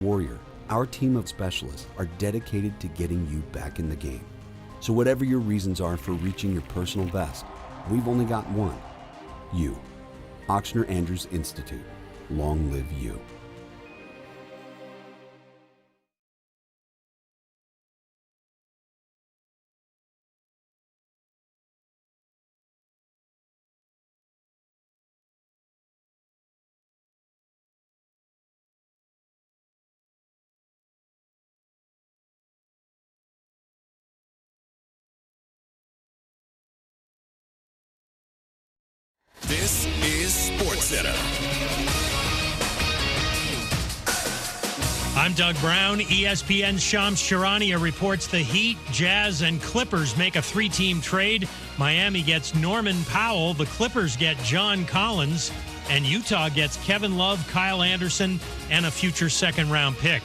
Warrior, our team of specialists are dedicated to getting you back in the game. So whatever your reasons are for reaching your personal best, we've only got one. You. Ochsner Andrews Institute. Long live you. This is SportsCenter. I'm Doug Brown. ESPN's Shams Charania reports the Heat, Jazz, and Clippers make a three-team trade. Miami gets Norman Powell. The Clippers get John Collins. And Utah gets Kevin Love, Kyle Anderson, and a future second-round pick.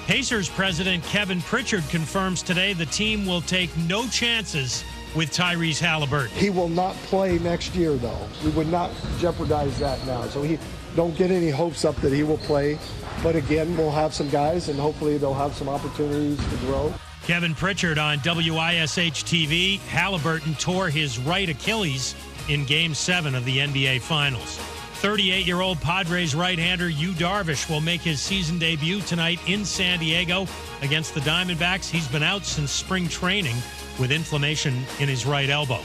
Pacers president Kevin Pritchard confirms today the team will take no chances with Tyrese Halliburton. He will not play next year, though. We would not jeopardize that now. So don't get any hopes up that he will play. But again, we'll have some guys, and hopefully they'll have some opportunities to grow. Kevin Pritchard on WISH-TV. Halliburton tore his right Achilles in Game 7 of the NBA Finals. 38-year-old Padres right-hander Yu Darvish will make his season debut tonight in San Diego against the Diamondbacks. He's been out since spring training with inflammation in his right elbow.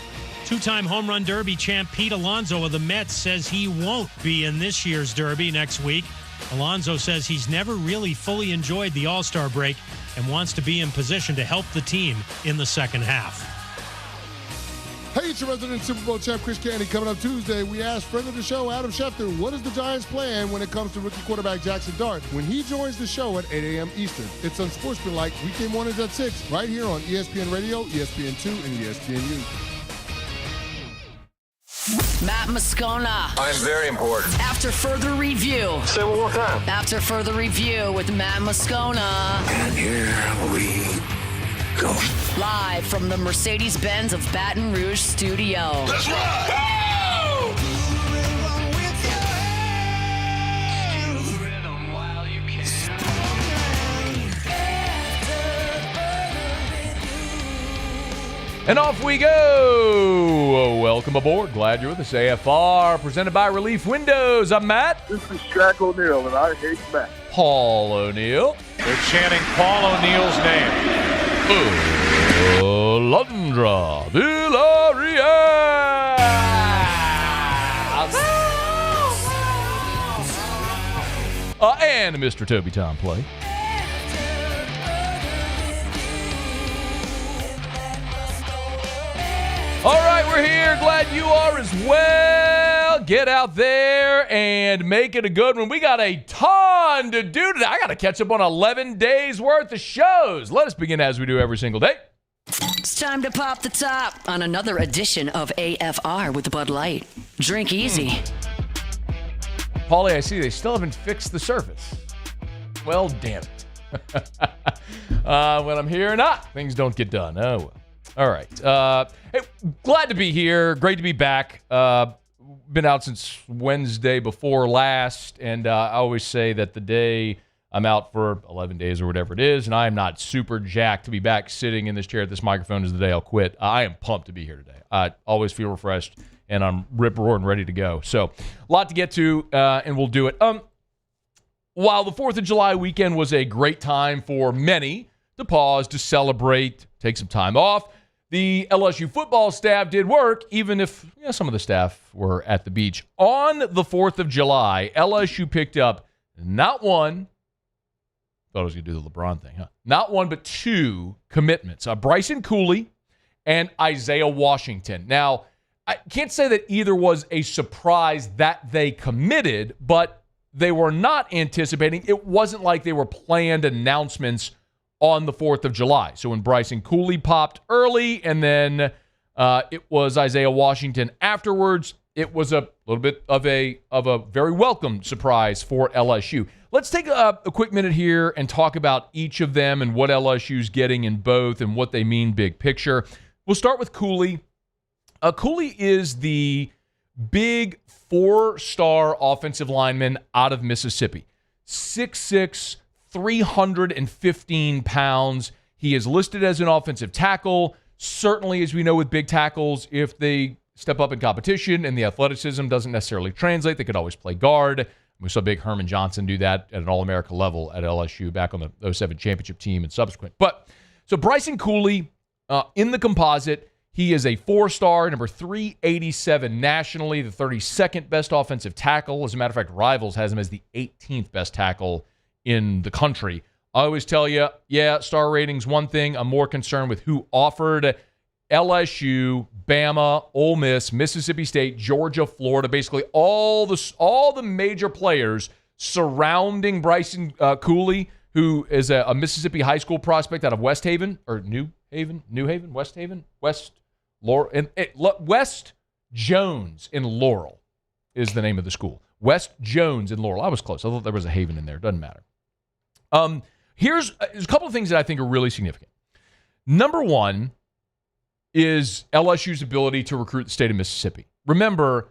Two-time home run derby champ Pete Alonso of the Mets says he won't be in this year's derby next week. Alonso says he's never really fully enjoyed the All-Star break and wants to be in position to help the team in the second half. Hey, it's your resident Super Bowl champ, Chris Candy. Coming up Tuesday, we asked friend of the show, Adam Schefter, what is the Giants' plan when it comes to rookie quarterback Jackson Dart when he joins the show at 8 a.m. Eastern. It's Unsportsmanlike, weekday mornings at 6, right here on ESPN Radio, ESPN2, and ESPNU. Matt Moscona. I'm very important. After further review. Say it one more time. After further review with Matt Moscona. And here we go. Live from the Mercedes-Benz of Baton Rouge studio. Let's ride! Woo! And off we go. Welcome aboard. Glad you're with us. AFR, presented by Relief Windows. I'm Matt. This is Shaq O'Neal, and I hate Matt. Paul O'Neal. They're chanting Paul O'Neal's name. Londra Villarreal. And Mr. Toby Tom Play. All right, we're here. Glad you are as well. Get out there and make it a good one. We got a ton to do today. I got to catch up on 11 days worth of shows. Let us begin as we do every single day. It's time to pop the top on another edition of AFR with Bud Light. Drink easy. Paulie, I see they still haven't fixed the surface. Well, damn it. When I'm here or not, things don't get done. Oh, well. All right. Hey, glad to be here. Great to be back. Been out since Wednesday before last, and I always say that the day I'm out for 11 days or whatever it is, and I am not super jacked to be back sitting in this chair at this microphone is the day I'll quit. I am pumped to be here today. I always feel refreshed, and I'm rip-roaring ready to go. So a lot to get to, and we'll do it. While the 4th of July weekend was a great time for many to pause, to celebrate, take some time off, the LSU football staff did work, even if some of the staff were at the beach. On the 4th of July, LSU picked up not one, thought I was going to do the LeBron thing, huh? Not one, but two commitments. Bryson Cooley and Isaiah Washington. Now, I can't say that either was a surprise that they committed, but they were not anticipating. It wasn't like they were planned announcements on the 4th of July. So when Bryson Cooley popped early and then it was Isaiah Washington afterwards, it was a little bit of a very welcome surprise for LSU. Let's take a quick minute here and talk about each of them and what LSU's getting in both and what they mean big picture. We'll start with Cooley. Cooley is the big 4-star offensive lineman out of Mississippi. 6'6", 315 pounds. He is listed as an offensive tackle. Certainly, as we know with big tackles, if they step up in competition and the athleticism doesn't necessarily translate, they could always play guard. We saw big Herman Johnson do that at an All-America level at LSU back on the 07 championship team and subsequent. But so Bryson Cooley in the composite, he is a 4-star, number 387 nationally, the 32nd best offensive tackle. As a matter of fact, Rivals has him as the 18th best tackle in the country. I always tell you, yeah, star rating's one thing. I'm more concerned with who offered. LSU, Bama, Ole Miss, Mississippi State, Georgia, Florida, basically all the major players surrounding Bryson Cooley, who is a Mississippi high school prospect out of West Haven, or New Haven, West Haven, West Jones in Laurel is the name of the school. West Jones in Laurel. I was close. I thought there was a Haven in there. Doesn't matter. There's a couple of things that I think are really significant. Number one is LSU's ability to recruit the state of Mississippi. Remember,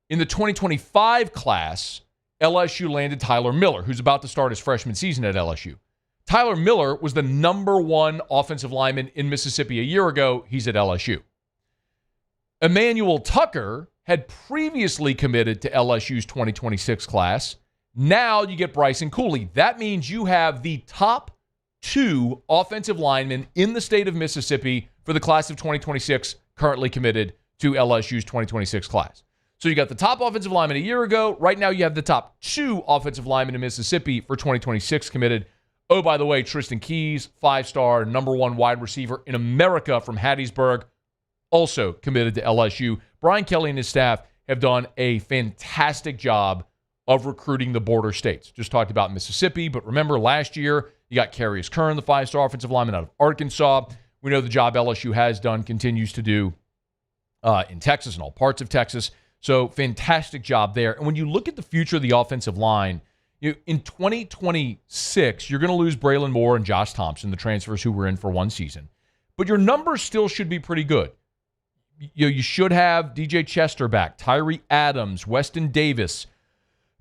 in the 2025 class, LSU landed Tyler Miller, who's about to start his freshman season at LSU. Tyler Miller was the number one offensive lineman in Mississippi a year ago. He's at LSU. Emmanuel Tucker had previously committed to LSU's 2026 class. Now you get Bryson Cooley. That means you have the top 2 offensive linemen in the state of Mississippi for the class of 2026 currently committed to LSU's 2026 class. So you got the top offensive lineman a year ago. Right now you have the top 2 offensive linemen in Mississippi for 2026 committed. Oh, by the way, Tristan Keys, 5-star, number 1 wide receiver in America from Hattiesburg, also committed to LSU. Brian Kelly and his staff have done a fantastic job of recruiting the border states. Just talked about Mississippi, but remember last year you got Carius Kern, the 5-star offensive lineman out of Arkansas. We know the job LSU has done, continues to do in Texas and all parts of Texas. So fantastic job there. And when you look at the future of the offensive line, in 2026, you're going to lose Braylon Moore and Josh Thompson, the transfers who were in for one season. But your numbers still should be pretty good. You should have DJ Chester back, Tyree Adams, Weston Davis,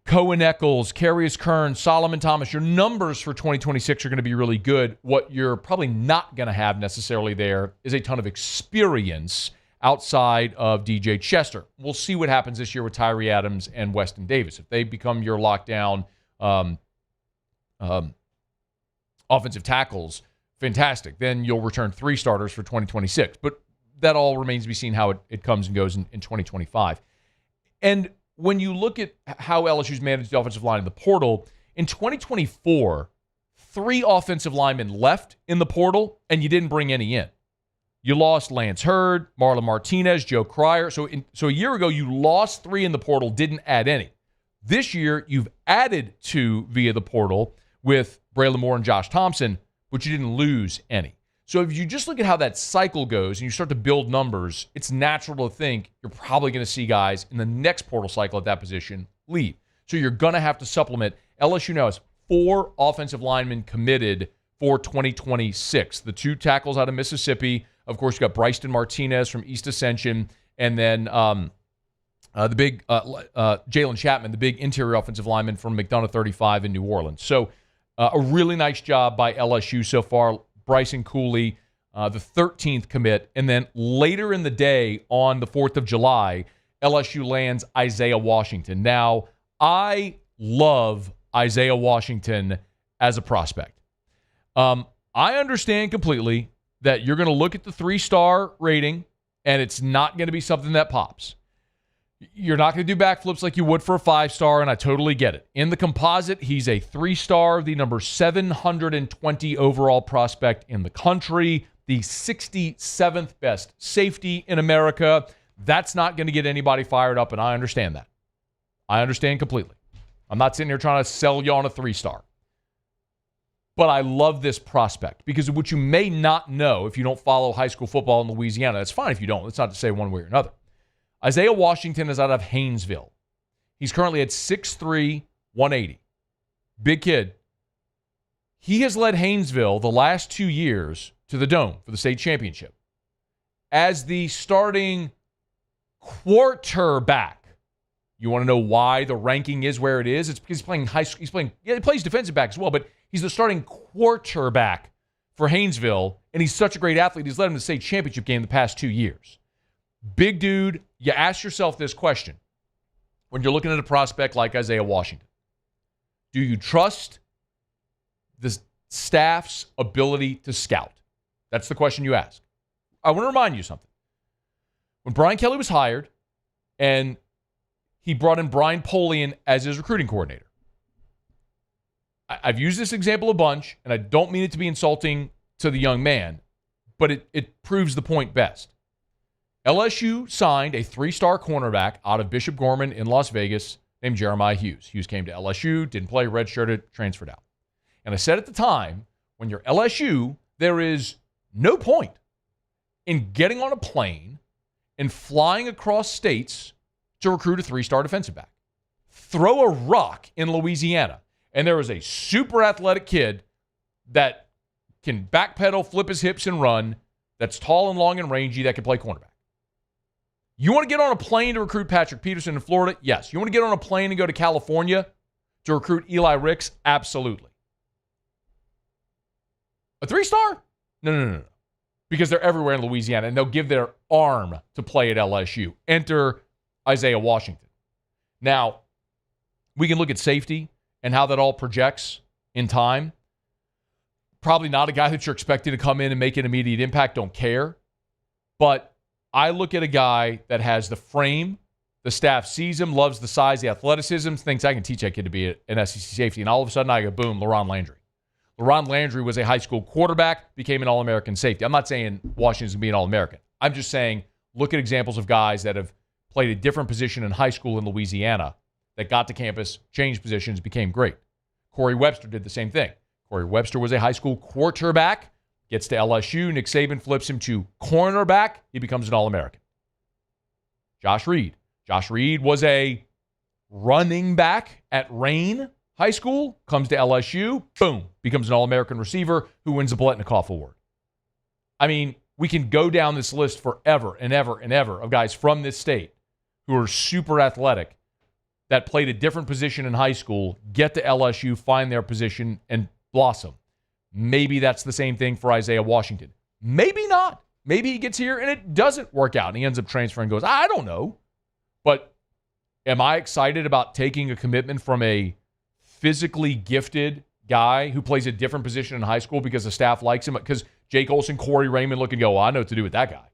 Cohen Eccles, Carius Kern, Solomon Thomas. Your numbers for 2026 are going to be really good. What you're probably not going to have necessarily there is a ton of experience outside of DJ Chester. We'll see what happens this year with Tyree Adams and Weston Davis. If they become your lockdown offensive tackles, fantastic. Then you'll return 3 starters for 2026. But that all remains to be seen how it comes and goes in 2025. And when you look at how LSU's managed the offensive line in the portal, in 2024, 3 offensive linemen left in the portal, and you didn't bring any in. You lost Lance Hurd, Marlon Martinez, Joe Cryer. So a year ago, you lost 3 in the portal, didn't add any. This year, you've added 2 via the portal with Braylon Moore and Josh Thompson, but you didn't lose any. So if you just look at how that cycle goes and you start to build numbers, it's natural to think you're probably going to see guys in the next portal cycle at that position leave. So you're going to have to supplement. LSU now has 4 offensive linemen committed for 2026. The 2 tackles out of Mississippi. Of course, you got Bryson Martinez from East Ascension, and then the big Jalen Chapman, the big interior offensive lineman from McDonough 35 in New Orleans. So a really nice job by LSU so far. Bryson Cooley, the 13th commit. And then later in the day on the 4th of July, LSU lands Isaiah Washington. Now, I love Isaiah Washington as a prospect. I understand completely that you're going to look at the 3-star rating, and it's not going to be something that pops. You're not going to do backflips like you would for a 5-star, and I totally get it. In the composite, he's a 3-star, the number 720 overall prospect in the country, the 67th best safety in America. That's not going to get anybody fired up, and I understand that. I understand completely. I'm not sitting here trying to sell you on a 3-star. But I love this prospect because of what you may not know if you don't follow high school football in Louisiana. That's fine if you don't. That's not to say one way or another. Isaiah Washington is out of Haynesville. He's currently at 6'3", 180. Big kid. He has led Haynesville the last 2 years to the Dome for the state championship as the starting quarterback. You want to know why the ranking is where it is? It's because he's playing high school. He plays defensive back as well, but He's the starting quarterback for Haynesville, and he's such a great athlete. He's led him to the state championship game the past 2 years. Big dude, you ask yourself this question when you're looking at a prospect like Isaiah Washington. Do you trust the staff's ability to scout? That's the question you ask. I want to remind you something. When Brian Kelly was hired and he brought in Brian Polian as his recruiting coordinator, I've used this example a bunch, and I don't mean it to be insulting to the young man, but it proves the point best. LSU signed a 3-star cornerback out of Bishop Gorman in Las Vegas named Jeremiah Hughes. Hughes came to LSU, didn't play, redshirted, transferred out. And I said at the time, when you're LSU, there is no point in getting on a plane and flying across states to recruit a 3-star defensive back. Throw a rock in Louisiana, and there is a super athletic kid that can backpedal, flip his hips, and run, that's tall and long and rangy, that can play cornerback. You want to get on a plane to recruit Patrick Peterson in Florida? Yes. You want to get on a plane and go to California to recruit Eli Ricks? Absolutely. A 3-star? No. Because they're everywhere in Louisiana, and they'll give their arm to play at LSU. Enter Isaiah Washington. Now, we can look at safety and how that all projects in time. Probably not a guy that you're expecting to come in and make an immediate impact. Don't care. But I look at a guy that has the frame, the staff sees him, loves the size, the athleticism, thinks I can teach that kid to be an SEC safety. And all of a sudden I go, boom, LaRon Landry. LaRon Landry was a high school quarterback, became an All-American safety. I'm not saying Washington's going to be an All-American. I'm just saying look at examples of guys that have played a different position in high school in Louisiana that got to campus, changed positions, became great. Corey Webster did the same thing. Corey Webster was a high school quarterback, gets to LSU. Nick Saban flips him to cornerback. He becomes an All-American. Josh Reed. Josh Reed was a running back at Rain High School, comes to LSU, boom, becomes an All-American receiver who wins the Biletnikoff Award. I mean, we can go down this list forever and ever and ever of guys from this state who are super athletic that played a different position in high school, get to LSU, find their position, and blossom. Maybe that's the same thing for Isaiah Washington. Maybe not. Maybe he gets here and it doesn't work out and he ends up transferring and goes, I don't know. But am I excited about taking a commitment from a physically gifted guy who plays a different position in high school because the staff likes him? Because Jake Olson, Corey Raymond look and go, well, I know what to do with that guy.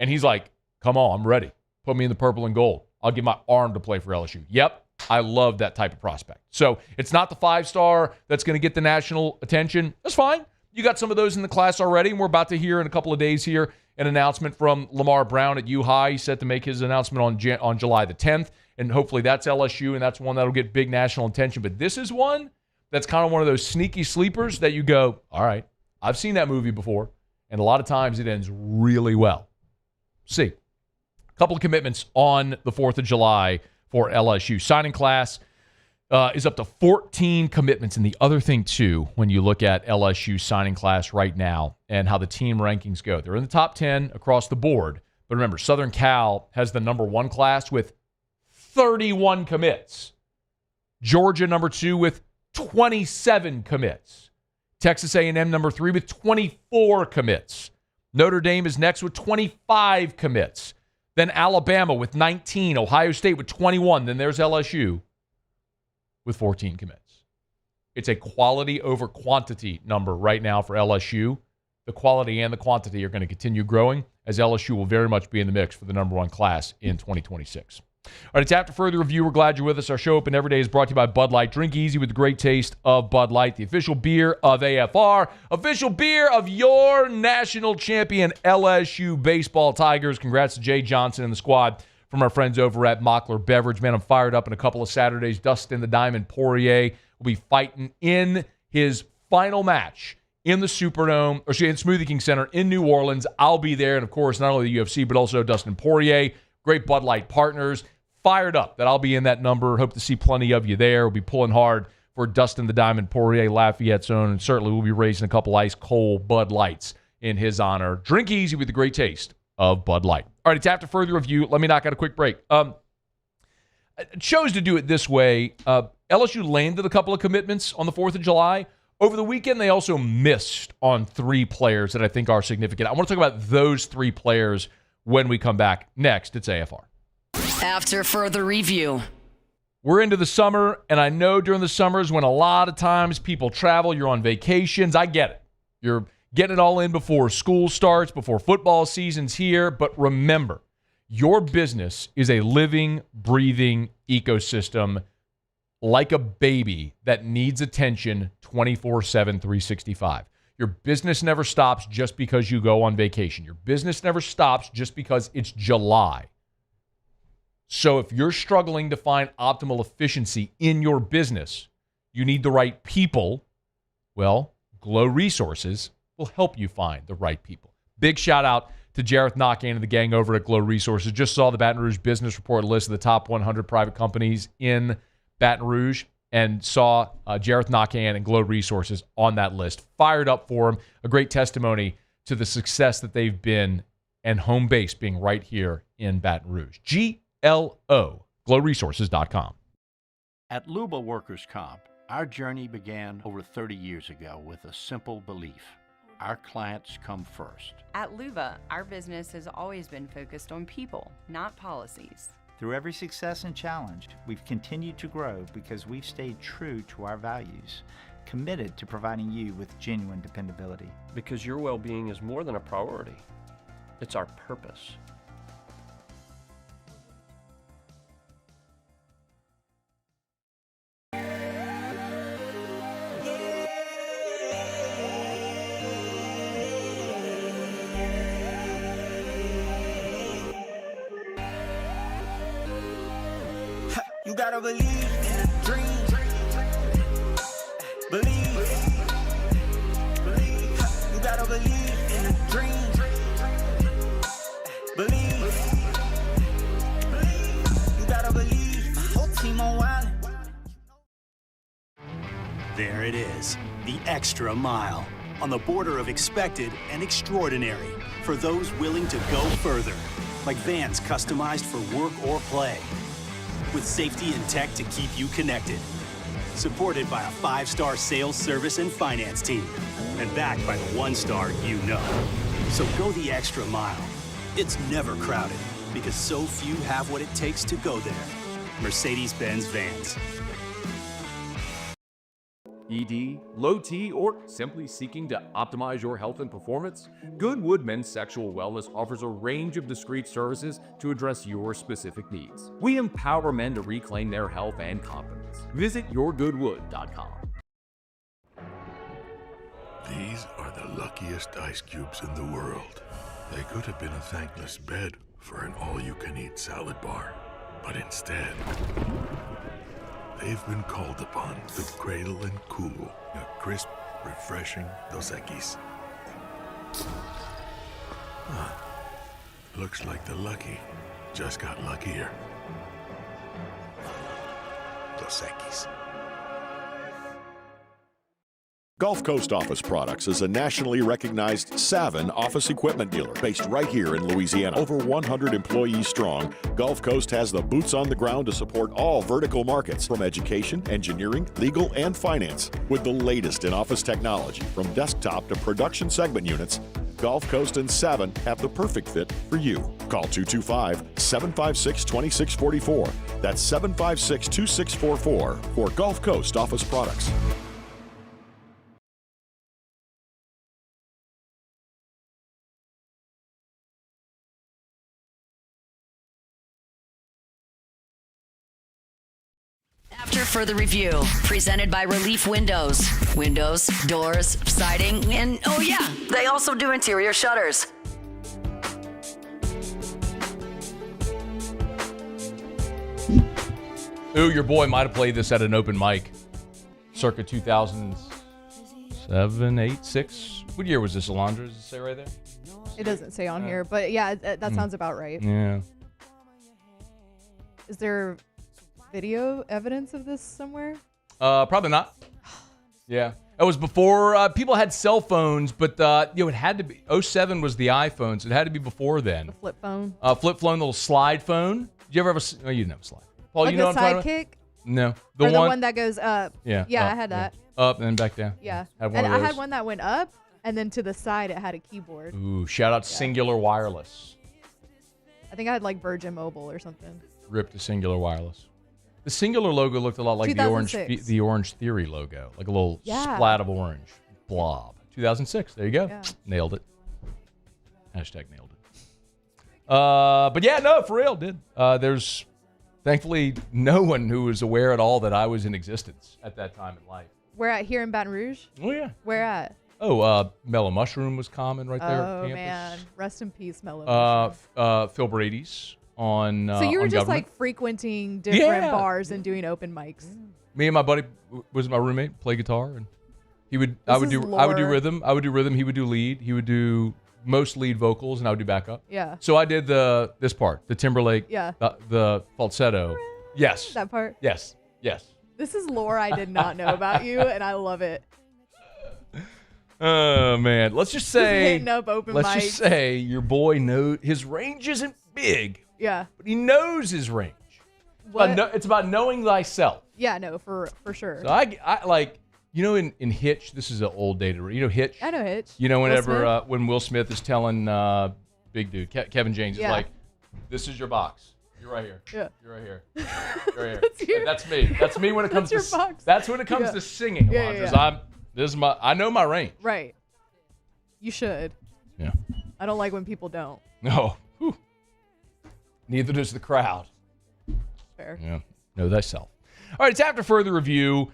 And he's like, come on, I'm ready. Put me in the purple and gold. I'll give my arm to play for LSU. Yep, I love that type of prospect. So it's not the 5-star that's going to get the national attention. That's fine. You got some of those in the class already, and we're about to hear in a couple of days here an announcement from Lamar Brown at U-High. He's set to make his announcement on July the 10th, and hopefully that's LSU, and that's one that'll get big national attention. But this is one that's kind of one of those sneaky sleepers that you go, all right, I've seen that movie before, and a lot of times it ends really well. See. A couple of commitments on the 4th of July for LSU. Signing class is up to 14 commitments. And the other thing, too, when you look at LSU signing class right now and how the team rankings go, they're in the top 10 across the board. But remember, Southern Cal has the number 1 class with 31 commits. Georgia, number 2, with 27 commits. Texas A&M, number 3, with 24 commits. Notre Dame is next with 25 commits. Then Alabama with 19, Ohio State with 21. Then there's LSU with 14 commits. It's a quality over quantity number right now for LSU. The quality and the quantity are going to continue growing as LSU will very much be in the mix for the number 1 class in 2026. All right, it's After Further Review. We're glad you're with us. Our show open every day is brought to you by Bud Light. Drink easy with the great taste of Bud Light, the official beer of AFR, official beer of your national champion LSU baseball Tigers. Congrats to Jay Johnson and the squad from our friends over at Mockler Beverage. Man, I'm fired up in a couple of Saturdays. Dustin the Diamond Poirier will be fighting in his final match in the Superdome, or in Smoothie King Center in New Orleans. I'll be there. And, of course, not only the UFC, but also Dustin Poirier, great Bud Light partners. Fired up that I'll be in that number. Hope to see plenty of you there. We'll be pulling hard for Dustin the Diamond Poirier, Lafayette's own, and certainly we'll be raising a couple ice cold Bud Lights in his honor. Drink easy with the great taste of Bud Light. All right, it's After Further Review. Let me knock out a quick break. I chose to do it this way. LSU landed a couple of commitments on the 4th of July, Over the weekend, they also missed on 3 players that I think are significant. I want to talk about those 3 players when we come back. Next, it's AFR. After further review. We're into the summer, and I know during the summers when a lot of times people travel, you're on vacations. I get it. You're getting it all in before school starts, before football season's here. But remember, your business is a living, breathing ecosystem like a baby that needs attention 24/7, 365. Your business never stops just because you go on vacation. Your business never stops just because it's July. So if you're struggling to find optimal efficiency in your business, you need the right people. Well, Glow Resources will help you find the right people. Big shout out to Jareth Knockan and the gang over at Glow Resources. Just saw the Baton Rouge Business Report list of the top 100 private companies in Baton Rouge and saw Jareth Knockan and Glow Resources on that list. Fired up for them. A great testimony to the success that they've been and home base being right here in Baton Rouge. GLO, glowresources.com. At Luba Workers' Comp, our journey began over 30 years ago with a simple belief. Our clients come first. At Luba, our business has always been focused on people, not policies. Through every success and challenge, we've continued to grow because we've stayed true to our values, committed to providing you with genuine dependability. Because your well-being is more than a priority. It's our purpose. You gotta believe in a dream. Believe. You gotta believe in a dream. Believe. You gotta believe. My whole team on wild. There it is, the extra mile. On the border of expected and extraordinary. For those willing to go further. Like vans customized for work or play. With safety and tech to keep you connected. Supported by a 5-star sales, service, and finance team. And backed by the 1-star you know. So go the extra mile. It's never crowded because so few have what it takes to go there. Mercedes-Benz Vans. ED, low T, or simply seeking to optimize your health and performance? Goodwood Men's Sexual Wellness offers a range of discreet services to address your specific needs. We empower men to reclaim their health and confidence. Visit yourgoodwood.com. These are the luckiest ice cubes in the world. They could have been a thankless bed for an all-you-can-eat salad bar. But instead, they've been called upon to cradle and cool a crisp, refreshing Dos Equis. Looks like the lucky just got luckier. Dos Equis. Gulf Coast Office Products is a nationally recognized Savin office equipment dealer based right here in Louisiana. Over 100 employees strong, Gulf Coast has the boots on the ground to support all vertical markets from education, engineering, legal, and finance. With the latest in office technology, from desktop to production segment units, Gulf Coast and Savin have the perfect fit for you. Call 225-756-2644. That's 756-2644 for Gulf Coast Office Products. After further review, presented by Relief Windows. Windows, doors, siding, and oh yeah, they also do interior shutters. Ooh, your boy might have played this at an open mic circa 2007, 8, 6. What year was this, Alondra? Does it say right there? It doesn't say on here, but yeah, that sounds about right. Yeah. Is there video evidence of this somewhere? Probably not. Yeah. It was before people had cell phones, but it had to be 07 was the iPhone, so it had to be before then. The flip phone. Flip phone, little slide phone. Did you ever have a? Oh, you didn't have a slide. Paul, Like you know the what I'm talking Sidekick? about? No, The one that goes up. Yeah. Yeah, I had that. Up and then back down. Yeah. Had one And of I those. had one that went up, and then to the side it had a keyboard. Ooh, shout out Singular Wireless. I think I had like Virgin Mobile or something. Rip to Singular Wireless. The Singular logo looked a lot like the Orange Theory logo, like a little splat of orange blob. 2006. There you go. Yeah. Nailed it. Hashtag nailed it. But yeah, no, for real, did. There's thankfully no one who was aware at all that I was in existence at that time in life. Where at? Here in Baton Rouge? Oh yeah. Where at? Oh, Mellow Mushroom was common right there. Oh at campus. man, rest in peace, Mellow Mushroom. Phil Brady's on. So you were on just Government. like frequenting different Yeah. bars and doing open mics. Me and my buddy was my roommate, play guitar, and he would. I would do lore. rhythm. I would do rhythm. He would do lead. He would do most lead vocals, and I would do backup. Yeah. So I did this part, the Timberlake. Yeah. The falsetto. Yes. That part. Yes. Yes. This is lore I did not know about you, and I love it. Oh man, let's just say. hitting up open let's mics. just say your boy knows his range isn't big, Yeah. but he knows his range. What? It's about knowing thyself. Yeah, no, for sure. So I like, in Hitch, this is an old dated, Hitch? I know Hitch. You know, Will whenever Smith? when Will Smith is telling big dude Kevin James Yeah. is like, "This is your box. You're right here. Yeah. You're right here. You're right here." That's me. That's me when it comes to That's your box. That's when it comes Yeah. to singing. Yeah, Alondra, yeah. I know my range. Right. You should. Yeah. I don't like when people don't. No. Whew. Neither does the crowd. Fair. Yeah. Know thyself. All right, it's after further review.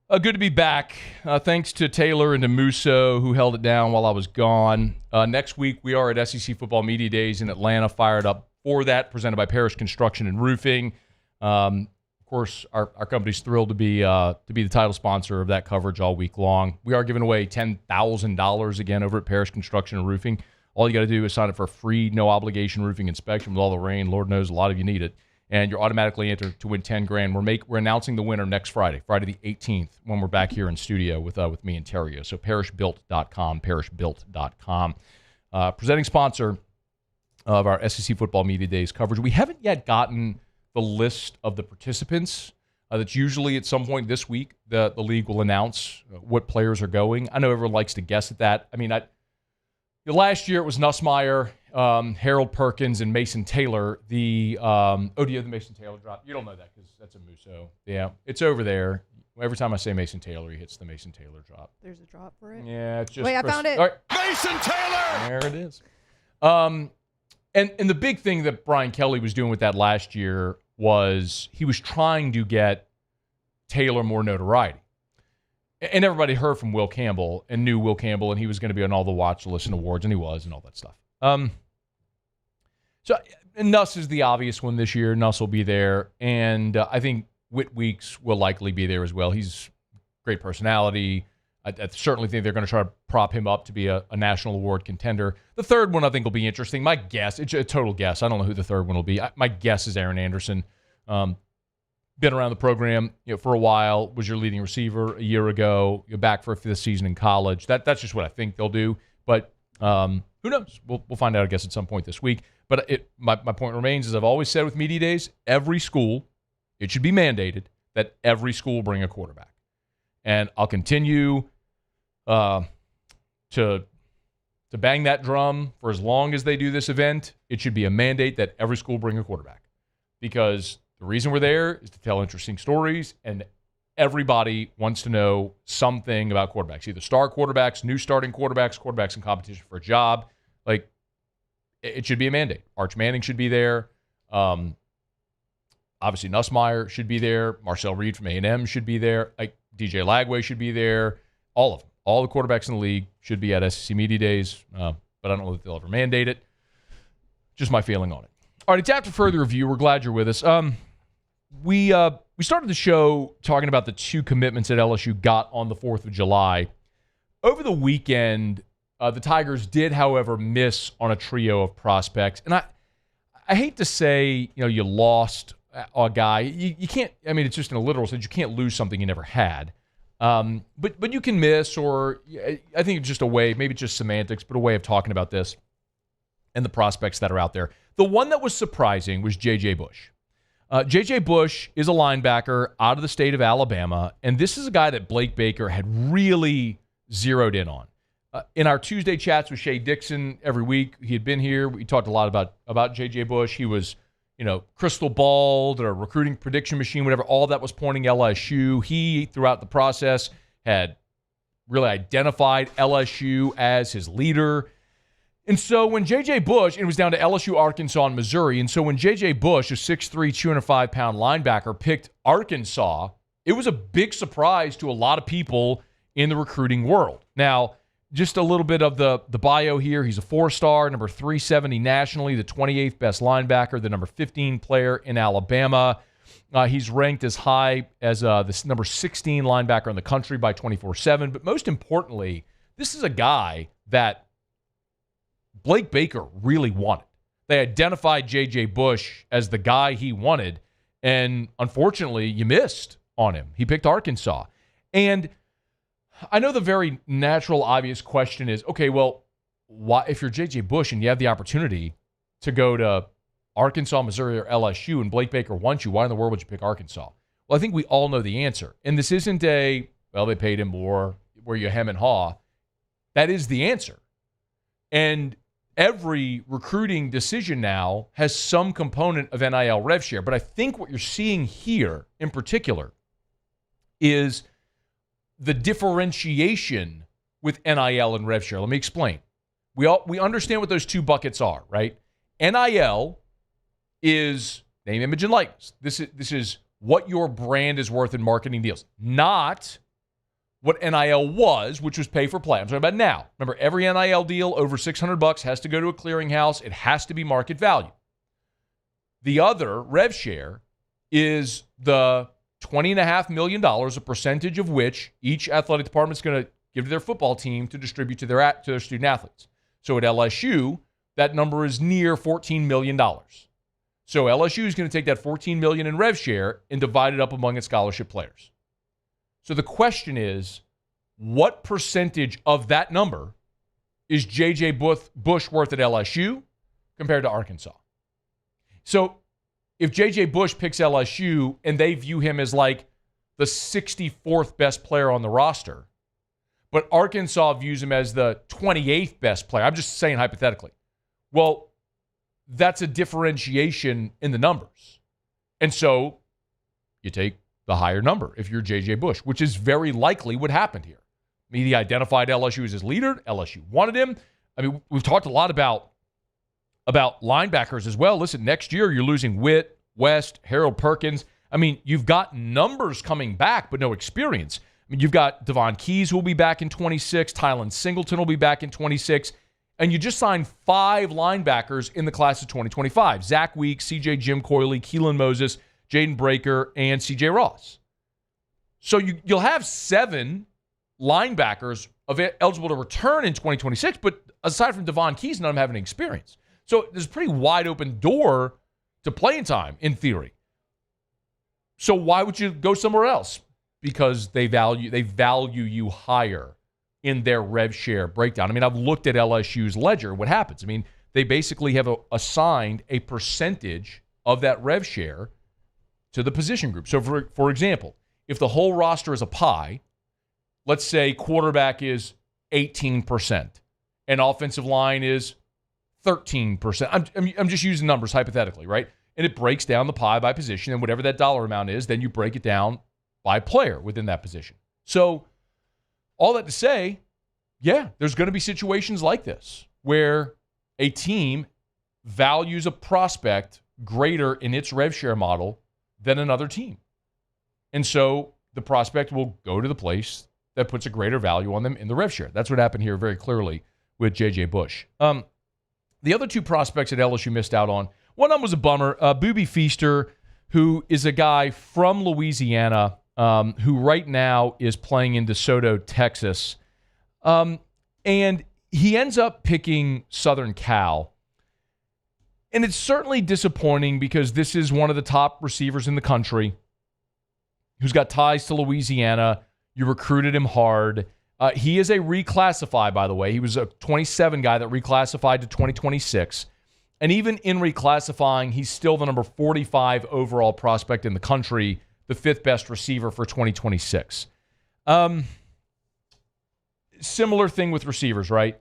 Good to be back. Thanks to Taylor and to Musso, who held it down while I was gone. Next week, we are at SEC Football Media Days in Atlanta, fired up for that, presented by Parrish Construction and Roofing. Of course, our company's thrilled to be the title sponsor of that coverage all week long. We are giving away $10,000 again over at Parrish Construction and Roofing. All you got to do is sign up for a free, no-obligation roofing inspection with all the rain. Lord knows a lot of you need it. And you're automatically entered to win $10,000. We're announcing the winner next Friday the 18th, when we're back here in studio with me and Terrio. So parishbuilt.com, parishbuilt.com. Presenting sponsor of our SEC Football Media Days coverage. We haven't yet gotten the list of the participants. That's usually at some point this week the league will announce what players are going. I know everyone likes to guess at that. I mean, last year it was Nussmeier, Harold Perkins, and Mason Taylor. Do you have the Mason Taylor drop? You don't know that because that's a Musso. Yeah, it's over there. Every time I say Mason Taylor, he hits the Mason Taylor drop. There's a drop for it? Yeah, it's just... Wait, I found it. All right. Mason Taylor! There it is. And the big thing that Brian Kelly was doing with that last year was he was trying to get Taylor more notoriety. And everybody heard from Will Campbell and knew Will Campbell, and he was going to be on all the watch listen awards, and he was, and all that stuff. And Nuss is the obvious one this year. Nuss will be there, and I think Whit Weeks will likely be there as well. He's great personality. I certainly think they're going to try to prop him up to be a national award contender. The third one I think will be interesting. My guess, it's a total guess. I don't know who the third one will be. My guess is Aaron Anderson. Been around the program for a while, was your leading receiver a year ago. You're back for a fifth season in college. That's just what I think they'll do. But who knows? We'll find out, I guess, at some point this week. But my point remains, as I've always said with Media Days, every school, it should be mandated that every school bring a quarterback. And I'll continue to bang that drum for as long as they do this event. It should be a mandate that every school bring a quarterback, because the reason we're there is to tell interesting stories, and everybody wants to know something about quarterbacks, either star quarterbacks, new starting quarterbacks, quarterbacks in competition for a job. Like, it should be a mandate. Arch Manning should be there. Obviously, Nussmeier should be there. Marcel Reed from A&M should be there. Like, DJ Lagway should be there. All of them. All the quarterbacks in the league should be at SEC Media Days, but I don't know that they'll ever mandate it. Just my feeling on it. All right, it's after further review. We're glad you're with us. We started the show talking about the two commitments that LSU got on the 4th of July. Over the weekend, the Tigers did, however, miss on a trio of prospects. And I hate to say, you lost a guy. You can't, I mean, it's just in a literal sense, you can't lose something you never had. But you can miss, or I think it's just a way, maybe it's just semantics, but a way of talking about this and the prospects that are out there. The one that was surprising was J.J. Bush. J.J. Bush is a linebacker out of the state of Alabama, and this is a guy that Blake Baker had really zeroed in on. In our Tuesday chats with Shea Dixon every week, he had been here. We talked a lot about J.J. Bush. He was, crystal balled or recruiting prediction machine, whatever. All that was pointing LSU. He, throughout the process, had really identified LSU as his leader. And so when J.J. Bush, it was down to LSU, Arkansas, and Missouri. And so when J.J. Bush, a 6'3", 205-pound linebacker, picked Arkansas, it was a big surprise to a lot of people in the recruiting world. Now, just a little bit of the bio here. He's a 4-star, number 370 nationally, the 28th best linebacker, the number 15 player in Alabama. He's ranked as high as this number 16 linebacker in the country by 24/7. But most importantly, this is a guy that Blake Baker really wanted. They identified J.J. Bush as the guy he wanted, and unfortunately, you missed on him. He picked Arkansas. And I know the very natural, obvious question is, okay, well, why, if you're J.J. Bush and you have the opportunity to go to Arkansas, Missouri, or LSU, and Blake Baker wants you, why in the world would you pick Arkansas? Well, I think we all know the answer. And this isn't they paid him more, where you hem and haw. That is the answer. And every recruiting decision now has some component of NIL rev share. But I think what you're seeing here in particular is the differentiation with NIL and rev share. Let me explain. We understand what those two buckets are, right? NIL is name, image, and likeness. This is what your brand is worth in marketing deals, not what NIL was, which was pay for play. I'm talking about now. Remember, every NIL deal over $600 has to go to a clearinghouse. It has to be market value. The other, rev share, is the $20.5 million, a percentage of which each athletic department is going to give to their football team to distribute to their student athletes. So at LSU, that number is near $14 million. So LSU is going to take that $14 million in rev share and divide it up among its scholarship players. So the question is, what percentage of that number is J.J. Bush worth at LSU compared to Arkansas? So if J.J. Bush picks LSU and they view him as like the 64th best player on the roster, but Arkansas views him as the 28th best player, I'm just saying hypothetically, well, that's a differentiation in the numbers. And so you take the higher number if you're J.J. Bush, which is very likely what happened here. He identified LSU as his leader. LSU wanted him. I mean, we've talked a lot about linebackers as well. Listen, next year you're losing Witt, West, Harold Perkins. I mean, you've got numbers coming back, but no experience. I mean, you've got Devon Keys who will be back in 26. Tylen Singleton will be back in 26. And you just signed 5 linebackers in the class of 2025. Zach Weeks, C.J. Jim Coyley, Keelan Moses, Jaden Breaker, and C.J. Ross. So you'll have 7 linebackers eligible to return in 2026, but aside from Devon Keys, none of them have any experience. So there's a pretty wide open door to playing time, in theory. So why would you go somewhere else? Because they value you higher in their rev share breakdown. I mean, I've looked at LSU's ledger. What happens? I mean, they basically have assigned a percentage of that rev share to the position group. So, for example, if the whole roster is a pie, let's say quarterback is 18% and offensive line is 13%. I'm just using numbers hypothetically, right? And it breaks down the pie by position, and whatever that dollar amount is, then you break it down by player within that position. So all that to say, yeah, there's going to be situations like this where a team values a prospect greater in its rev share model than another team. And so the prospect will go to the place that puts a greater value on them in the rev share. That's what happened here very clearly with J.J. Bush. The other 2 prospects that LSU missed out on, one of them was a bummer. Boobie Feaster, who is a guy from Louisiana who right now is playing in DeSoto, Texas. And he ends up picking Southern Cal. And it's certainly disappointing because this is one of the top receivers in the country who's got ties to Louisiana. You recruited him hard. He is a reclassify, by the way. He was a 27 guy that reclassified to 2026. And even in reclassifying, he's still the number 45 overall prospect in the country, the 5th best receiver for 2026. Similar thing with receivers, right?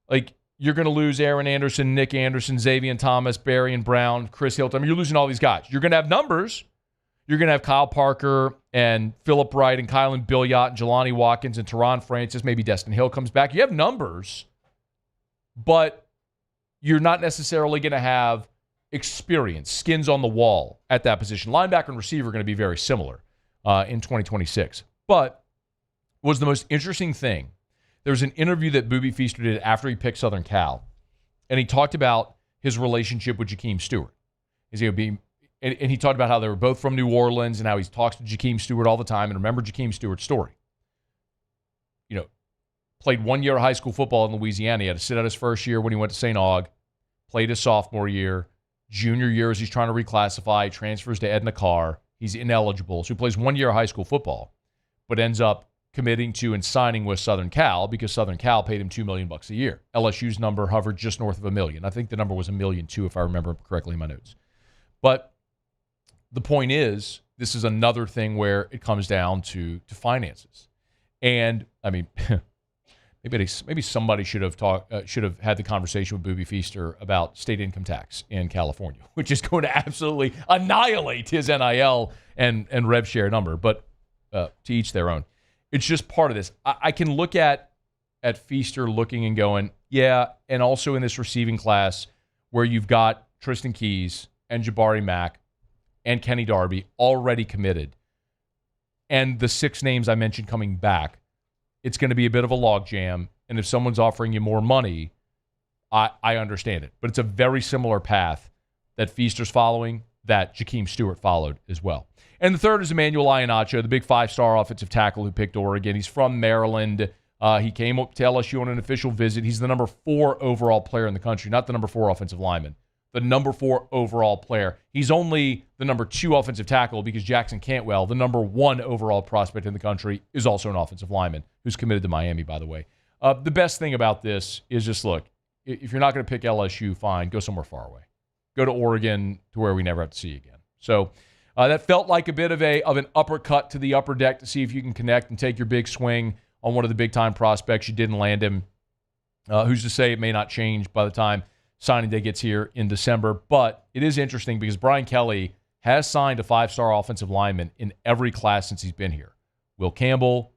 Like, you're going to lose Aaron Anderson, Nick Anderson, Xavier Thomas, Barry and Brown, Chris Hilton. I mean, you're losing all these guys. You're going to have numbers. You're going to have Kyle Parker and Phillip Wright and Kylan Billiot and Jelani Watkins and Teron Francis. Maybe Destin Hill comes back. You have numbers, but you're not necessarily going to have experience, skins on the wall at that position. Linebacker and receiver are going to be very similar in 2026. But was the most interesting thing, there was an interview that Boobie Feaster did after he picked Southern Cal, and he talked about his relationship with Jakeem Stewart. And he talked about how they were both from New Orleans and how he talks to Jakeem Stewart all the time. And remember Jakeem Stewart's story. You know, played 1 year of high school football in Louisiana. He had to sit out his first year when he went to St. Aug, played his sophomore year. Junior year, as he's trying to reclassify, transfers to Edna Carr. He's ineligible. So he plays 1 year of high school football, but ends up committing to and signing with Southern Cal because Southern Cal paid him $2 million a year. LSU's number hovered just north of $1 million. I think the number was $1.2 million, if I remember correctly in my notes. But the point is, this is another thing where it comes down to finances. And, I mean, maybe somebody should have had the conversation with Boobie Feaster about state income tax in California, which is going to absolutely annihilate his NIL and rev share number. But to each their own. It's just part of this. I can look at Feaster looking and going, yeah, and also in this receiving class where you've got Tristan Keys and Jabari Mack and Kenny Darby already committed, and the 6 names I mentioned coming back, it's going to be a bit of a logjam. And if someone's offering you more money, I understand it. But it's a very similar path that Feaster's following that Jakeem Stewart followed as well. And the third is Emmanuel Iheanacho, the big 5-star offensive tackle who picked Oregon. He's from Maryland. He came up to LSU on an official visit. He's the number 4 overall player in the country, not the number 4 offensive lineman. The number 4 overall player. He's only the number 2 offensive tackle because Jackson Cantwell, the number 1 overall prospect in the country, is also an offensive lineman who's committed to Miami, by the way. The best thing about this is just, look, if you're not going to pick LSU, fine, go somewhere far away. Go to Oregon to where we never have to see you again. So that felt like a bit of an uppercut to the upper deck to see if you can connect and take your big swing on one of the big-time prospects. You didn't land him. Who's to say it may not change by the time signing day gets here in December. But it is interesting because Brian Kelly has signed a 5-star offensive lineman in every class since he's been here. Will Campbell,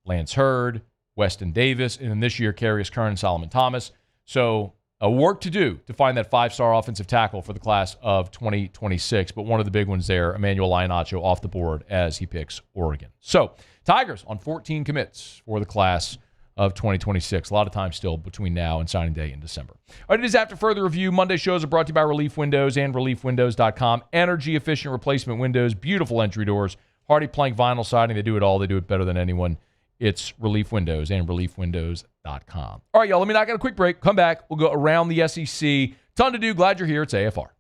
Lance Hurd, Weston Davis, and then this year, Carius Kern and Solomon Thomas. So work to do to find that 5-star offensive tackle for the class of 2026. But one of the big ones there, Emmanuel Iheanacho, off the board as he picks Oregon. So Tigers on 14 commits for the class of 2026. A lot of time still between now and signing day in December. All right, it is After Further Review. Monday shows are brought to you by Relief Windows and ReliefWindows.com. Energy-efficient replacement windows, beautiful entry doors, hardy plank vinyl siding. They do it all. They do it better than anyone. It's Relief Windows and ReliefWindows.com. All right, y'all, let me knock out a quick break. Come back. We'll go around the SEC. Ton to do. Glad you're here. It's AFR.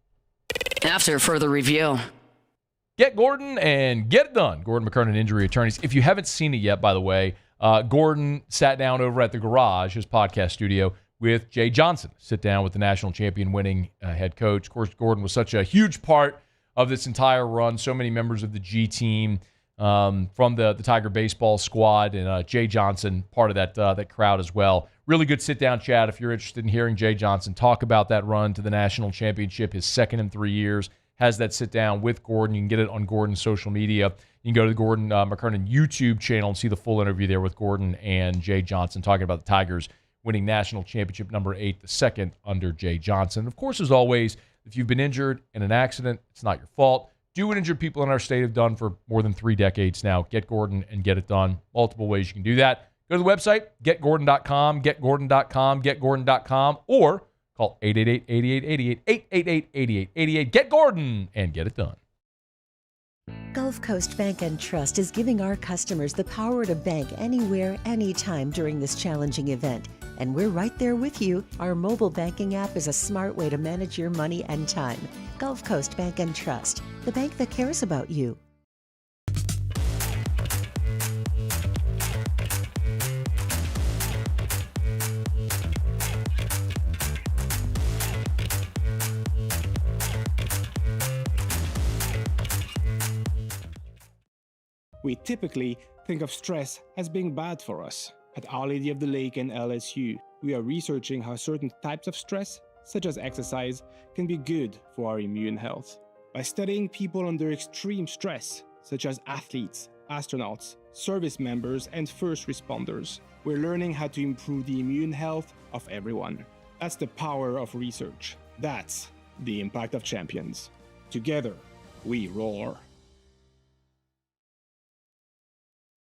After Further Review. Get Gordon and get it done. Gordon McKernan, Injury Attorneys. If you haven't seen it yet, by the way, Gordon sat down over at the Garage, his podcast studio, with Jay Johnson. Sit down with the national champion winning head coach. Of course, Gordon was such a huge part of this entire run. So many members of the G team from the Tiger baseball squad, and Jay Johnson, part of that crowd as well. Really good sit-down chat if you're interested in hearing Jay Johnson talk about that run to the national championship, his second in 3 years. Has that sit-down with Gordon. You can get it on Gordon's social media. You can go to the Gordon McKernan YouTube channel and see the full interview there with Gordon and Jay Johnson talking about the Tigers winning national championship number 8, the second under Jay Johnson. Of course, as always, if you've been injured in an accident, it's not your fault. Do what injured people in our state have done for more than 3 decades now. Get Gordon and get it done. Multiple ways you can do that. Go to the website, getgordon.com, getgordon.com, getgordon.com, or call 888-8888, 888-8888. Get Gordon and get it done. Gulf Coast Bank and Trust is giving our customers the power to bank anywhere, anytime during this challenging event. And we're right there with you. Our mobile banking app is a smart way to manage your money and time. Gulf Coast Bank and Trust, the bank that cares about you. We typically think of stress as being bad for us. At Our Lady of the Lake and LSU, we are researching how certain types of stress, such as exercise, can be good for our immune health. By studying people under extreme stress, such as athletes, astronauts, service members, and first responders, we're learning how to improve the immune health of everyone. That's the power of research. That's the impact of champions. Together, we roar.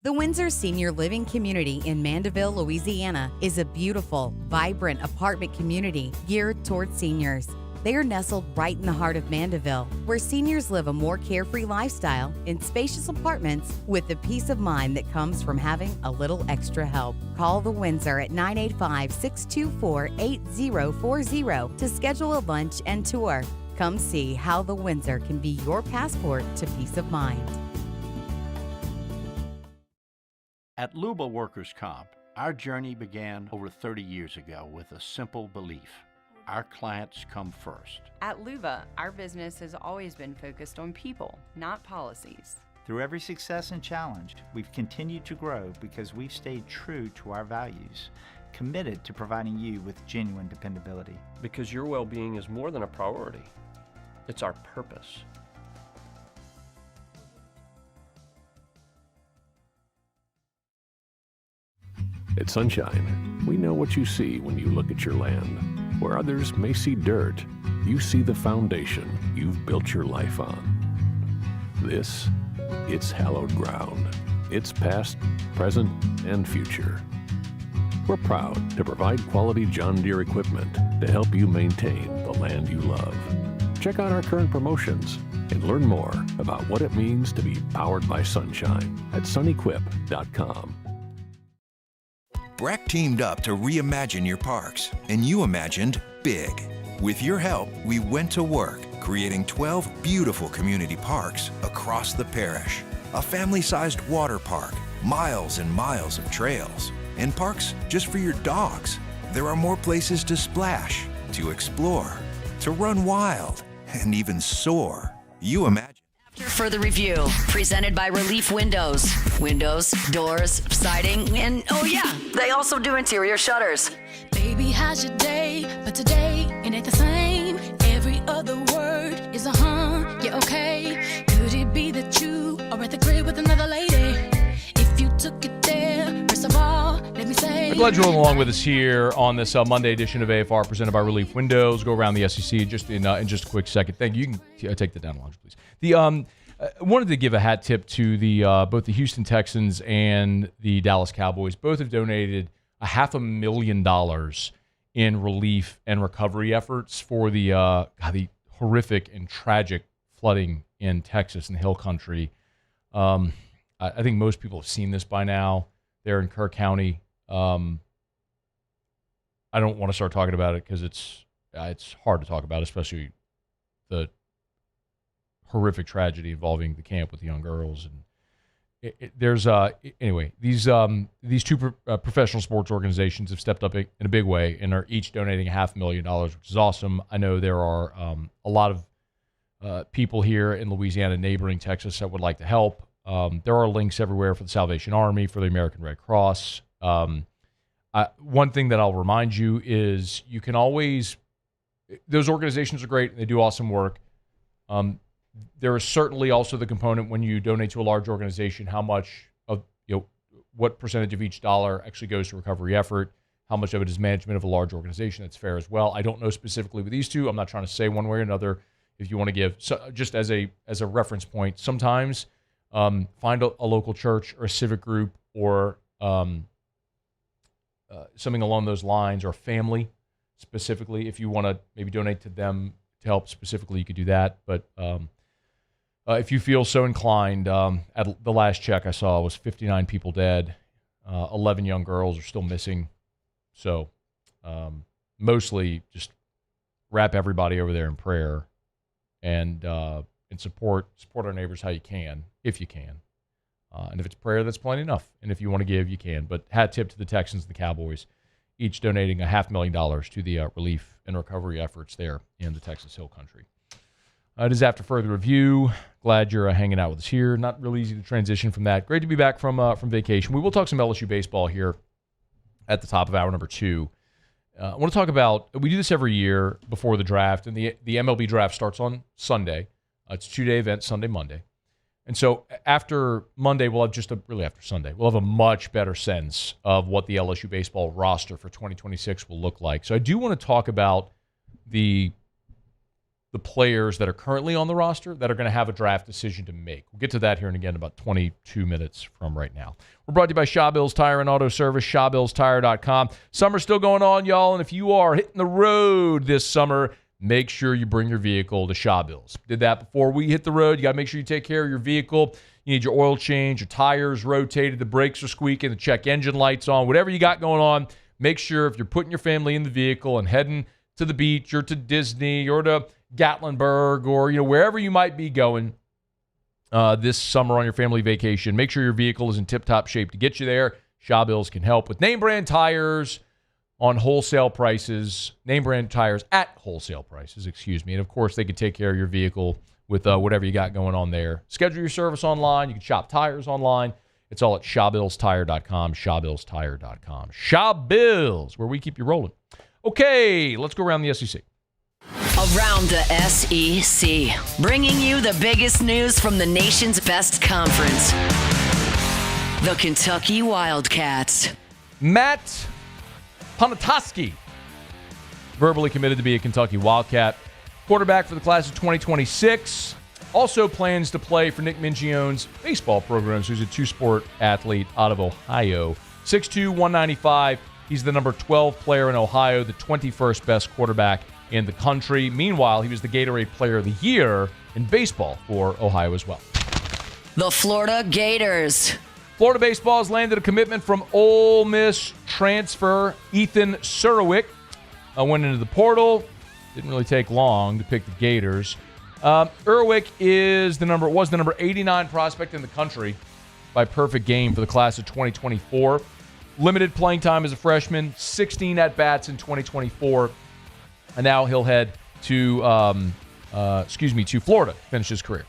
The Windsor Senior Living Community in Mandeville, Louisiana is a beautiful, vibrant apartment community geared towards seniors. They are nestled right in the heart of Mandeville, where seniors live a more carefree lifestyle in spacious apartments with the peace of mind that comes from having a little extra help. Call the Windsor at 985-624-8040 to schedule a lunch and tour. Come see how the Windsor can be your passport to peace of mind. At Luba Workers' Comp, our journey began over 30 years ago with a simple belief. Our clients come first. At Luba, our business has always been focused on people, not policies. Through every success and challenge, we've continued to grow because we've stayed true to our values, committed to providing you with genuine dependability. Because your well-being is more than a priority. It's our purpose. At Sunshine, we know what you see when you look at your land. Where others may see dirt, you see the foundation you've built your life on. This, it's hallowed ground. It's past, present, and future. We're proud to provide quality John Deere equipment to help you maintain the land you love. Check out our current promotions and learn more about what it means to be powered by sunshine at sunequip.com. Breck teamed up to reimagine your parks, and you imagined big. With your help, we went to work, creating 12 beautiful community parks across the parish. A family-sized water park, miles and miles of trails, and parks just for your dogs. There are more places to splash, to explore, to run wild, and even soar. You imagine. After further review, presented by Relief Windows. Windows, doors, siding, and oh yeah, they also do interior shutters. Baby, how's your day? But today, it ain't the same. Every other word is yeah, okay. Could it be that you are at the crib with another lady? If you took it there, first of all, let me say. I'm glad you're along with us here on this Monday edition of AFR presented by Relief Windows. Go around the SEC just in just a quick second. Thank you. You can take that down a launch, please. I wanted to give a hat tip to the both the Houston Texans and the Dallas Cowboys. Both have donated $500,000 in relief and recovery efforts for the horrific and tragic flooding in Texas and the Hill Country. I think most people have seen this by now. They're in Kerr County. I don't want to start talking about it because it's hard to talk about, especially the horrific tragedy involving the camp with the young girls. And anyway, these two professional sports organizations have stepped up in a big way and are each donating $500,000, which is awesome. I know there are a lot of people here in Louisiana, neighboring Texas, that would like to help. There are links everywhere for the Salvation Army, for the American Red Cross. One thing that I'll remind you is you can always, those organizations are great and they do awesome work. There is certainly also the component when you donate to a large organization, how much of, what percentage of each dollar actually goes to recovery effort, how much of it is management of a large organization. That's fair as well. I don't know specifically with these two. I'm not trying to say one way or another. If you want to give, so just as a reference point, sometimes find a local church or a civic group or something along those lines, or family specifically. If you want to maybe donate to them to help specifically, you could do that. But if you feel so inclined, at the last check I saw was 59 people dead, 11 young girls are still missing. So mostly just wrap everybody over there in prayer and support our neighbors how you can, if you can. And if it's prayer, that's plenty enough. And if you want to give, you can. But hat tip to the Texans and the Cowboys, each donating $500,000 to the relief and recovery efforts there in the Texas Hill Country. It is After Further Review. Glad you're hanging out with us here. Not really easy to transition from that. Great to be back from vacation. We will talk some LSU baseball here at the top of hour number 2. I want to talk about, we do this every year before the draft, and the MLB Draft starts on Sunday. It's a 2-day event, Sunday, Monday. And so after Monday, we'll have after Sunday, we'll have a much better sense of what the LSU baseball roster for 2026 will look like. So I do want to talk about the players that are currently on the roster that are going to have a draft decision to make. We'll get to that here and again about 22 minutes from right now. We're brought to you by Shaw Bills Tire and Auto Service, ShawBillsTire.com. Summer's still going on, y'all, and if you are hitting the road this summer, make sure you bring your vehicle to Shaw Bills. Did that before we hit the road. You got to make sure you take care of your vehicle. You need your oil change, your tires rotated, the brakes are squeaking, the check engine lights on, whatever you got going on. Make sure if you're putting your family in the vehicle and heading to the beach or to Disney or to Gatlinburg or wherever you might be going this summer on your family vacation, make sure your vehicle is in tip-top shape to get you there. Shaw Bills can help with name brand tires on wholesale prices, name brand tires at wholesale prices, and of course they can take care of your vehicle with whatever you got going on there. Schedule your service online. You can shop tires online. It's all at ShawBillsTire.com, ShawBillsTire.com. Shaw Bills, where we keep you rolling. Okay, let's go around the SEC. Around the SEC, bringing you the biggest news from the nation's best conference, the Kentucky Wildcats. Matt Ponatoski, verbally committed to be a Kentucky Wildcat. Quarterback for the class of 2026. Also plans to play for Nick Mingione's baseball programs, who's a two-sport athlete out of Ohio. 6'2", 195. He's the number 12 player in Ohio, the 21st best quarterback in the country. Meanwhile, he was the Gatorade Player of the Year in baseball for Ohio as well. The Florida Gators. Florida baseball has landed a commitment from Ole Miss transfer Ethan Surowick. Went into the portal. Didn't really take long to pick the Gators. Surowick was the number 89 prospect in the country by perfect game for the class of 2024. Limited playing time as a freshman, 16 at-bats in 2024. And now he'll head to Florida to finish his career.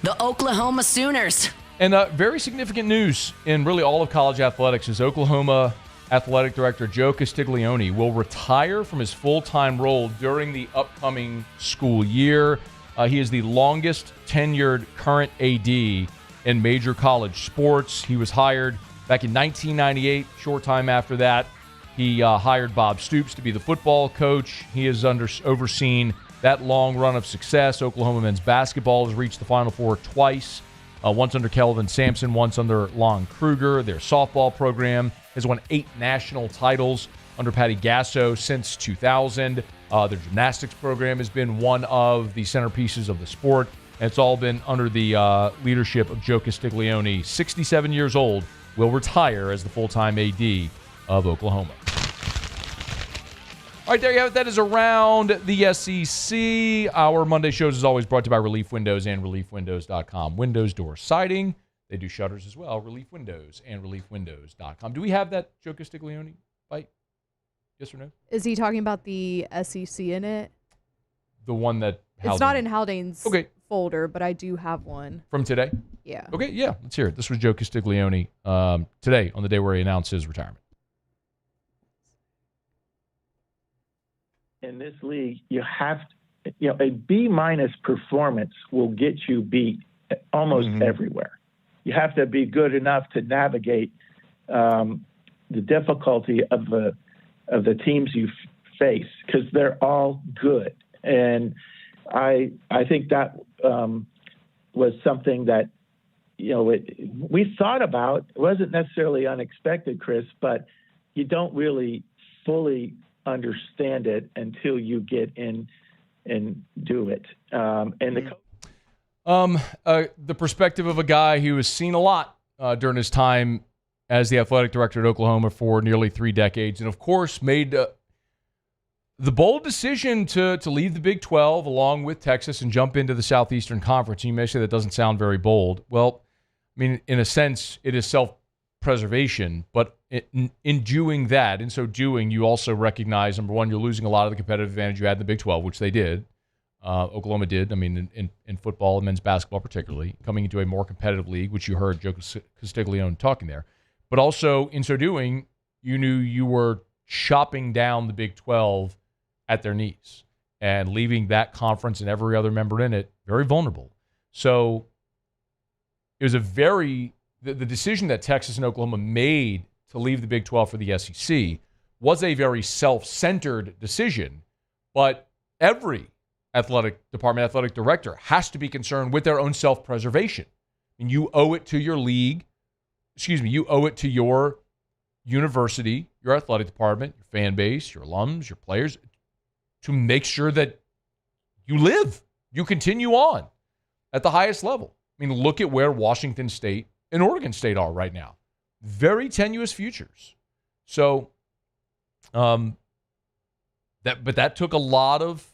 The Oklahoma Sooners. And very significant news in really all of college athletics is Oklahoma Athletic Director Joe Castiglione will retire from his full-time role during the upcoming school year. He is the longest tenured current AD in major college sports. He was hired back in 1998. Short time after that, he hired Bob Stoops to be the football coach. He has overseen that long run of success. Oklahoma men's basketball has reached the Final Four twice. Once under Kelvin Sampson, once under Lon Kruger. Their softball program has won 8 national titles under Patty Gasso since 2000. Their gymnastics program has been one of the centerpieces of the sport. And it's all been under the leadership of Joe Castiglione. 67 years old, will retire as the full-time AD of Oklahoma. All right, there you have it. That is around the SEC. Our Monday shows is always brought to you by Relief Windows and ReliefWindows.com. Windows, door, siding. They do shutters as well. Relief Windows and ReliefWindows.com. Do we have that Joe Castiglione bite? Yes or no? Is he talking about the SEC in it? The one that It's not in Haldane's folder, but I do have one. From today? Yeah. Okay, yeah. Let's hear it. This was Joe Castiglione today on the day where he announced his retirement. In this league, you have a B- performance will get you beat almost everywhere. You have to be good enough to navigate the difficulty of the teams you face because they're all good. And I think that was something that we thought about. It wasn't necessarily unexpected, Chris, but you don't really fully understand it until you get in and do it. And the perspective of a guy who has seen a lot during his time as the athletic director at Oklahoma for nearly 3 decades, and of course made the bold decision to leave the Big 12 along with Texas and jump into the Southeastern Conference. And you may say that doesn't sound very bold. Well, I mean, in a sense, it is self-preservation, but in doing that, in so doing, you also recognize, number one, you're losing a lot of the competitive advantage you had in the Big 12, which they did. Oklahoma did, in football and men's basketball particularly, coming into a more competitive league, which you heard Joe Castiglione talking there. But also, in so doing, you knew you were chopping down the Big 12 at their knees and leaving that conference and every other member in it very vulnerable. So it was the decision that Texas and Oklahoma made to leave the Big 12 for the SEC was a very self-centered decision, but every athletic director has to be concerned with their own self-preservation. And you owe it to your league, you owe it to your university, your athletic department, your fan base, your alums, your players, to make sure that you continue on at the highest level. Look at where Washington State and Oregon State are right now. Very tenuous futures. So, that took a lot of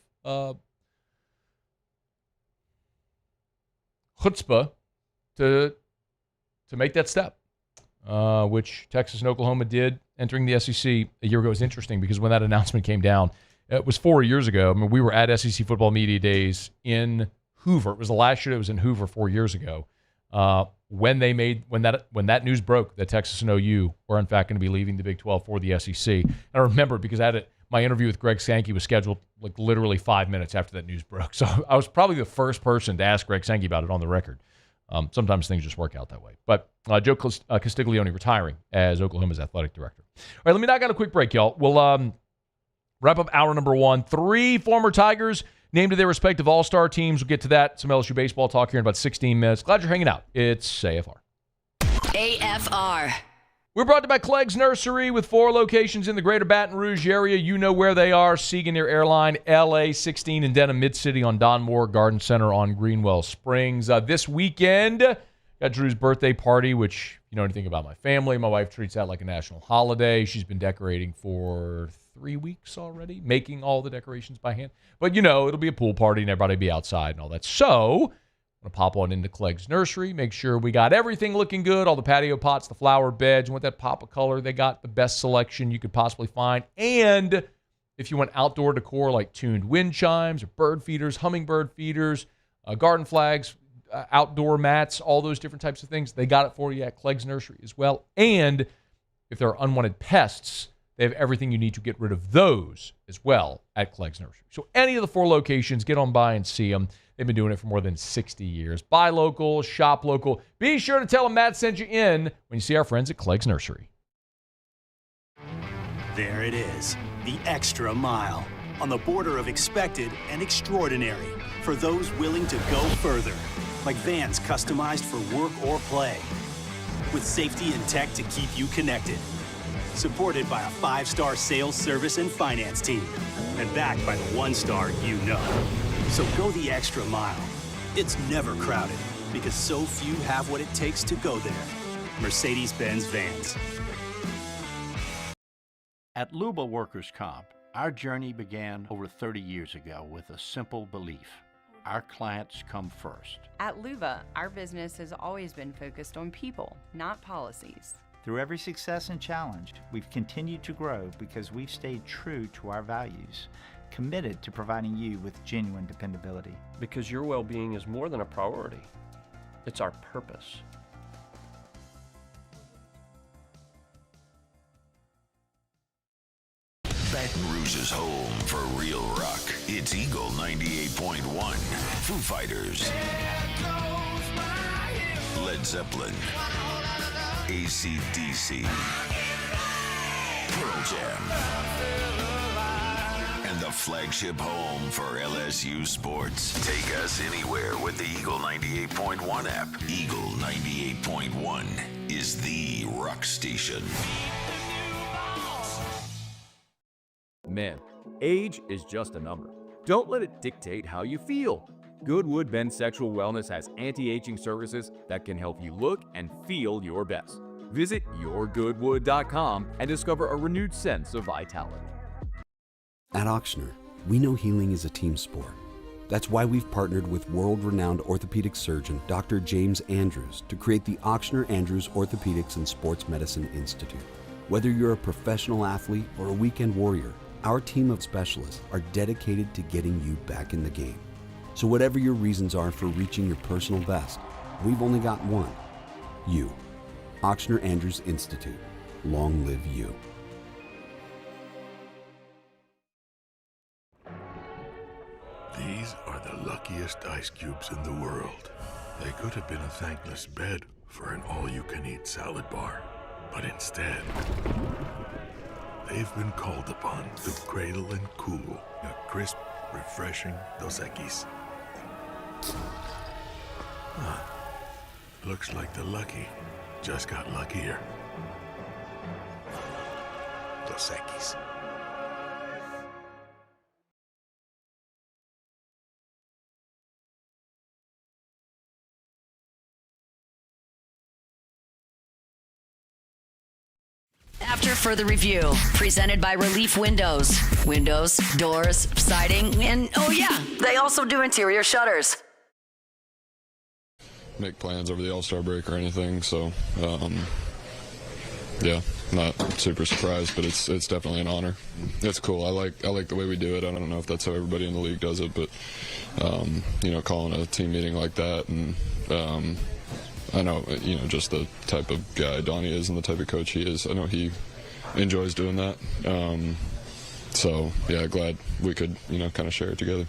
chutzpah to make that step, which Texas and Oklahoma did entering the SEC a year ago. Is interesting because when that announcement came down, it was 4 years ago. We were at SEC Football Media Days in Hoover. It was the last year it was in Hoover 4 years ago. When that news broke that Texas and OU were in fact going to be leaving the Big 12 for the SEC. And I remember because my interview with Greg Sankey was scheduled like literally 5 minutes after that news broke. So I was probably the first person to ask Greg Sankey about it on the record. Sometimes things just work out that way. But Joe Castiglione retiring as Oklahoma's athletic director. All right, let me knock out a quick break, y'all. We'll wrap up hour number one. 3 former Tigers named to their respective all-star teams. We'll get to that. Some LSU baseball talk here in about 16 minutes. Glad you're hanging out. It's AFR. AFR. We're brought to you by Clegg's Nursery with 4 locations in the greater Baton Rouge area. You know where they are. Siegen near Airline, LA 16 in Denham Mid-City on Don Moore, Garden Center on Greenwell Springs. This weekend, got Drew's birthday party, which, if you know anything about my family, my wife treats that like a national holiday. She's been decorating for 3 weeks already, making all the decorations by hand. But, it'll be a pool party and everybody will be outside and all that. So, I'm going to pop on into Clegg's Nursery, make sure we got everything looking good, all the patio pots, the flower beds. You want that pop of color, they got the best selection you could possibly find. And if you want outdoor decor like tuned wind chimes or bird feeders, hummingbird feeders, garden flags, outdoor mats, all those different types of things, they got it for you at Clegg's Nursery as well. And if there are unwanted pests, they have everything you need to get rid of those as well at Clegg's Nursery. So any of the 4 locations, get on by and see them. They've been doing it for more than 60 years. Buy local, shop local. Be sure to tell them Matt sent you in when you see our friends at Clegg's Nursery. There it is, the extra mile, on the border of expected and extraordinary for those willing to go further, like vans customized for work or play, with safety and tech to keep you connected. Supported by a 5-star sales, service, and finance team. And backed by the 1-star you know. So go the extra mile. It's never crowded because so few have what it takes to go there. Mercedes-Benz Vans. At Luba Workers' Comp, our journey began over 30 years ago with a simple belief. Our clients come first. At Luba, our business has always been focused on people, not policies. Through every success and challenge, we've continued to grow because we've stayed true to our values, committed to providing you with genuine dependability. Because your well-being is more than a priority. It's our purpose. Baton Rouge's home for real rock. It's Eagle 98.1. Foo Fighters. Led Zeppelin. AC/DC, Pearl Jam, and the flagship home for LSU sports. Take us anywhere with the Eagle 98.1 app. Eagle 98.1 is the rock station. Man, age is just a number. Don't let it dictate how you feel. Goodwood Men's Sexual Wellness has anti-aging services that can help you look and feel your best. Visit yourgoodwood.com and discover a renewed sense of vitality. At Ochsner, we know healing is a team sport. That's why we've partnered with world-renowned orthopedic surgeon Dr. James Andrews to create the Ochsner Andrews Orthopedics and Sports Medicine Institute. Whether you're a professional athlete or a weekend warrior, our team of specialists are dedicated to getting you back in the game. So whatever your reasons are for reaching your personal best, we've only got one. You. Ochsner Andrews Institute. Long live you. These are the luckiest ice cubes in the world. They could have been a thankless bed for an all-you-can-eat salad bar. But instead, they've been called upon to cradle and cool a crisp, refreshing Dos Equis. Huh. Looks like the lucky just got luckier. Dos Equis. After further review, presented by Relief Windows. Windows, doors, siding, and oh yeah, they also do interior shutters. Make plans over the All-Star break or anything, so yeah, not super surprised, but it's definitely an honor. It's cool. I like the way we do it. I don't know if that's how everybody in the league does it, but calling a team meeting like that, and I know, just the type of guy Donnie is and the type of coach he is. I know he enjoys doing that. So, yeah, glad we could, kind of share it together.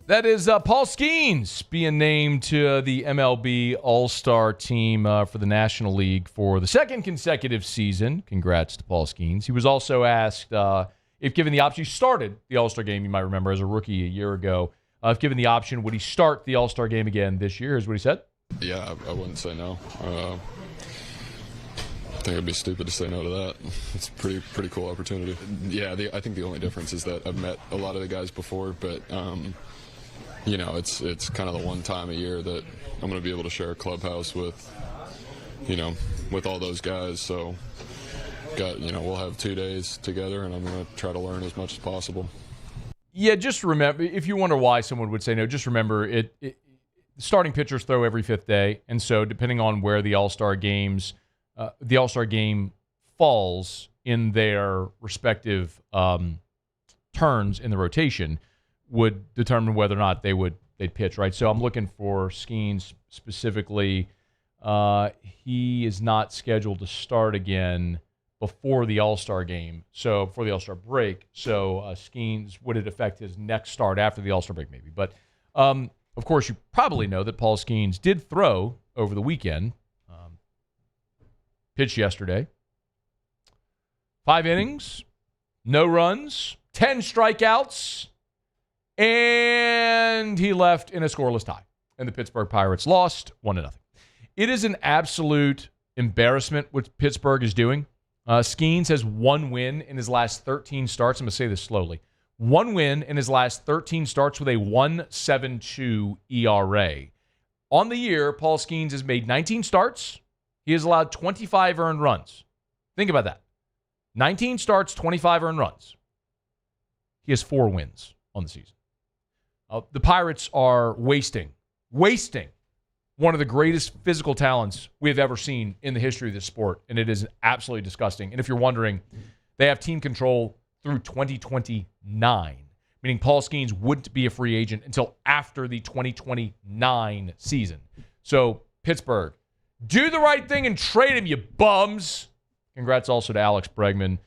That is Paul Skeens being named to the MLB All-Star team for the National League for the second consecutive season. Congrats to Paul Skeens. He was also asked if given the option, he started the All-Star game, you might remember, as a rookie a year ago. If given the option, would he start the All-Star game again this year? Here's what he said. Yeah, I wouldn't say no. I think it'd be stupid to say no to that. It's a pretty cool opportunity. Yeah, I think the only difference is that I've met a lot of the guys before, but it's kind of the one time a year that I'm going to be able to share a clubhouse with all those guys. So we'll have 2 days together, and I'm going to try to learn as much as possible. Yeah, just remember, if you wonder why someone would say no, just remember starting pitchers throw every fifth day, and so depending on where the All-Star game falls in their respective turns in the rotation would determine whether or not they'd pitch, right? So I'm looking for Skeens specifically. He is not scheduled to start again before the All-Star game, so before the All-Star break. So Skeens, would it affect his next start after the All-Star break? Maybe. But, of course, you probably know that Paul Skeens did throw over the weekend, pitched yesterday. 5 innings, no runs, 10 strikeouts, and he left in a scoreless tie. And the Pittsburgh Pirates lost 1-0. It is an absolute embarrassment what Pittsburgh is doing. Skeens has 1 win in his last 13 starts. I'm going to say this slowly. 1 win in his last 13 starts with a 1.72 ERA. On the year, Paul Skeens has made 19 starts. He has allowed 25 earned runs. Think about that. 19 starts, 25 earned runs. He has 4 wins on the season. The Pirates are wasting one of the greatest physical talents we have ever seen in the history of this sport, and it is absolutely disgusting. And if you're wondering, they have team control through 2029, meaning Paul Skeens wouldn't be a free agent until after the 2029 season. So, Pittsburgh, do the right thing and trade him, you bums. Congrats also to Alex Bregman.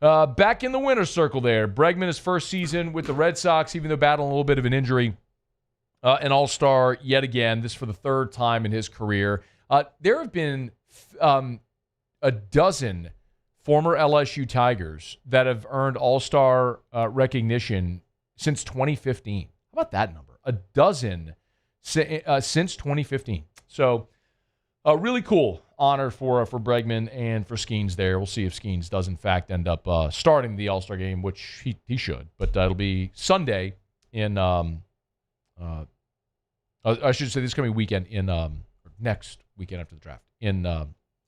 Back in the winner's circle there. Bregman, his first season with the Red Sox, even though battling a little bit of an injury. An all-star yet again, this for the 3rd time in his career. There have been a dozen former LSU Tigers that have earned all-star recognition since 2015. How about that number? A dozen since 2015. So a really cool honor for Bregman and for Skeens there. We'll see if Skeens does, in fact, end up starting the all-star game, which he should. But it'll be Sunday in I should say this coming weekend next weekend after the draft in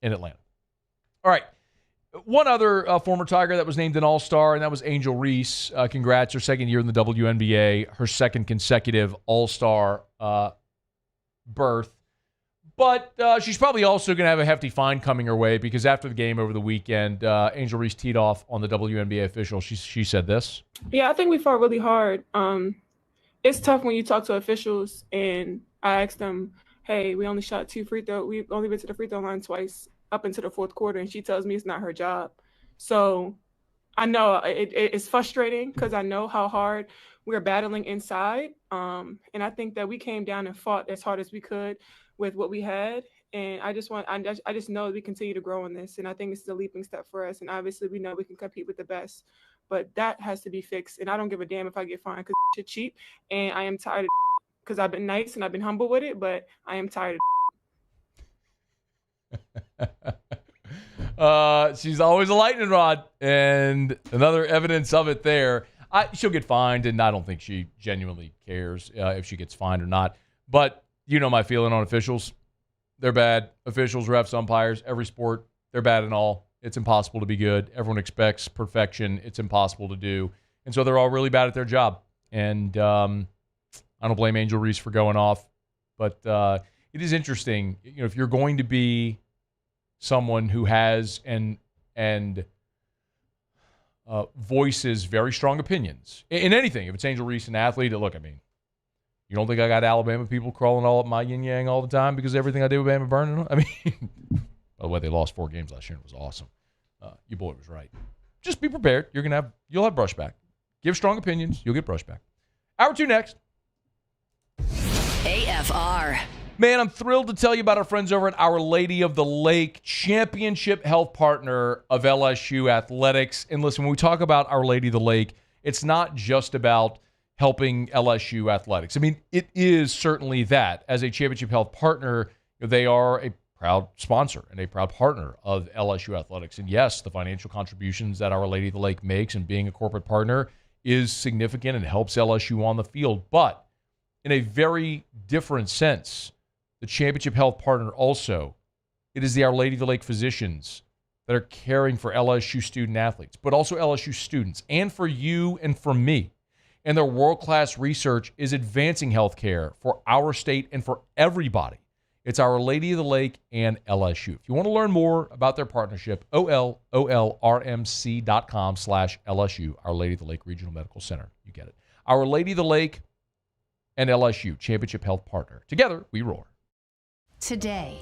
Atlanta. All right. One other former Tiger that was named an all-star, and that was Angel Reese. Congrats, her 2nd year in the WNBA, her 2nd consecutive all-star berth. But she's probably also going to have a hefty fine coming her way because after the game over the weekend, Angel Reese teed off on the WNBA official. She said this. Yeah, I think we fought really hard. it's tough when you talk to officials and I asked them, hey, we only shot 2 free throws. We've only been to the free throw line twice up into the fourth quarter. And she tells me it's not her job. So I know it's frustrating because I know how hard we're battling inside. And I think that we came down and fought as hard as we could with what we had. And I just know that we continue to grow in this. And I think this is a leaping step for us. And obviously we know we can compete with the best, but that has to be fixed. And I don't give a damn if I get fined because it's cheap. And I am tired of because I've been nice and I've been humble with it, but I am tired of She's always a lightning rod, and another evidence of it there. She'll get fined, and I don't think she genuinely cares if she gets fined or not. But you know my feeling on officials. They're bad. Officials, refs, umpires, every sport, they're bad in all. It's impossible to be good. Everyone expects perfection. It's impossible to do. And so they're all really bad at their job. And I don't blame Angel Reese for going off. But it is interesting. You know, if you're going to be someone who has and voices very strong opinions in anything, if it's Angel Reese, an athlete, look, I mean, you don't think I got Alabama people crawling all up my yin-yang all the time because everything I did with Bama burning? I mean, by the way, they lost 4 games last year and it was awesome. Your boy was right. Just be prepared. You'll have brushback. Give strong opinions. You'll get brushback. Hour 2 next. AFR. Man, I'm thrilled to tell you about our friends over at Our Lady of the Lake, championship health partner of LSU athletics. And listen, when we talk about Our Lady of the Lake, it's not just about helping LSU athletics. I mean, it is certainly that. As a championship health partner, they are a proud sponsor and a proud partner of LSU athletics. And yes, the financial contributions that Our Lady of the Lake makes and being a corporate partner is significant and helps LSU on the field. But in a very different sense, the championship health partner also, it is the Our Lady of the Lake physicians that are caring for LSU student athletes, but also LSU students, and for you and for me. And their world-class research is advancing healthcare for our state and for everybody. It's Our Lady of the Lake and LSU. If you want to learn more about their partnership, olrmc.com/LSU, Our Lady of the Lake Regional Medical Center. You get it. Our Lady of the Lake and LSU, championship health partner. Together, we roar. Today,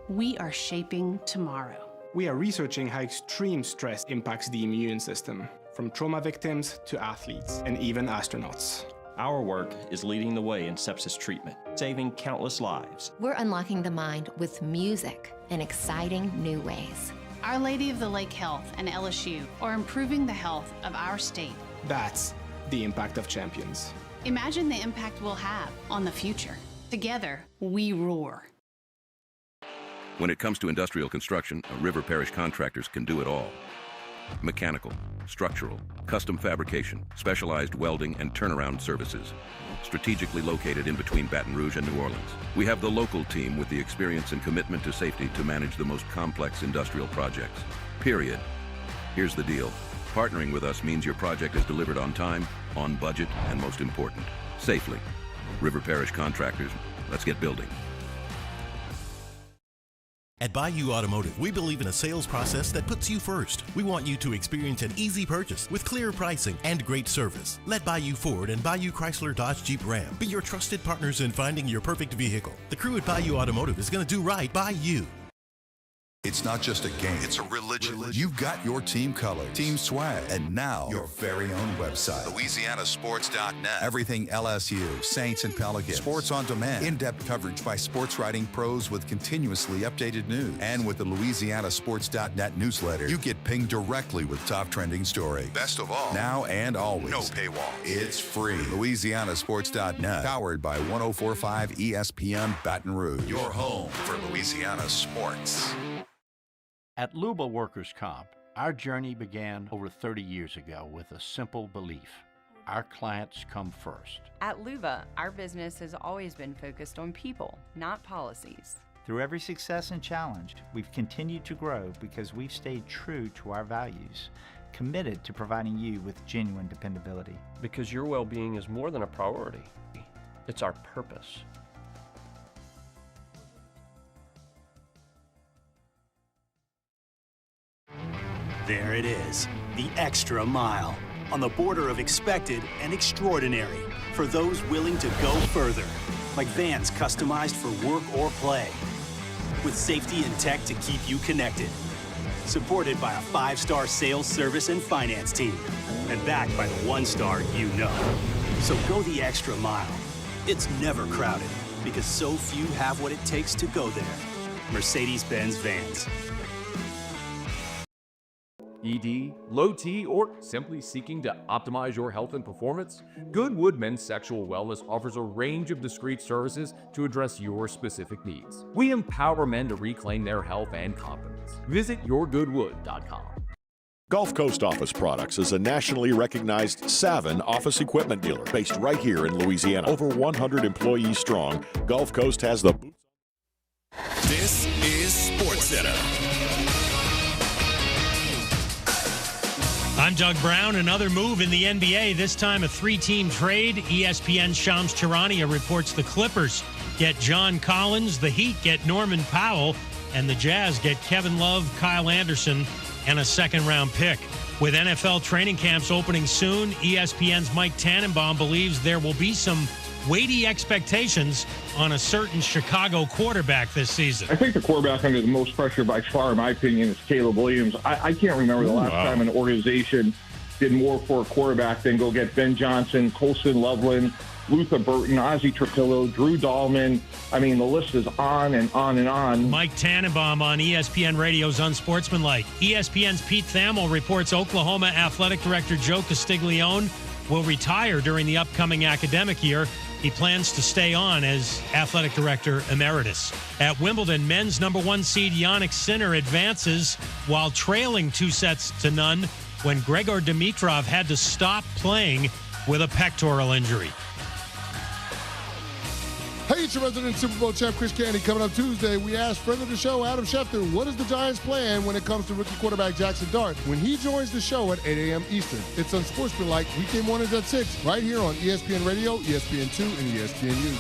we are shaping tomorrow. We are researching how extreme stress impacts the immune system, from trauma victims to athletes and even astronauts. Our work is leading the way in sepsis treatment, saving countless lives. We're unlocking the mind with music in exciting new ways. Our Lady of the Lake Health and LSU are improving the health of our state. That's the impact of champions. Imagine the impact we'll have on the future. Together, we roar. When it comes to industrial construction, River Parish Contractors can do it all. Mechanical, structural, custom fabrication, specialized welding, and turnaround services. Strategically located in between Baton Rouge and New Orleans, we have the local team with the experience and commitment to safety to manage the most complex industrial projects. Period. Here's the deal. Partnering with us means your project is delivered on time, on budget, and most important, safely. River Parish Contractors, let's get building. At Bayou Automotive, we believe in a sales process that puts you first. We want you to experience an easy purchase with clear pricing and great service. Let Bayou Ford and Bayou Chrysler Dodge Jeep Ram be your trusted partners in finding your perfect vehicle. The crew at Bayou Automotive is going to do right by you. It's not just a game, it's a religion. You've got your team color, team swag, and now your very own website. LouisianaSports.net. Everything LSU, Saints, and Pelicans. Sports on demand. In-depth coverage by sports writing pros with continuously updated news. And with the LouisianaSports.net newsletter, you get pinged directly with top trending stories. Best of all, now and always, no paywall. It's free. LouisianaSports.net. Powered by 104.5 ESPN Baton Rouge. Your home for Louisiana sports. At Luba Workers' Comp, our journey began over 30 years ago with a simple belief. Our clients come first. At Luba, our business has always been focused on people, not policies. Through every success and challenge, we've continued to grow because we've stayed true to our values, committed to providing you with genuine dependability. Because your well-being is more than a priority. It's our purpose. There it is, the extra mile on the border of expected and extraordinary for those willing to go further, like vans customized for work or play, with safety and tech to keep you connected. Supported by a 5-star sales, service, and finance team, and backed by the 1-star you know. So go the extra mile. It's never crowded, because so few have what it takes to go there. Mercedes-Benz Vans. ED, low T, or simply seeking to optimize your health and performance? Goodwood Men's Sexual Wellness offers a range of discreet services to address your specific needs. We empower men to reclaim their health and confidence. Visit yourgoodwood.com. Gulf Coast Office Products is a nationally recognized Savin office equipment dealer based right here in Louisiana. Over 100 employees strong, Gulf Coast has the boots. This is SportsCenter. I'm Doug Brown. Another move in the NBA, this time a 3-team trade. ESPN's Shams Charania reports the Clippers get John Collins, the Heat get Norman Powell, and the Jazz get Kevin Love, Kyle Anderson, and a second-round pick. With NFL training camps opening soon, ESPN's Mike Tannenbaum believes there will be some weighty expectations on a certain Chicago quarterback this season. I think the quarterback under the most pressure by far, in my opinion, is Caleb Williams. I can't remember the last time an organization did more for a quarterback than go get Ben Johnson, Colson Loveland, Luther Burton, Ozzie Trapillo, Drew Dahlman. I mean, the list is on and on and on. Mike Tannenbaum on ESPN Radio's Unsportsmanlike. ESPN's Pete Thamel reports Oklahoma Athletic Director Joe Castiglione will retire during the upcoming academic year. He plans to stay on as athletic director emeritus. At Wimbledon, men's number 1 seed Jannik Sinner advances while trailing 2-0 when Gregor Dimitrov had to stop playing with a pectoral injury. Hey, it's your resident Super Bowl champ, Chris Candy. Coming up Tuesday, we asked friend of the show, Adam Schefter, what is the Giants' plan when it comes to rookie quarterback Jackson Dart when he joins the show at 8 a.m. Eastern. It's Unsportsmanlike, weekday mornings at 6, right here on ESPN Radio, ESPN2, and ESPNU.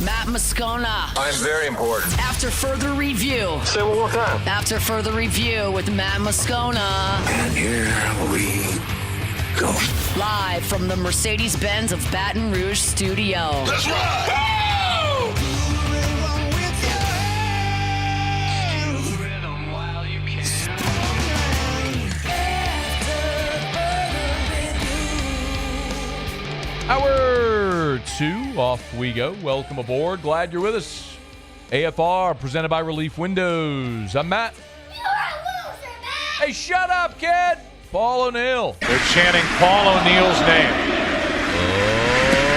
Matt Moscona. I'm very important. After further review. Say one more time. After further review with Matt Moscona. And here we go. Live from the Mercedes-Benz of Baton Rouge studio. Let's ride! Hour 2, off we go. Welcome aboard. Glad you're with us. AFR, presented by Relief Windows. I'm Matt. You're a loser, Matt! Hey, shut up, kid! Paul O'Neill. They're chanting Paul O'Neill's name.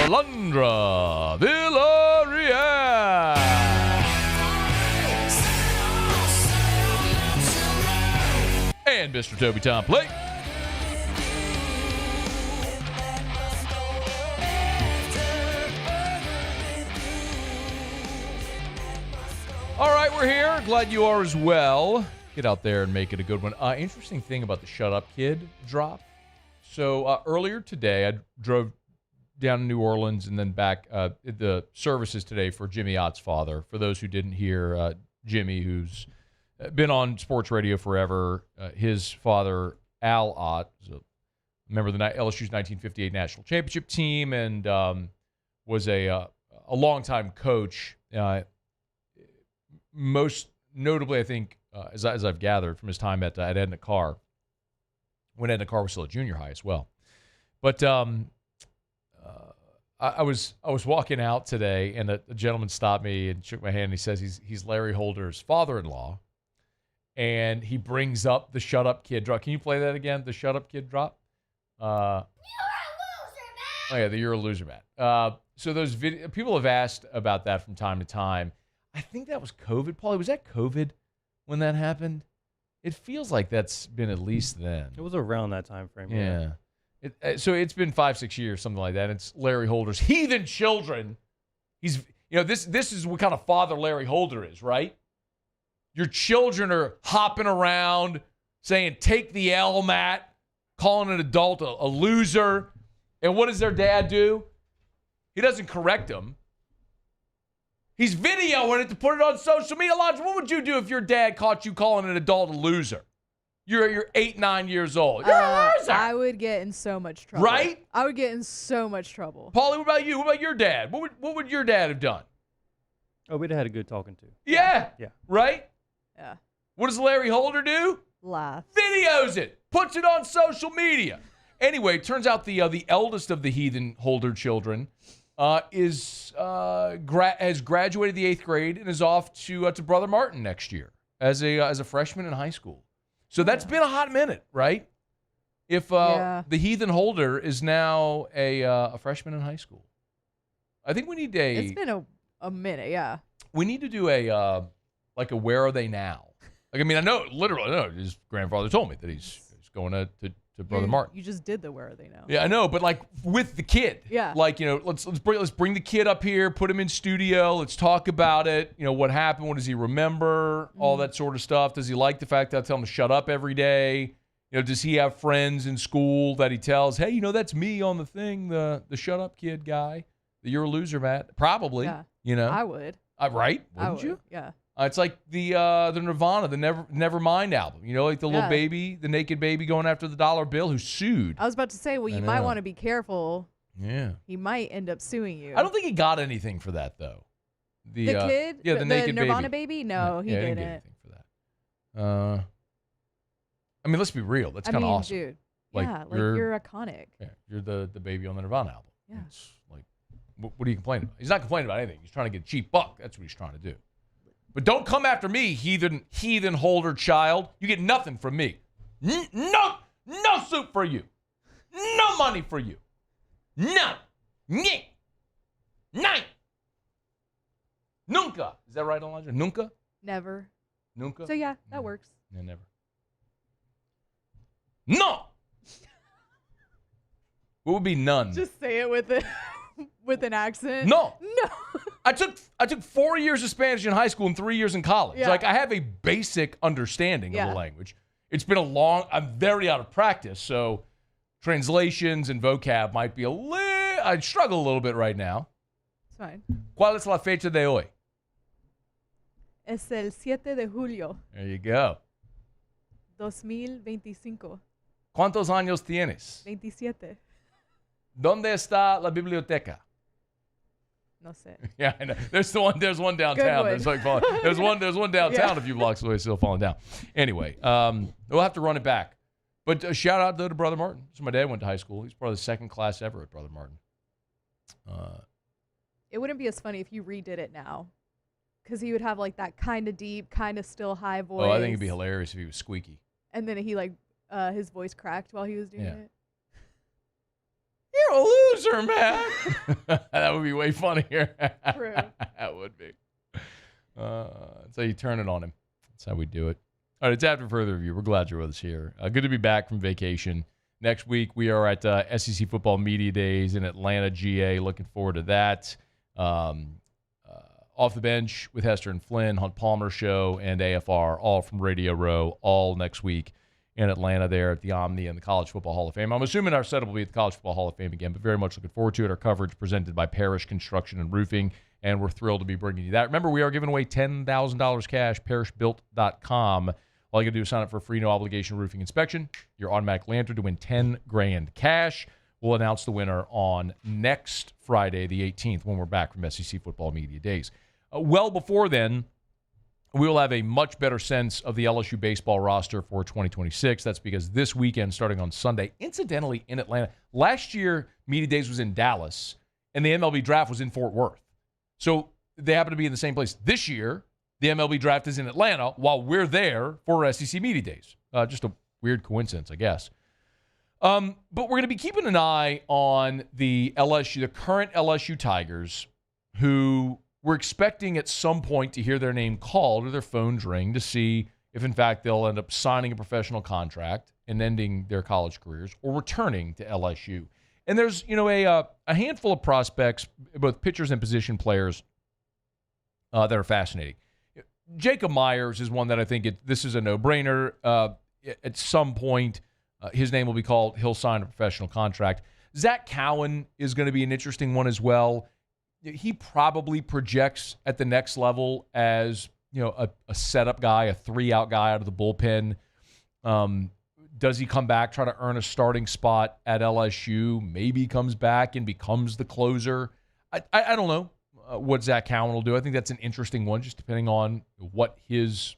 Alondra Villarreal. And Mr. Toby Tomplay. All right, we're here. Glad you are as well. Get out there and make it a good one. Interesting thing about the Shut Up Kid drop. So earlier today, I drove down to New Orleans and then back the services today for Jimmy Ott's father. For those who didn't hear, Jimmy, who's been on sports radio forever, his father, Al Ott, was a member of the LSU's 1958 national championship team and was a longtime coach. Most notably, I think, as I've gathered from his time at Edna Carr, when Edna Carr was still at junior high as well. But I was walking out today, and a gentleman stopped me and shook my hand. And he says he's Larry Holder's father-in-law, and he brings up the Shut Up Kid drop. Can you play that again? The Shut Up Kid drop. You're a loser, Matt. Oh yeah, the You're a Loser, Matt. So those people have asked about that from time to time. I think that was COVID. Paulie, was that COVID when that happened? It feels like that's been at least then. It was around that time frame. Yeah. So it's been 5-6 years, something like that. It's Larry Holder's heathen children. He's, this is what kind of father Larry Holder is, right? Your children are hopping around saying, take the L, Matt, calling an adult a loser. And what does their dad do? He doesn't correct them. He's videoing it to put it on social media. Lodge, what would you do if your dad caught you calling an adult a loser? You're 8, 9 years old. You're a loser. I would get in so much trouble. Right? I would get in so much trouble. Paulie, what about you? What about your dad? What would your dad have done? Oh, we'd have had a good talking to. Yeah. Right? Yeah. What does Larry Holder do? Laugh. Videos it. Puts it on social media. Anyway, it turns out the eldest of the Heathen Holder children has graduated the 8th grade and is off to Brother Martin next year as a freshman in high school. So that's been a hot minute, right? If the Heathen Holder is now a freshman in high school, I think we need It's been a minute, yeah. We need to do a where are they now? Like, I mean, I know his grandfather told me that he's going to Brother Martin. You just did the where are they now? Yeah, I know, but like with the kid. Yeah. Like, let's bring the kid up here, put him in studio, let's talk about it. What happened, what does he remember, all that sort of stuff. Does he like the fact that I tell him to shut up every day? Does he have friends in school that he tells, hey, that's me on the thing, the shut up kid guy. You're a loser, Matt. Probably. Yeah. I would. Right? Wouldn't I would. you? Yeah. It's like the Nirvana, the Nevermind album. Like the little baby, the naked baby going after the dollar bill who sued. I was about to say, well, you might want to be careful. Yeah. He might end up suing you. I don't think he got anything for that, though. The kid? Yeah, the naked Nirvana baby? No, he didn't. Didn't get anything for that. I mean, let's be real. That's kind of awesome. Dude. You're iconic. Yeah, you're the baby on the Nirvana album. Yeah. It's like, what are you complaining about? He's not complaining about anything. He's trying to get a cheap buck. That's what he's trying to do. But don't come after me, heathen Holder child. You get nothing from me. No soup for you. No money for you. None. Nine. Nunca. Is that right, Elijah? Nunca? Never. Nunca? So yeah, that works. Yeah, never. No. What would be none? Just say it with an accent. No. I took 4 years of Spanish in high school and 3 years in college. Yeah. Like, I have a basic understanding of the language. It's been I'm very out of practice, so translations and vocab might be I'd struggle a little bit right now. It's fine. ¿Cuál es la fecha de hoy? Es el 7 de julio. There you go. 2025. ¿Cuántos años tienes? 27. ¿Dónde está la biblioteca? No sé. Yeah, I know. There's one downtown. There's one downtown a few blocks away, still falling down. Anyway, we'll have to run it back. But a shout out to Brother Martin. So my dad went to high school. He's probably the second class ever at Brother Martin. It wouldn't be as funny if you redid it now, because he would have like that kind of deep, kind of still high voice. Oh, I think it'd be hilarious if he was squeaky. And then he his voice cracked while he was doing it. You're a loser, man. That would be way funnier. True. That would be. That's how you turn it on him. That's how we do it. All right, it's after further review. We're glad you're with us here. Good to be back from vacation. Next week, we are at SEC Football Media Days in Atlanta, GA. Looking forward to that. Off the Bench with Hester and Flynn, Hunt Palmer Show, and AFR, all from Radio Row, all next week in Atlanta there at the Omni and the College Football Hall of Fame. I'm assuming our setup will be at the College Football Hall of Fame again, but very much looking forward to it. Our coverage presented by Parish Construction and Roofing, and we're thrilled to be bringing you that. Remember, we are giving away $10,000 cash, parishbuilt.com. All you got to do is sign up for a free no-obligation roofing inspection. You're automatically entered to win $10,000 cash. We'll announce the winner on next Friday, the 18th, when we're back from SEC Football Media Days. Well before then, we will have a much better sense of the LSU baseball roster for 2026. That's because this weekend, starting on Sunday, incidentally in Atlanta. Last year, Media Days was in Dallas, and the MLB Draft was in Fort Worth. So they happen to be in the same place. This year, the MLB Draft is in Atlanta while we're there for SEC Media Days. Just a weird coincidence, I guess. But we're going to be keeping an eye on the current LSU Tigers, who we're expecting at some point to hear their name called or their phones ring to see if, in fact, they'll end up signing a professional contract and ending their college careers or returning to LSU. And there's, a handful of prospects, both pitchers and position players, that are fascinating. Jacob Myers is one that I think this is a no-brainer. At some point, his name will be called. He'll sign a professional contract. Zach Cowan is going to be an interesting one as well. He probably projects at the next level as, a setup guy, a 3-out guy out of the bullpen. Does he come back, try to earn a starting spot at LSU? Maybe he comes back and becomes the closer. I don't know what Zach Cowan will do. I think that's an interesting one, just depending on what his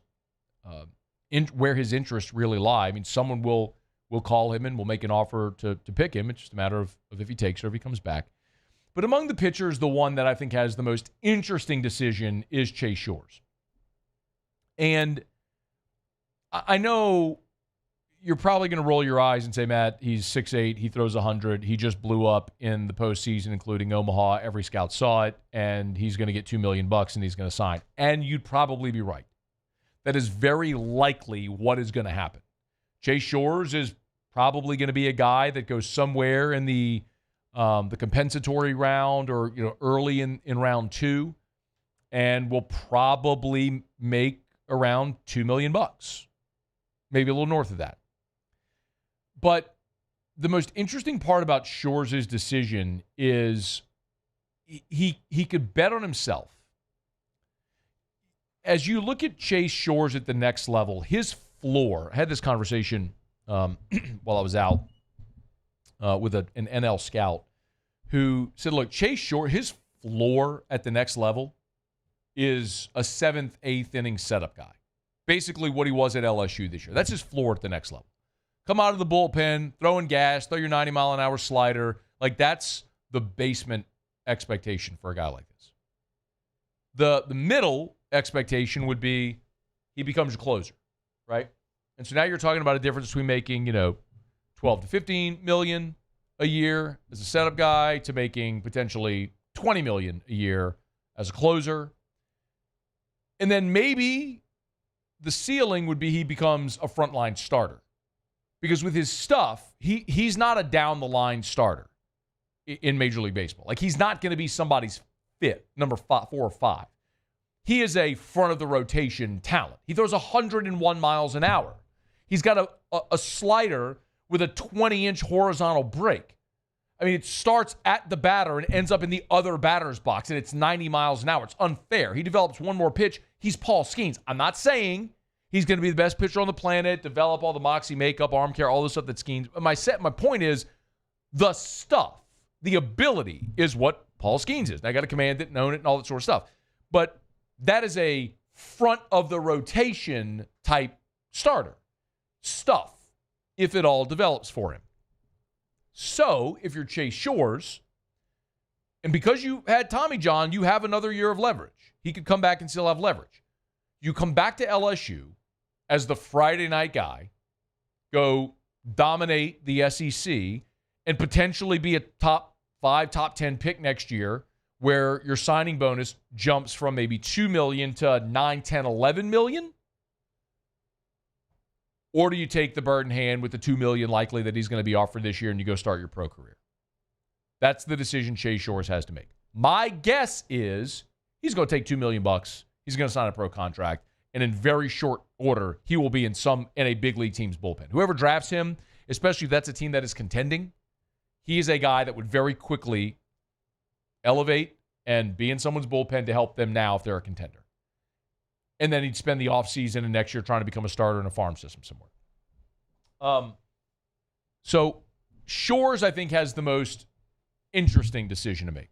where his interests really lie. I mean, someone will call him and will make an offer to pick him. It's just a matter of if he takes it or if he comes back. But among the pitchers, the one that I think has the most interesting decision is Chase Shores. And I know you're probably going to roll your eyes and say, Matt, he's 6'8", he throws 100, he just blew up in the postseason, including Omaha. Every scout saw it, and he's going to get $2 million and he's going to sign. And you'd probably be right. That is very likely what is going to happen. Chase Shores is probably going to be a guy that goes somewhere in the compensatory round or early in round 2, and will probably make around $2 million, maybe a little north of that. But the most interesting part about Shores' decision is he could bet on himself. As you look at Chase Shores at the next level, his floor, I had this conversation while I was out with an NL scout who said, look, Chase Shores, his floor at the next level is a 7th, 8th inning setup guy. Basically what he was at LSU this year. That's his floor at the next level. Come out of the bullpen, throwing gas, throw your 90-mile-an-hour slider. Like, that's the basement expectation for a guy like this. The middle expectation would be he becomes a closer, right? And so now you're talking about a difference between making, 12 to 15 million a year as a setup guy to making potentially 20 million a year as a closer. And then maybe the ceiling would be he becomes a frontline starter. Because with his stuff, he's not a down-the-line starter in Major League Baseball. Like, he's not going to be somebody's fifth, number 4 or 5. He is a front-of-the-rotation talent. He throws 101 miles an hour. He's got a slider with a 20-inch horizontal break. I mean, it starts at the batter and ends up in the other batter's box, and it's 90 miles an hour. It's unfair. He develops one more pitch. He's Paul Skeens. I'm not saying he's going to be the best pitcher on the planet, develop all the moxie makeup, arm care, all the stuff that Skeens. My point is the stuff, the ability is what Paul Skeens is. And I got to command it and own it and all that sort of stuff. But that is a front-of-the-rotation type starter. Stuff, if it all develops for him. So, if you're Chase Shores, and because you had Tommy John, you have another year of leverage. He could come back and still have leverage. You come back to LSU as the Friday night guy, go dominate the SEC, and potentially be a top 5, top 10 pick next year, where your signing bonus jumps from maybe $2 million to 9, 10, 11 million? Or do you take the bird in hand with the $2 million likely that he's going to be offered this year and you go start your pro career? That's the decision Chase Shores has to make. My guess is he's going to take $2 million. He's going to sign a pro contract, and in very short order, he will be in a big league team's bullpen. Whoever drafts him, especially if that's a team that is contending, he is a guy that would very quickly elevate and be in someone's bullpen to help them now if they're a contender. And then he'd spend the offseason and next year trying to become a starter in a farm system somewhere. So Shores, I think, has the most interesting decision to make.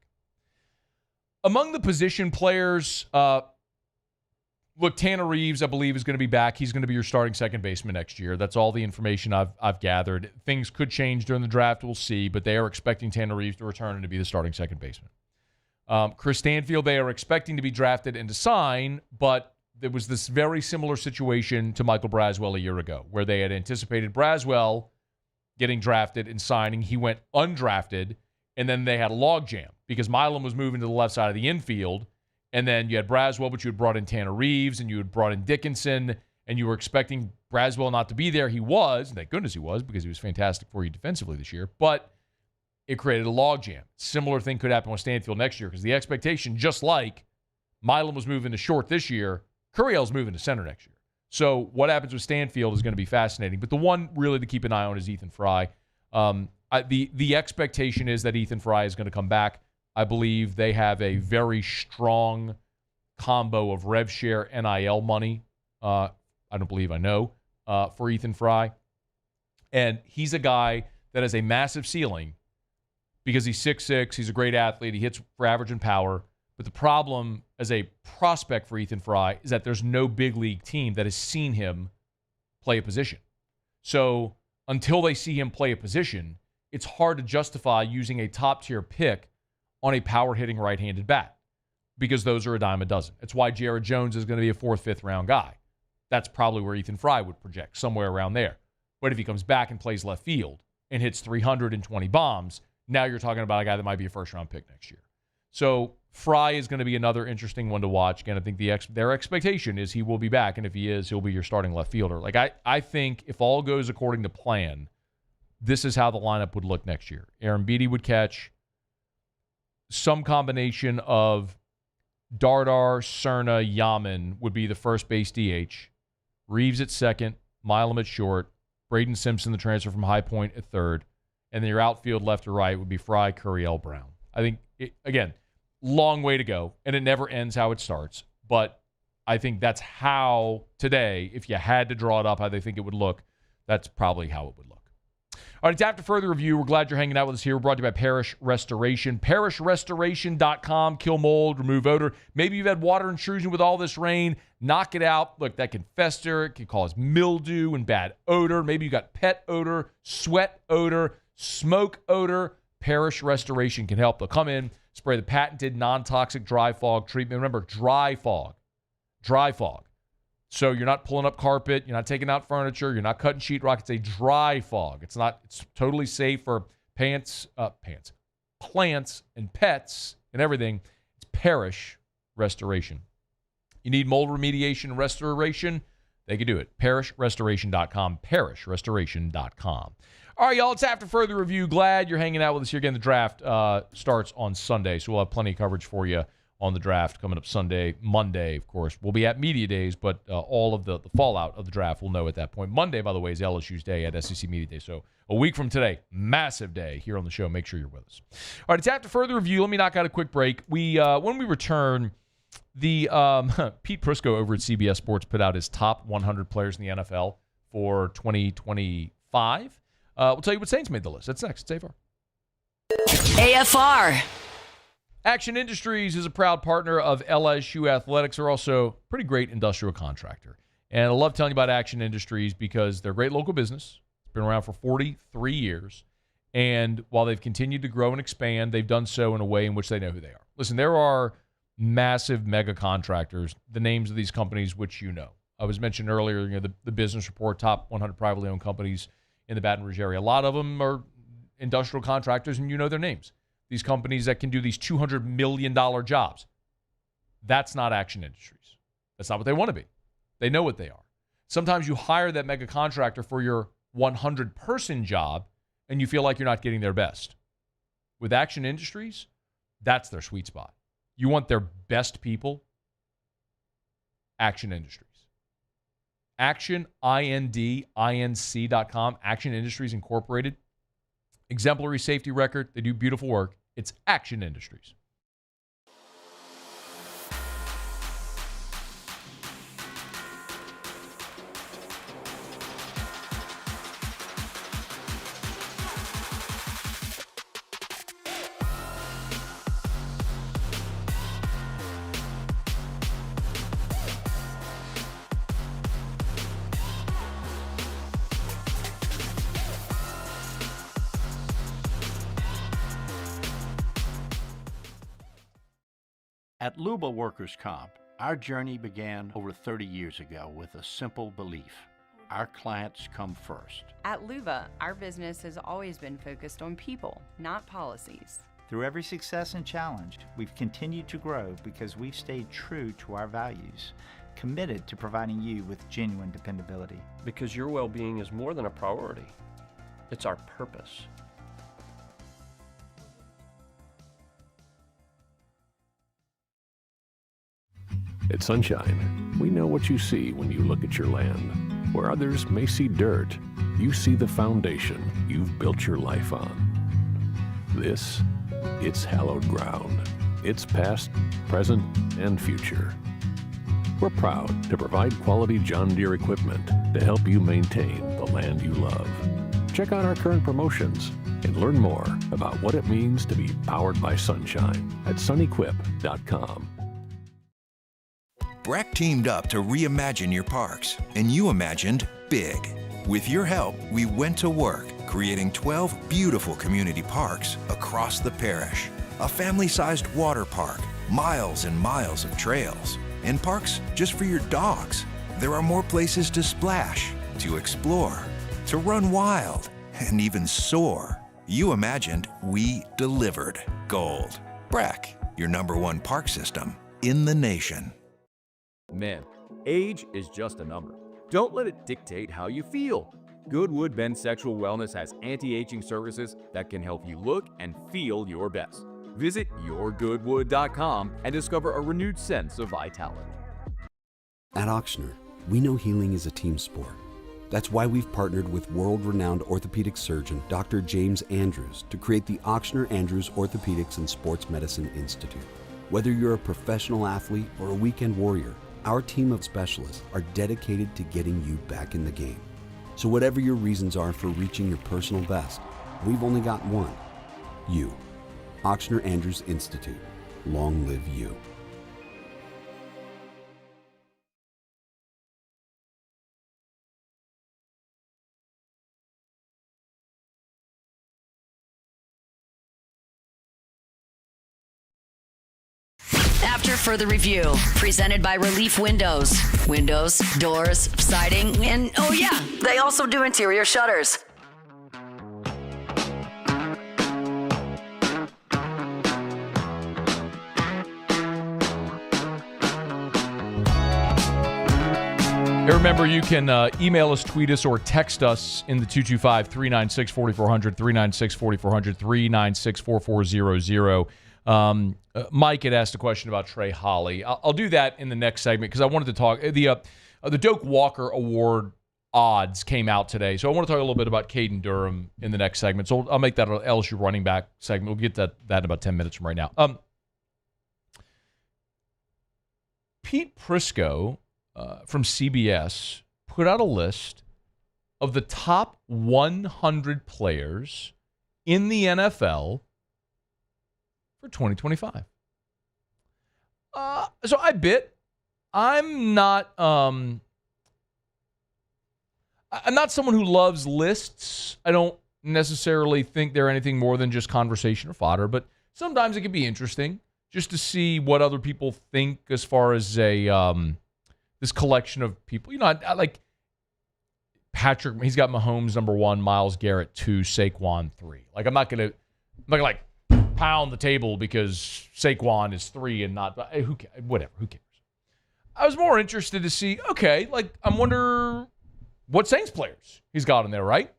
Among the position players, look, Tanner Reeves, I believe, is going to be back. He's going to be your starting second baseman next year. That's all the information I've gathered. Things could change during the draft. We'll see. But they are expecting Tanner Reeves to return and to be the starting second baseman. Chris Stanfield, they are expecting to be drafted and to sign, but there was this very similar situation to Michael Braswell a year ago, where they had anticipated Braswell getting drafted and signing. He went undrafted, and then they had a logjam because Milam was moving to the left side of the infield, and then you had Braswell, but you had brought in Tanner Reeves, and you had brought in Dickinson, and you were expecting Braswell not to be there. He was, and thank goodness he was, because he was fantastic for you defensively this year, but it created a logjam. Similar thing could happen with Stanfield next year, because the expectation, just like Milam was moving to short this year, Curiel's moving to center next year. So what happens with Stanfield is going to be fascinating. But the one really to keep an eye on is Ethan Fry. The expectation is that Ethan Fry is going to come back. I believe they have a very strong combo of rev share NIL money. I don't believe I know. for Ethan Fry. And he's a guy that has a massive ceiling because he's 6'6", he's a great athlete, he hits for average and power. But the problem as a prospect for Ethan Fry is that there's no big league team that has seen him play a position. So until they see him play a position, it's hard to justify using a top-tier pick on a power-hitting right-handed bat because those are a dime a dozen. It's why Jared Jones is going to be a 4th, 5th round guy. That's probably where Ethan Fry would project, somewhere around there. But if he comes back and plays left field and hits 320 bombs, now you're talking about a guy that might be a first-round pick next year. So Fry is going to be another interesting one to watch. Again, I think their expectation is he will be back, and if he is, he'll be your starting left fielder. Like I think if all goes according to plan, this is how the lineup would look next year. Aaron Beatty would catch. Some combination of Dardar, Cerna, Yaman would be the first base DH. Reeves at second, Milam at short, Braden Simpson, the transfer from High Point, at third, and then your outfield left or right would be Fry, Curriel, Brown. I think, again, long way to go, and it never ends how it starts, but I think that's how today, if you had to draw it up, how they think it would look, that's probably how it would look. All right, it's After Further Review. We're glad you're hanging out with us here. We're brought to you by Parish Restoration. ParishRestoration.com. Kill mold, remove odor. Maybe you've had water intrusion with all this rain. Knock it out. Look, that can fester. It can cause mildew and bad odor. Maybe you got pet odor, sweat odor, smoke odor. Parish Restoration can help. They'll come in, spray the patented non-toxic dry fog treatment. Remember, dry fog. Dry fog. So you're not pulling up carpet, you're not taking out furniture, you're not cutting sheetrock. It's a dry fog. It's totally safe for plants and pets and everything. It's Parish Restoration. You need mold remediation and restoration, they can do it. ParishRestoration.com. ParishRestoration.com. All right, y'all, it's After Further Review. Glad you're hanging out with us here. Again, the draft starts on Sunday, so we'll have plenty of coverage for you on the draft coming up Sunday. Monday, of course, we'll be at Media Days, but all of the fallout of the draft we'll know at that point. Monday, by the way, is LSU's day at SEC Media Day. So a week from today, massive day here on the show. Make sure you're with us. All right, it's After Further Review. Let me knock out a quick break. When we return, the Pete Prisco over at CBS Sports put out his top 100 players in the NFL for 2025. We'll tell you what Saints made the list. That's next. It's AFR. Action Industries is a proud partner of LSU Athletics. They're also a pretty great industrial contractor. And I love telling you about Action Industries because they're a great local business. It's been around for 43 years. And while they've continued to grow and expand, they've done so in a way in which they know who they are. Listen, there are massive mega contractors, the names of these companies which you know. I was mentioned earlier, the Business Report, top 100 privately owned companies in the Baton Rouge area. A lot of them are industrial contractors, and you know their names. These companies that can do these $200 million jobs. That's not Action Industries. That's not what they want to be. They know what they are. Sometimes you hire that mega contractor for your 100-person job, and you feel like you're not getting their best. With Action Industries, that's their sweet spot. You want their best people? Action Industries. Action, INDINC.com, Action Industries Incorporated. Exemplary safety record. They do beautiful work. It's Action Industries. At Luba Workers' Comp, our journey began over 30 years ago with a simple belief. Our clients come first. At Luba, our business has always been focused on people, not policies. Through every success and challenge, we've continued to grow because we've stayed true to our values, committed to providing you with genuine dependability. Because your well-being is more than a priority. It's our purpose. At Sunshine, we know what you see when you look at your land. Where others may see dirt, you see the foundation you've built your life on. It's hallowed ground. It's past, present, and future. We're proud to provide quality John Deere equipment to help you maintain the land you love. Check out our current promotions and learn more about what it means to be powered by sunshine at sunequip.com. Breck teamed up to reimagine your parks, and you imagined big. With your help, we went to work creating 12 beautiful community parks across the parish. A family-sized water park, miles and miles of trails, and parks just for your dogs. There are more places to splash, to explore, to run wild, and even soar. You imagined, we delivered. Gold. Breck, your #1 park system in the nation. Men, age is just a number. Don't let it dictate how you feel. Goodwood Men's Sexual Wellness has anti-aging services that can help you look and feel your best. Visit yourgoodwood.com and discover a renewed sense of vitality. At Ochsner, we know healing is a team sport. That's why we've partnered with world-renowned orthopedic surgeon Dr. James Andrews to create the Ochsner Andrews Orthopedics and Sports Medicine Institute. Whether you're a professional athlete or a weekend warrior, our team of specialists are dedicated to getting you back in the game. So whatever your reasons are for reaching your personal best, we've only got one: you. Ochsner Andrews Institute. Long live you. After further review, presented by Relief Windows. Windows, doors, siding, and oh yeah, they also do interior shutters. Hey, remember, you can email us, tweet us, or text us in the 225-396-4400, 396-4400, 396-4400. Mike had asked a question about Trey Holly. I'll do that in the next segment because I wanted to talk. The Doak Walker Award odds came out today, so I want to talk a little bit about Caden Durham in the next segment. So I'll make that an LSU running back segment. We'll get that in about 10 minutes from right now. Pete Prisco from CBS put out a list of the top 100 players in the NFL for 2025. So I bit. I'm not someone who loves lists. I don't necessarily think they're anything more than just conversation or fodder, but sometimes it can be interesting just to see what other people think as far as this collection of people. You know, I like Patrick. He's got Mahomes #1, Myles Garrett 2, Saquon 3. Like I'm not gonna like pound the table because Saquon is 3 and not who cares? Whatever. Who cares? I was more interested to see. Okay, like I wonder what Saints players he's got in there, right?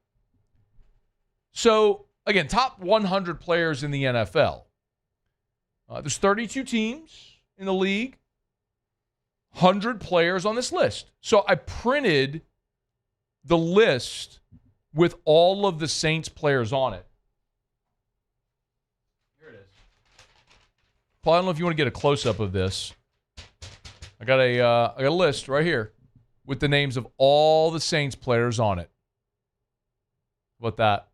So again, top 100 players in the NFL. There's 32 teams in the league. 100 players on this list. So I printed the list with all of the Saints players on it. Here it is. Paul, I don't know if you want to get a close-up of this. I got a list right here with the names of all the Saints players on it. How about that?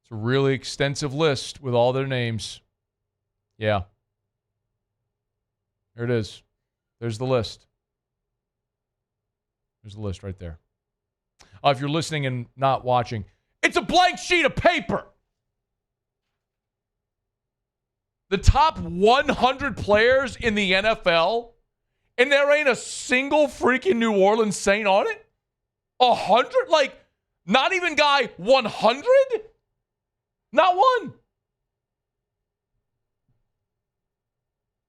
It's a really extensive list with all their names. Yeah. Here it is. There's the list. There's the list right there. If you're listening and not watching, it's a blank sheet of paper. The top 100 players in the NFL, and there ain't a single freaking New Orleans Saint on it? 100? Like, not even guy 100? Not one.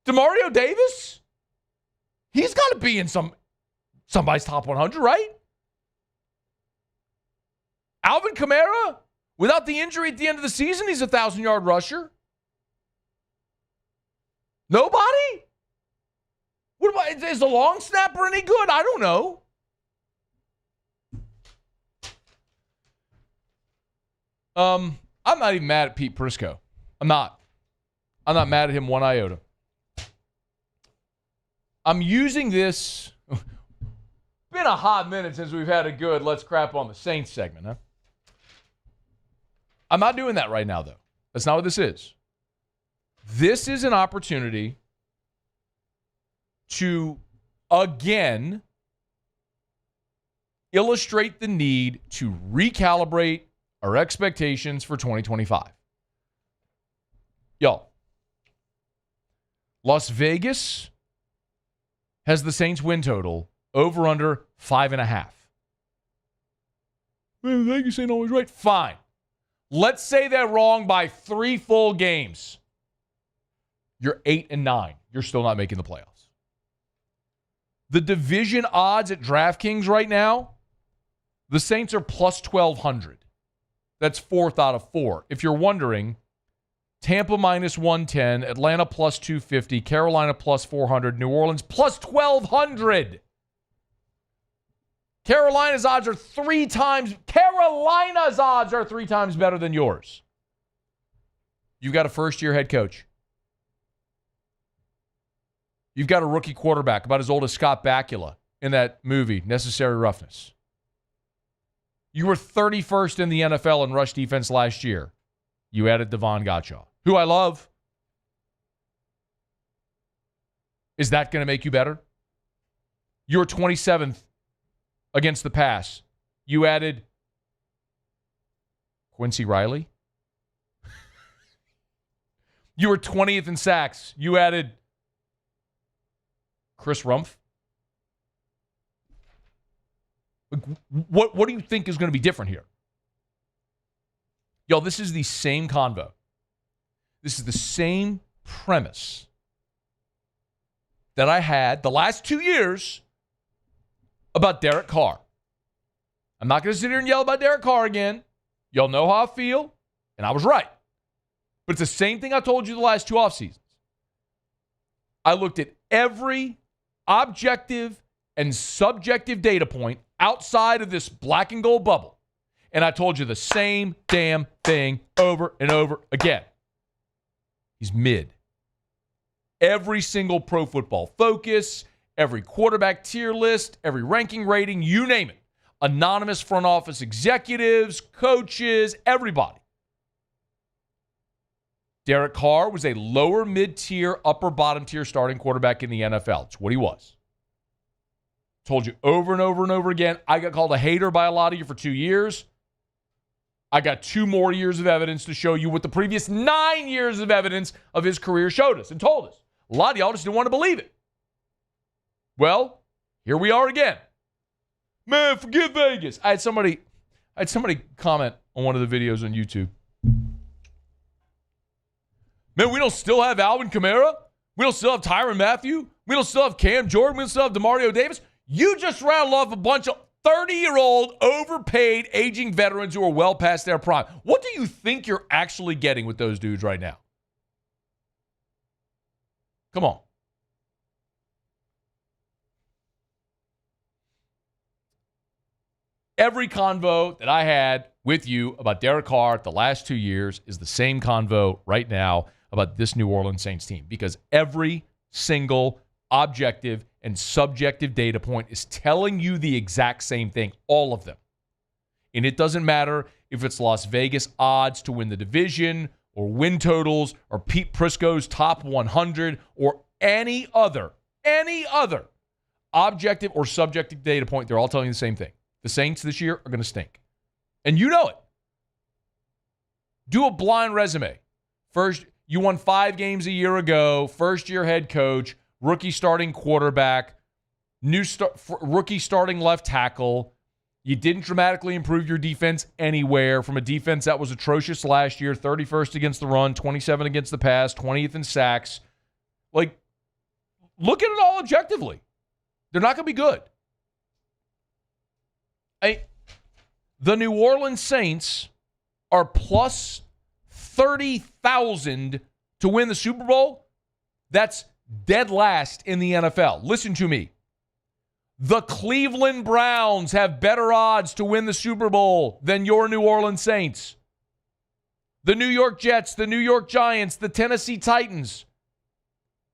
DeMario Davis? He's got to be in somebody's top 100, right? Alvin Kamara, without the injury at the end of the season, he's a 1,000-yard rusher. Nobody? What about, is the long snapper any good? I don't know. I'm not even mad at Pete Prisco. I'm not mad at him one iota. I'm using this. Been a hot minute since we've had a good let's crap on the Saints segment, huh? I'm not doing that right now, though. That's not what this is. This is an opportunity to, again, illustrate the need to recalibrate our expectations for 2025. Y'all, Las Vegas has the Saints win total over under 5.5. Man, Vegas ain't always right. Fine. Let's say they're wrong by 3 full games. You're 8-9. You're still not making the playoffs. The division odds at DraftKings right now, the Saints are plus 1,200. That's 4th out of 4. If you're wondering, Tampa minus 110, Atlanta plus 250, Carolina plus 400, New Orleans plus 1,200. Carolina's odds are 3 times better than yours. You've got a first-year head coach. You've got a rookie quarterback about as old as Scott Bakula in that movie, Necessary Roughness. You were 31st in the NFL in rush defense last year. You added Devon Gottschall, who I love. Is that going to make you better? You're 27th against the pass. You added Quincy Riley. You were 20th in sacks. You added Chris Rumpf. What do you think is going to be different here? Y'all, this is the same convo. This is the same premise that I had the last 2 years about Derek Carr. I'm not going to sit here and yell about Derek Carr again. Y'all know how I feel, and I was right. But it's the same thing I told you the last 2 offseasons. I looked at every objective and subjective data point outside of this black and gold bubble, and I told you the same damn thing over and over again. He's mid. Every single Pro Football Focus, every quarterback tier list, every ranking rating, you name it. Anonymous front office executives, coaches, everybody. Derek Carr was a lower mid-tier, upper bottom tier starting quarterback in the NFL. It's what he was. Told you over and over and over again. I got called a hater by a lot of you for 2 years. I got 2 more years of evidence to show you what the previous 9 years of evidence of his career showed us and told us. A lot of y'all just didn't want to believe it. Well, here we are again. Man, forget Vegas. I had somebody comment on one of the videos on YouTube. Man, we don't still have Alvin Kamara? We don't still have Tyrann Mathieu? We don't still have Cam Jordan? We don't still have DeMario Davis? You just rattled off a bunch of 30-year-old, overpaid, aging veterans who are well past their prime. What do you think you're actually getting with those dudes right now? Come on. Every convo that I had with you about Derek Carr the last 2 years is the same convo right now about this New Orleans Saints team, because every single objective and subjective data point is telling you the exact same thing, all of them. And it doesn't matter if it's Las Vegas odds to win the division or win totals or Pete Prisco's top 100 or any other objective or subjective data point. They're all telling you the same thing. The Saints this year are going to stink. And you know it. Do a blind resume. First, you won 5 games a year ago, first-year head coach, rookie starting quarterback, rookie starting left tackle. You didn't dramatically improve your defense anywhere from a defense that was atrocious last year, 31st against the run, 27 against the pass, 20th in sacks. Like, look at it all objectively. They're not going to be good. The New Orleans Saints are plus 30,000 to win the Super Bowl. That's dead last in the NFL. Listen to me. The Cleveland Browns have better odds to win the Super Bowl than your New Orleans Saints. The New York Jets, the New York Giants, the Tennessee Titans.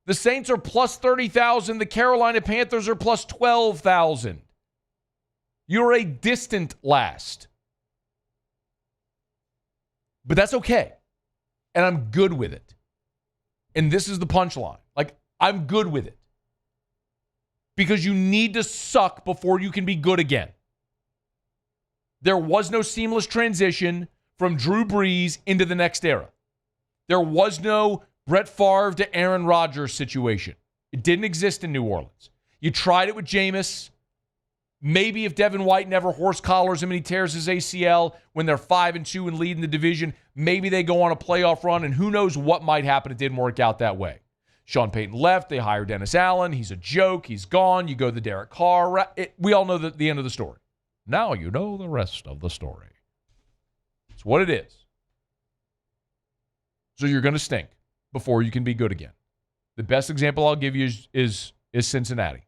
The Saints are plus 30,000. The Carolina Panthers are plus 12,000. You're a distant last. But that's okay. And I'm good with it. And this is the punchline. Like, I'm good with it. Because you need to suck before you can be good again. There was no seamless transition from Drew Brees into the next era. There was no Brett Favre to Aaron Rodgers situation. It didn't exist in New Orleans. You tried it with Jameis. Maybe if Devin White never horse collars him and he tears his ACL when they're 5-2 and leading the division, maybe they go on a playoff run, and who knows what might happen. It didn't work out that way. Sean Payton left. They hired Dennis Allen. He's a joke. He's gone. You go the Derek Carr. We all know the end of the story. Now you know the rest of the story. It's what it is. So you're going to stink before you can be good again. The best example I'll give you is Cincinnati.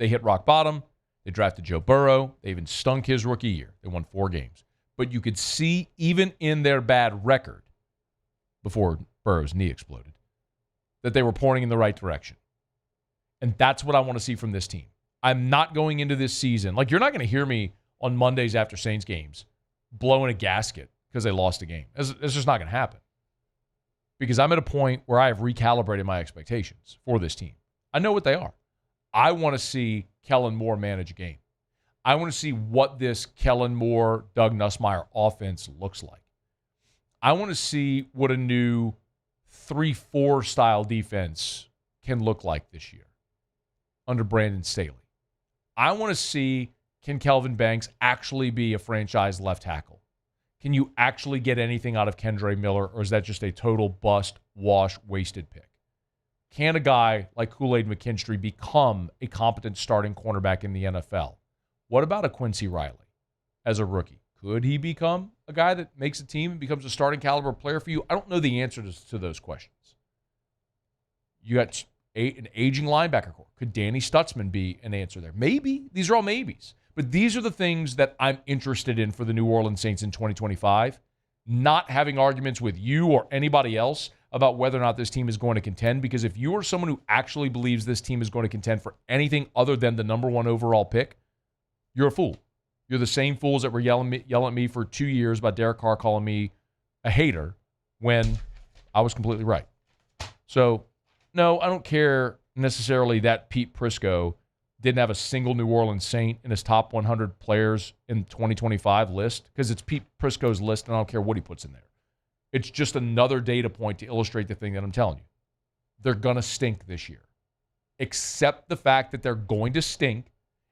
They hit rock bottom. They drafted Joe Burrow. They even stunk his rookie year. They won 4 games. But you could see, even in their bad record, before Burrow's knee exploded, that they were pointing in the right direction. And that's what I want to see from this team. I'm not going into this season. Like, you're not going to hear me on Mondays after Saints games blowing a gasket because they lost a game. It's just not going to happen. Because I'm at a point where I have recalibrated my expectations for this team. I know what they are. I want to see Kellen Moore manage a game. I want to see what this Kellen Moore, Doug Nussmeier offense looks like. I want to see what a new 3-4 style defense can look like this year under Brandon Staley. I want to see, can Kelvin Banks actually be a franchise left tackle? Can you actually get anything out of Kendre Miller, or is that just a total bust, wash, wasted pick? Can a guy like Kool-Aid McKinstry become a competent starting cornerback in the NFL? What about a Quincy Riley as a rookie? Could he become a guy that makes a team and becomes a starting caliber player for you? I don't know the answer to those questions. You got an aging linebacker core. Could Danny Stutzman be an answer there? Maybe. These are all maybes. But these are the things that I'm interested in for the New Orleans Saints in 2025. Not having arguments with you or anybody else about whether or not this team is going to contend, because if you are someone who actually believes this team is going to contend for anything other than the number 1 overall pick, you're a fool. You're the same fools that were yelling at me for 2 years about Derek Carr calling me a hater when I was completely right. So, no, I don't care necessarily that Pete Prisco didn't have a single New Orleans Saint in his top 100 players in 2025 list, because it's Pete Prisco's list, and I don't care what he puts in there. It's just another data point to illustrate the thing that I'm telling you. They're going to stink this year. Accept the fact that they're going to stink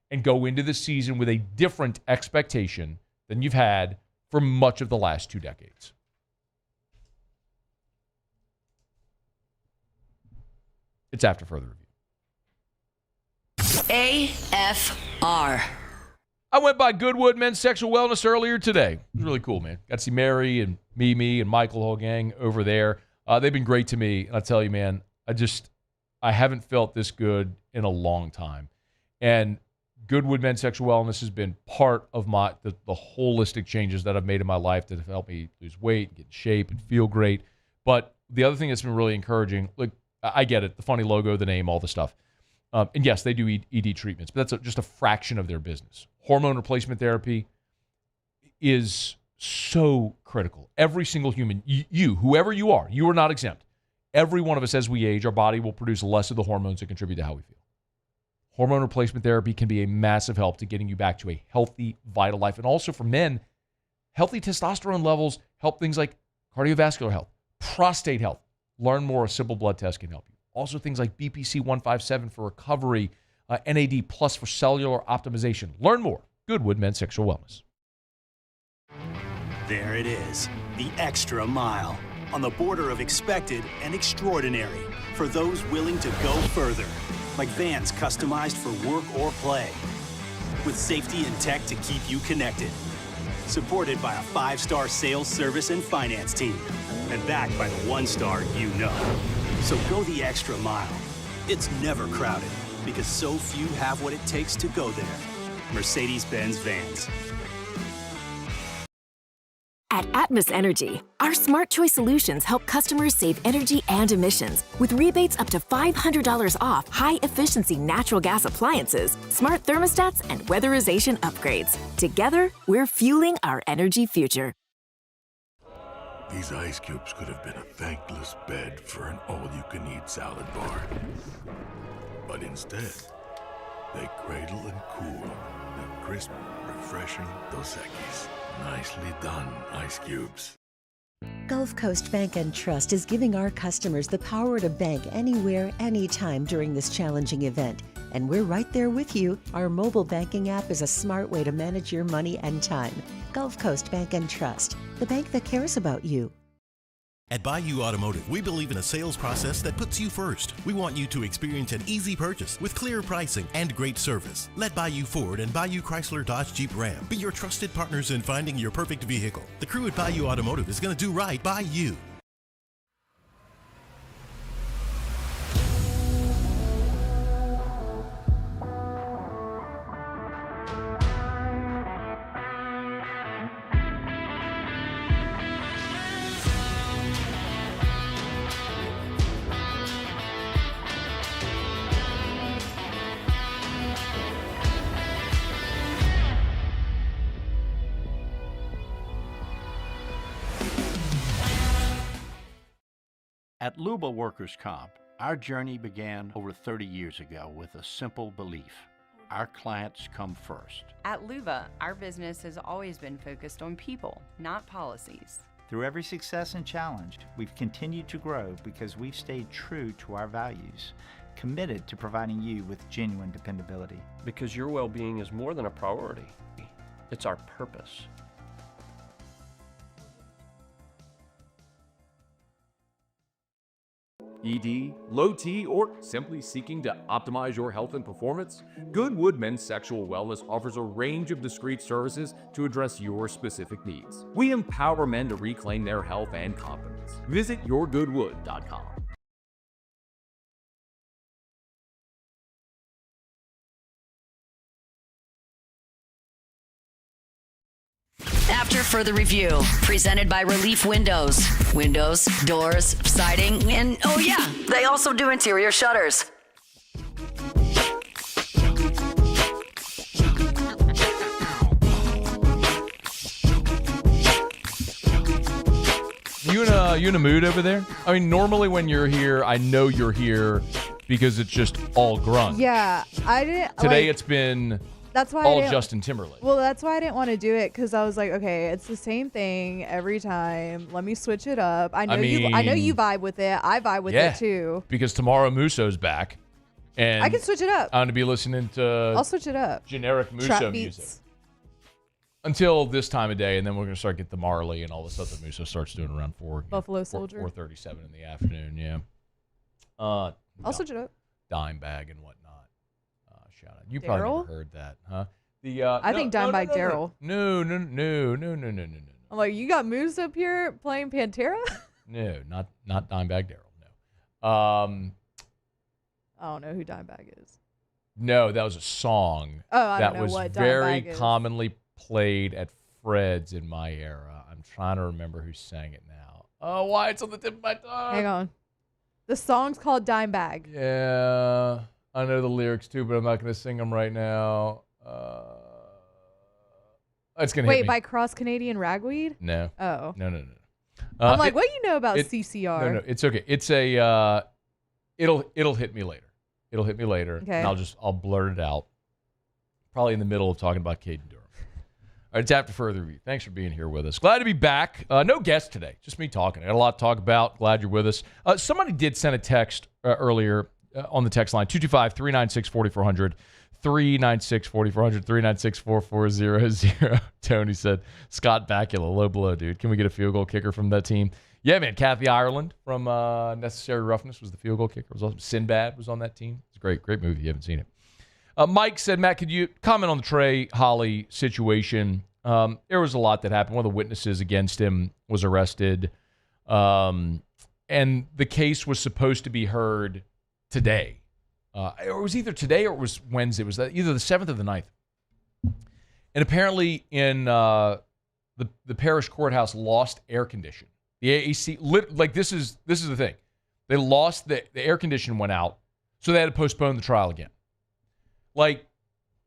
and go into the season with a different expectation than you've had for much of the last 2 decades. It's after further review. AFR. I went by Goodwood Men's Sexual Wellness earlier today. It was really cool, man. Got to see Mary and Mimi and Michael, the whole gang over there. They've been great to me. And I tell you, man, I haven't felt this good in a long time. And Goodwood Men's Sexual Wellness has been part of the holistic changes that I've made in my life that have helped me lose weight, get in shape, and feel great. But the other thing that's been really encouraging, like, I get it, the funny logo, the name, all the stuff. And yes, they do ED treatments, but that's just a fraction of their business. Hormone replacement therapy is so critical. Every single human, you, whoever you are not exempt. Every one of us, as we age, our body will produce less of the hormones that contribute to how we feel. Hormone replacement therapy can be a massive help to getting you back to a healthy, vital life. And also for men, healthy testosterone levels help things like cardiovascular health, prostate health. Learn more, a simple blood test can help you. Also things like BPC 157 for recovery, NAD plus for cellular optimization. Learn more. Goodwood Men's Sexual Wellness. There it is, the extra mile, on the border of expected and extraordinary for those willing to go further, like vans customized for work or play, with safety and tech to keep you connected, supported by a 5-star sales, service, and finance team, and backed by the 1-star you know. So go the extra mile. It's never crowded, because so few have what it takes to go there. Mercedes-Benz Vans. At Atmos Energy, our Smart Choice solutions help customers save energy and emissions with rebates up to $500 off high-efficiency natural gas appliances, smart thermostats, and weatherization upgrades. Together, we're fueling our energy future. These ice cubes could have been a thankless bed for an all-you-can-eat salad bar. But instead, they cradle and cool the crisp, refreshing Dos Equis. Nicely done, ice cubes. Gulf Coast Bank and Trust is giving our customers the power to bank anywhere, anytime during this challenging event. And we're right there with you. Our mobile banking app is a smart way to manage your money and time. Gulf Coast Bank and Trust, the bank that cares about you. At Bayou Automotive, we believe in a sales process that puts you first. We want you to experience an easy purchase with clear pricing and great service. Let Bayou Ford and Bayou Chrysler Dodge Jeep Ram be your trusted partners in finding your perfect vehicle. The crew at Bayou Automotive is going to do right by you. At Luba Workers' Comp, our journey began over 30 years ago with a simple belief. Our clients come first. At Luba, our business has always been focused on people, not policies. Through every success and challenge, we've continued to grow because we've stayed true to our values, committed to providing you with genuine dependability. Because your well-being is more than a priority. It's our purpose. ED, low T, or simply seeking to optimize your health and performance? Goodwood Men's Sexual Wellness offers a range of discreet services to address your specific needs. We empower men to reclaim their health and confidence. Visit yourgoodwood.com. After further review, presented by Relief Windows. Windows, doors, siding, and oh yeah, they also do interior shutters. You in a mood over there? I mean, normally when you're here, I know you're here because it's just all grunge. Yeah, I didn't. Today like, it's been that's why all Justin Timberlake. Well, that's why I didn't want to do it because I was like, okay, it's the same thing every time. Let me switch it up. I know you vibe with it. I vibe with it too. Because tomorrow Musso's back, and I can switch it up. I'm gonna be listening to. I'll switch it up. Generic Musso music until this time of day, and then we're gonna start get the Marley and all the stuff that Musso starts doing around Buffalo Soldier 4:37 in the afternoon. Yeah. I'll switch it up. Dime bag and whatnot. Shout out. You probably never heard that, huh? I think Dimebag Daryl. No. I'm like, you got Moose up here playing Pantera? No, not Dimebag Daryl. No. I don't know who Dimebag is. No, that was a song that was very commonly played at Fred's in my era. I'm trying to remember who sang it now. Oh, why it's on the tip of my tongue. Hang on. The song's called Dimebag. Yeah, I know the lyrics too, but I'm not going to sing them right now. It's going to hit me. Wait, by Cross Canadian Ragweed? No. Oh. No. I'm like, what do you know about CCR? No, it's okay. It's a, it'll hit me later. It'll hit me later. Okay. And I'll blurt it out. Probably in the middle of talking about Caden Durham. All right, it's after further review. Thanks for being here with us. Glad to be back. No guest today, just me talking. I got a lot to talk about. Glad you're with us. Somebody did send a text earlier on the text line, 225-396-4400, 396-4400, 396-4400. Tony said, Scott Bakula, low blow, dude. Can we get a field goal kicker from that team? Yeah, man. Kathy Ireland from Necessary Roughness was the field goal kicker. Sinbad was on that team. It's a great movie if you haven't seen it. Mike said, Matt, could you comment on the Trey Holly situation? There was a lot that happened. One of the witnesses against him was arrested. And the case was supposed to be heard today. It was either today or it was Wednesday. It was either the 7th or the 9th. And apparently in the the parish courthouse lost air condition. The AC, this is the thing. They lost the air condition went out, so they had to postpone the trial again. Like,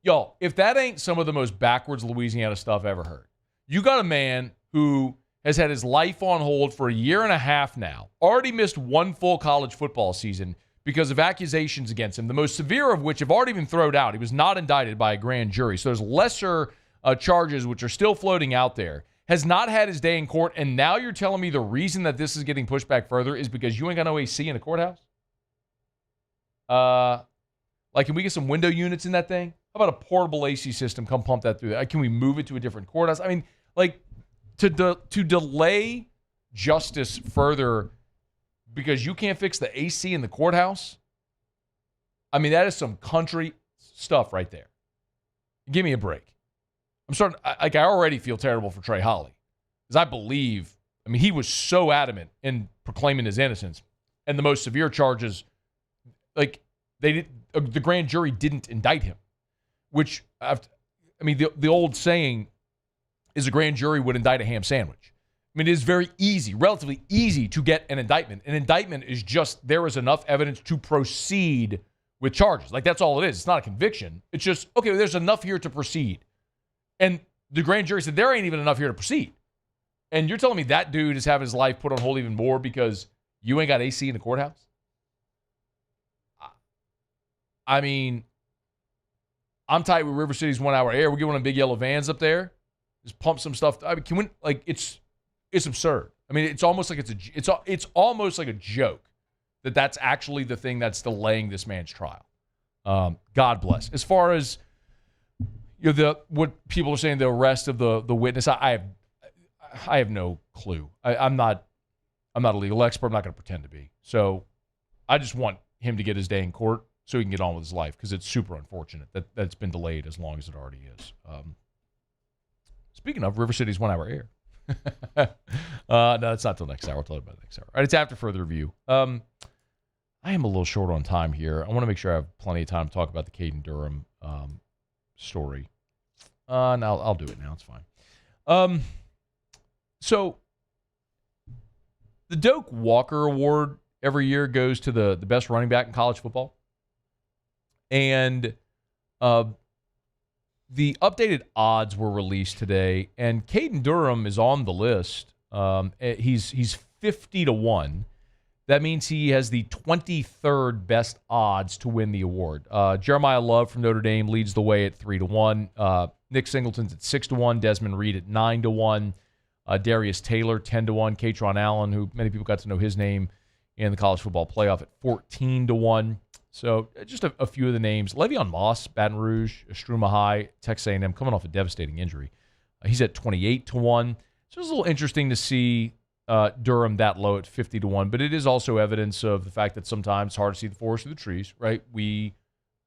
y'all, if that ain't some of the most backwards Louisiana stuff ever heard, you got a man who has had his life on hold for a year and a half now, already missed one full college football season because of accusations against him, the most severe of which have already been thrown out. He was not indicted by a grand jury, so there's lesser charges which are still floating out there. Has not had his day in court, and now you're telling me the reason that this is getting pushed back further is because you ain't got no AC in the courthouse? Can we get some window units in that thing? How about a portable AC system? Come pump that through there. Can we move it to a different courthouse? I mean, to delay justice further because you can't fix the AC in the courthouse? I mean, that is some country stuff right there. Give me a break. I already feel terrible for Trey Holly because I believe, he was so adamant in proclaiming his innocence, and the most severe charges, the grand jury didn't indict him, which, the old saying is a grand jury would indict a ham sandwich. It is very easy, relatively easy to get an indictment. An indictment is just there is enough evidence to proceed with charges. That's all it is. It's not a conviction. It's just, okay, there's enough here to proceed. And the grand jury said there ain't even enough here to proceed. And you're telling me that dude is having his life put on hold even more because you ain't got AC in the courthouse? I'm tight with River City's 1 hour air. We'll get one of the big yellow vans up there. Just pump some stuff. Can we, it's absurd. It's almost like it's almost like a joke that that's actually the thing that's delaying this man's trial. God bless. As far as what people are saying, the arrest of the witness, I have no clue. I'm not a legal expert. I'm not going to pretend to be. So I just want him to get his day in court so he can get on with his life, because it's super unfortunate that it's been delayed as long as it already is. Speaking of, River City's 1 hour air. No, it's not till next hour. I'll tell you about it next hour. All right, it's after further review. I am a little short on time here. I want to make sure I have plenty of time to talk about the Caden Durham story. Now I'll do it now. It's fine. So the Doak Walker Award every year goes to the best running back in college football. And the updated odds were released today, and Caden Durham is on the list. He's 50-1. That means he has the 23rd best odds to win the award. Jeremiah Love from Notre Dame leads the way at 3-1. Nick Singleton's at 6-1. Desmond Reed at 9-1. Darius Taylor 10-1. Katron Allen, who many people got to know his name in the college football playoff, at 14-1. So just a few of the names. Le'Veon Moss, Baton Rouge, Estruma High, Texas A&M, coming off a devastating injury. He's at 28-1. So it's a little interesting to see Durham that low at 50-1, but it is also evidence of the fact that sometimes it's hard to see the forest through the trees, right? We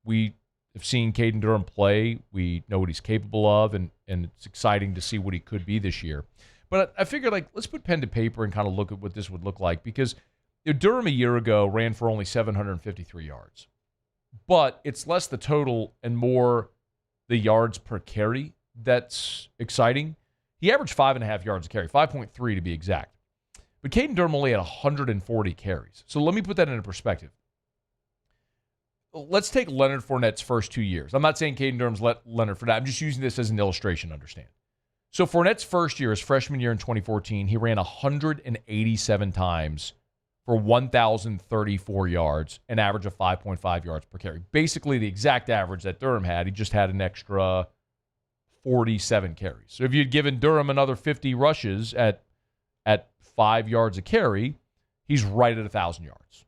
have seen Caden Durham play. We know what he's capable of, and it's exciting to see what he could be this year. But I figured, let's put pen to paper and kind of look at what this would look like, because Durham a year ago ran for only 753 yards. But it's less the total and more the yards per carry that's exciting. He averaged 5.5 yards a carry, 5.3 to be exact. But Caden Durham only had 140 carries. So let me put that into perspective. Let's take Leonard Fournette's first 2 years. I'm not saying Caden Durham's Leonard Fournette. I'm just using this as an illustration to understand. So Fournette's first year, his freshman year in 2014, he ran 187 times for 1,034 yards, an average of 5.5 yards per carry. Basically the exact average that Durham had. He just had an extra 47 carries. So if you'd given Durham another 50 rushes at 5 yards a carry, he's right at 1,000 yards.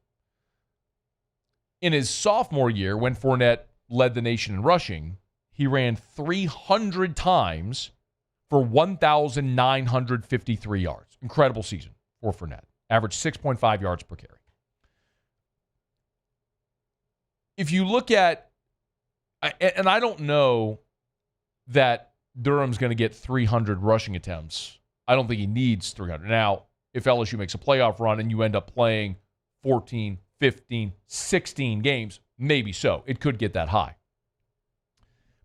In his sophomore year, when Fournette led the nation in rushing, he ran 300 times for 1,953 yards. Incredible season for Fournette. Averaged 6.5 yards per carry. If you look at, and I don't know that Durham's going to get 300 rushing attempts. I don't think he needs 300. Now, if LSU makes a playoff run and you end up playing 14, 15, 16 games, maybe so. It could get that high.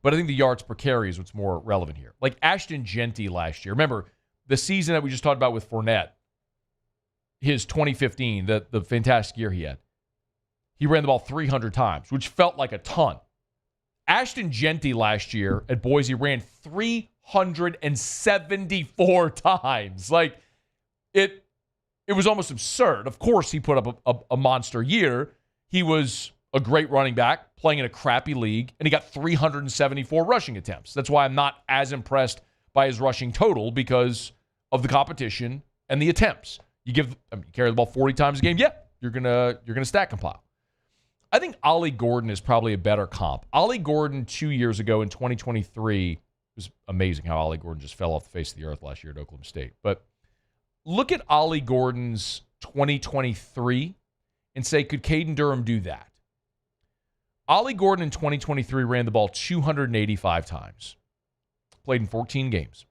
But I think the yards per carry is what's more relevant here. Like Ashton Genty last year. Remember, the season that we just talked about with Fournette, his 2015, the fantastic year he had, he ran the ball 300 times, which felt like a ton. Ashton Genty last year at Boise ran 374 times. Like, it was almost absurd. Of course, he put up a monster year. He was a great running back playing in a crappy league, and he got 374 rushing attempts. That's why I'm not as impressed by his rushing total, because of the competition and the attempts. You carry the ball 40 times a game, yeah, you're gonna stat compile. I think Ollie Gordon is probably a better comp. Ollie Gordon 2 years ago in 2023, it was amazing how Ollie Gordon just fell off the face of the earth last year at Oklahoma State. But look at Ollie Gordon's 2023 and say, could Caden Durham do that? Ollie Gordon in 2023 ran the ball 285 times, played in 14 games.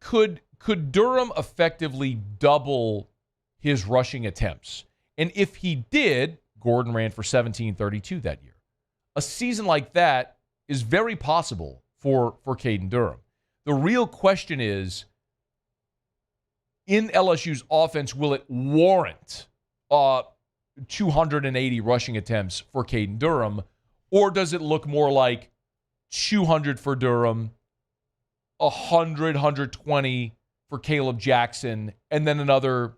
Could Durham effectively double his rushing attempts? And if he did, Gordon ran for 1732 that year. A season like that is very possible for Caden Durham. The real question is, in LSU's offense, will it warrant 280 rushing attempts for Caden Durham, or does it look more like 200 for Durham, 100, 120 for Caleb Jackson, and then another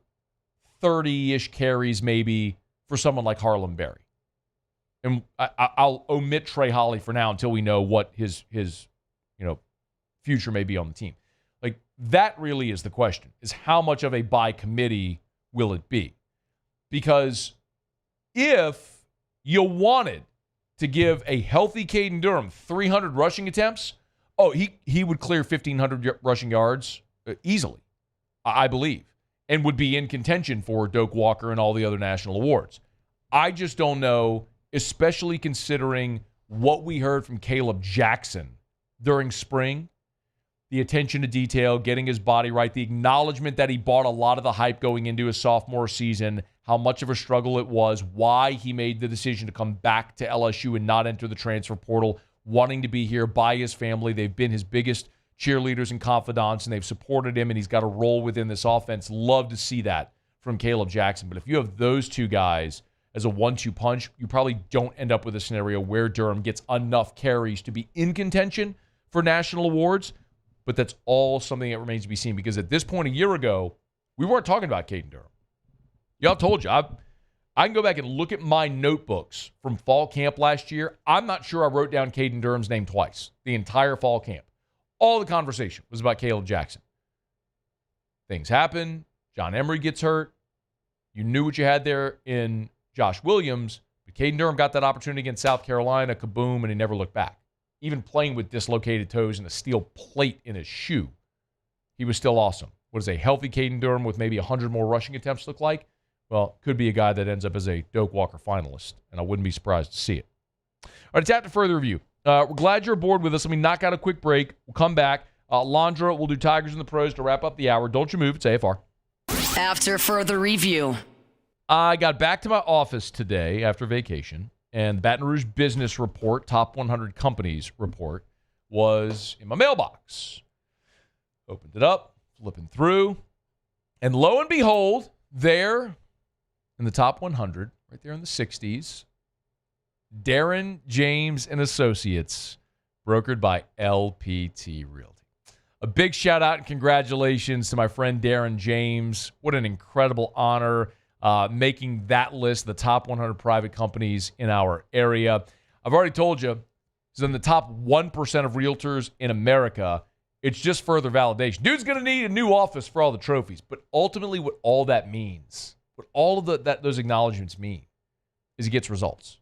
30-ish carries maybe for someone like Harlem Berry? And I'll omit Trey Holly for now until we know what his future may be on the team. Like, that really is the question, is how much of a by committee will it be? Because if you wanted to give a healthy Caden Durham 300 rushing attempts, he would clear 1,500 rushing yards easily, I believe, and would be in contention for Doak Walker and all the other national awards. I just don't know, especially considering what we heard from Caleb Jackson during spring, the attention to detail, getting his body right, the acknowledgement that he bought a lot of the hype going into his sophomore season, how much of a struggle it was, why he made the decision to come back to LSU and not enter the transfer portal, wanting to be here by his family. They've been his biggest cheerleaders and confidants, and they've supported him, and he's got a role within this offense. Love to see that from Caleb Jackson. But if you have those two guys as a 1-2 punch, you probably don't end up with a scenario where Durham gets enough carries to be in contention for national awards. But that's all something that remains to be seen, because at this point a year ago, we weren't talking about Caden Durham. Y'all told you. I can go back and look at my notebooks from fall camp last year. I'm not sure I wrote down Caden Durham's name twice the entire fall camp. All the conversation was about Caleb Jackson. Things happen. John Emery gets hurt. You knew what you had there in Josh Williams, but Caden Durham got that opportunity against South Carolina, kaboom, and he never looked back. Even playing with dislocated toes and a steel plate in his shoe, he was still awesome. What does a healthy Caden Durham with maybe 100 more rushing attempts look like? Well, could be a guy that ends up as a Doak Walker finalist, and I wouldn't be surprised to see it. All right, it's time to further review. We're glad you're aboard with us. Let me knock out a quick break. We'll come back. Londra, we'll do Tigers and the Pros to wrap up the hour. Don't you move. It's AFR. After further review. I got back to my office today after vacation, and Baton Rouge Business Report, Top 100 Companies Report, was in my mailbox. Opened it up, flipping through, and lo and behold, there in the top 100, right there in the 60s, Darren James and Associates, brokered by LPT Realty. A big shout out and congratulations to my friend Darren James. What an incredible honor making that list, the top 100 private companies in our area. I've already told you, he's in the top 1% of realtors in America. It's just further validation. Dude's going to need a new office for all the trophies. But ultimately what all that means, what all of those acknowledgments mean, is he gets results.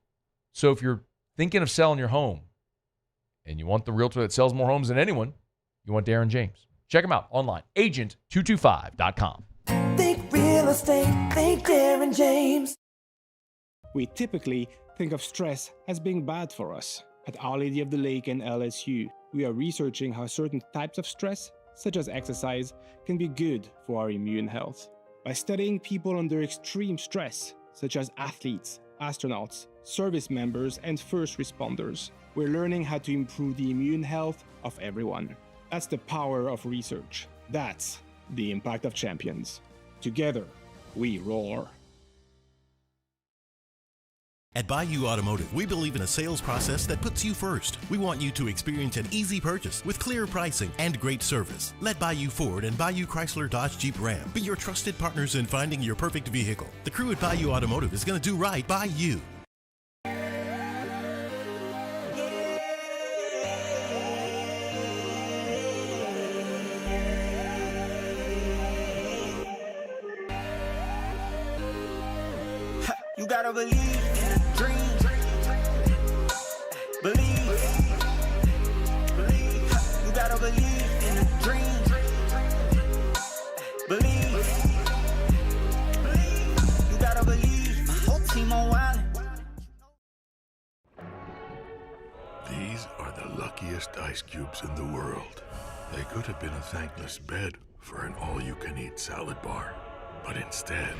So if you're thinking of selling your home and you want the realtor that sells more homes than anyone, you want Darren James. Check him out online, agent225.com. Think real estate, think Darren James. We typically think of stress as being bad for us. At Our Lady of the Lake and LSU, we are researching how certain types of stress, such as exercise, can be good for our immune health. By studying people under extreme stress, such as athletes, astronauts, service members, and first responders, we're learning how to improve the immune health of everyone. That's the power of research. That's the impact of champions. Together, we roar. At Bayou Automotive, we believe in a sales process that puts you first. We want you to experience an easy purchase with clear pricing and great service. Let Bayou Ford and Bayou Chrysler Dodge Jeep Ram be your trusted partners in finding your perfect vehicle. The crew at Bayou Automotive is going to do right by you. You gotta believe in a dream. Believe. You gotta believe in a dream. Believe. You gotta believe. My whole team on wildin'. These are the luckiest ice cubes in the world. They could have been a thankless bed for an all-you-can-eat salad bar, but instead,